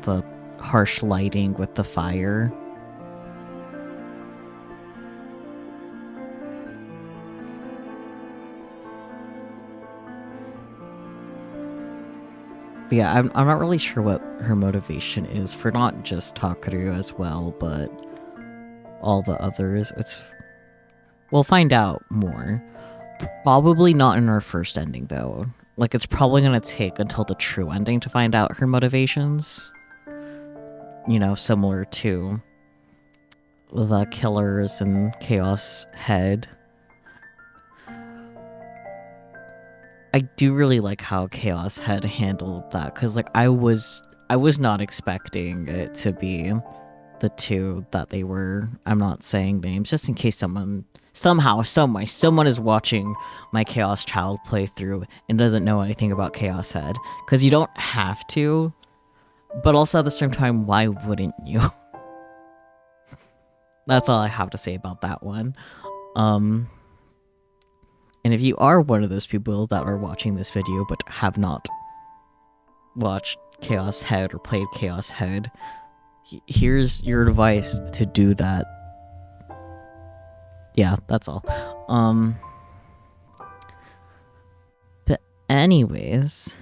the harsh lighting with the fire. But yeah, I'm not really sure what her motivation is for not just Takaru as well, but all the others. We'll find out more. Probably not in our first ending, though. Like, it's probably gonna take until the true ending to find out her motivations. You know, similar to the Killers and Chaos Head. I do really like how Chaos Head handled that, because, like, I was not expecting it to be the two that they were. I'm not saying names, just in case someone is watching my Chaos Child playthrough and doesn't know anything about Chaos Head. Because you don't have to, but also at the same time, why wouldn't you? That's all I have to say about that one. And if you are one of those people that are watching this video but have not watched Chaos Head or played Chaos Head, here's your advice to do that. Yeah, that's all. But anyways,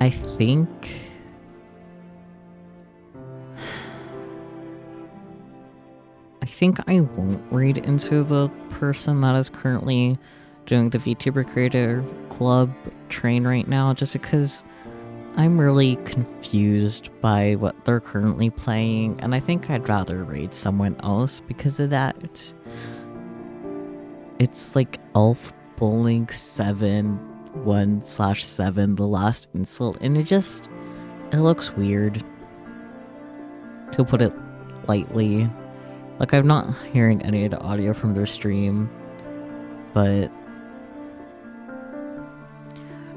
I think I won't read into the person that is currently doing the VTuber Creator Club train right now, just because I'm really confused by what they're currently playing, and I think I'd rather raid someone else because of that. It's like Elf Bowling 7 1/7, the last insult, and it looks weird, to put it lightly. Like, I'm not hearing any of the audio from their stream, but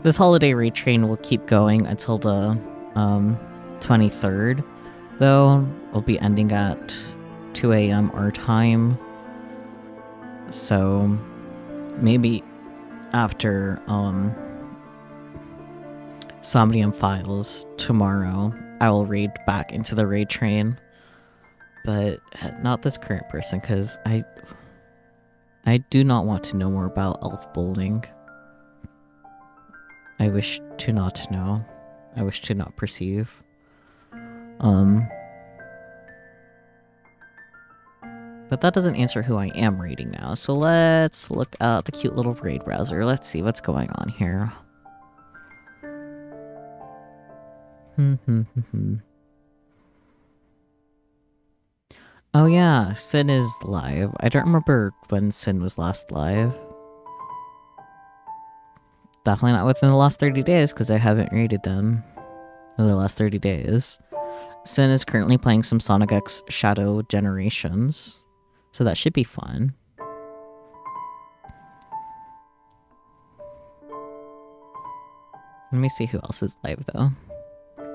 this holiday raid train will keep going until the 23rd, though. It'll be ending at 2 a.m. our time. So maybe after Somnium Files tomorrow, I will raid back into the raid train. But not this current person, because I do not want to know more about Elf Bowling. I wish to not know. I wish to not perceive. But that doesn't answer who I am raiding now, so let's look at the cute little raid browser. Let's see what's going on here. Oh yeah, Sin is live. I don't remember when Sin was last live. Definitely not within the last 30 days, because I haven't rated them in the last 30 days. Sin is currently playing some Sonic X Shadow Generations, so that should be fun. Let me see who else is live, though.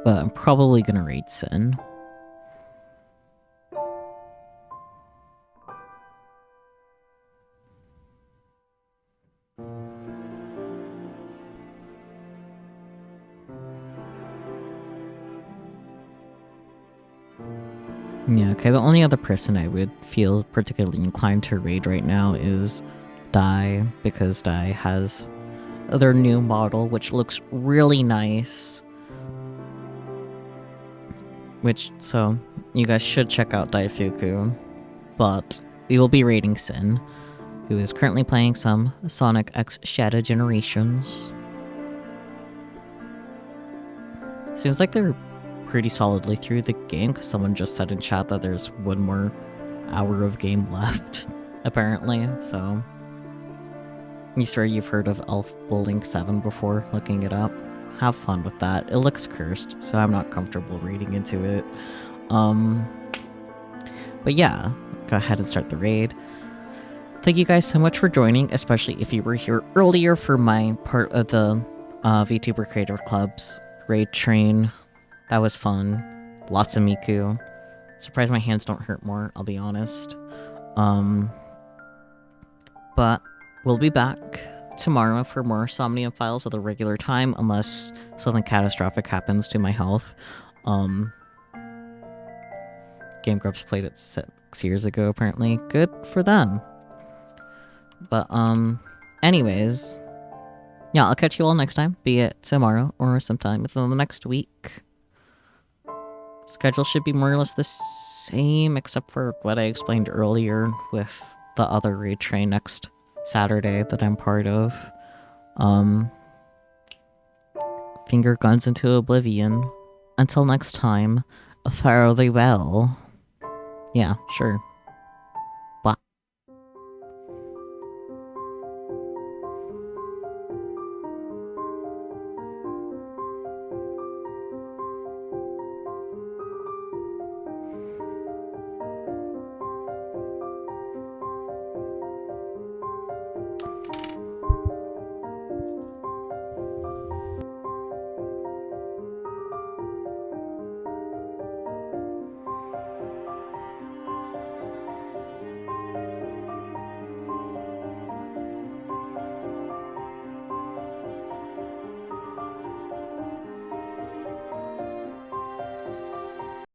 But I'm probably gonna raid Sin. Yeah, okay, the only other person I would feel particularly inclined to raid right now is Dai, because Dai has their new model, which looks really nice. So, you guys should check out Daifuku. But we will be raiding Sin, who is currently playing some Sonic X Shadow Generations. Seems like they're pretty solidly through the game, because someone just said in chat that there's one more hour of game left, apparently, so. You swear you've heard of Elf Bowling 7 before looking it up? Have fun with that. It looks cursed, so I'm not comfortable reading into it. But yeah, go ahead and start the raid. Thank you guys so much for joining, especially if you were here earlier for my part of the VTuber Creator Club's raid train. That was fun. Lots of Miku. Surprised my hands don't hurt more, I'll be honest. But we'll be back tomorrow for more Somnium Files at the regular time, unless something catastrophic happens to my health. Game Grumps played it 6 years ago, apparently. Good for them. But, anyways, yeah, I'll catch you all next time, be it tomorrow or sometime within the next week. Schedule should be more or less the same, except for what I explained earlier with the other raid train next Saturday that I'm part of. Finger guns into oblivion. Until next time, fare thee well. Yeah, sure.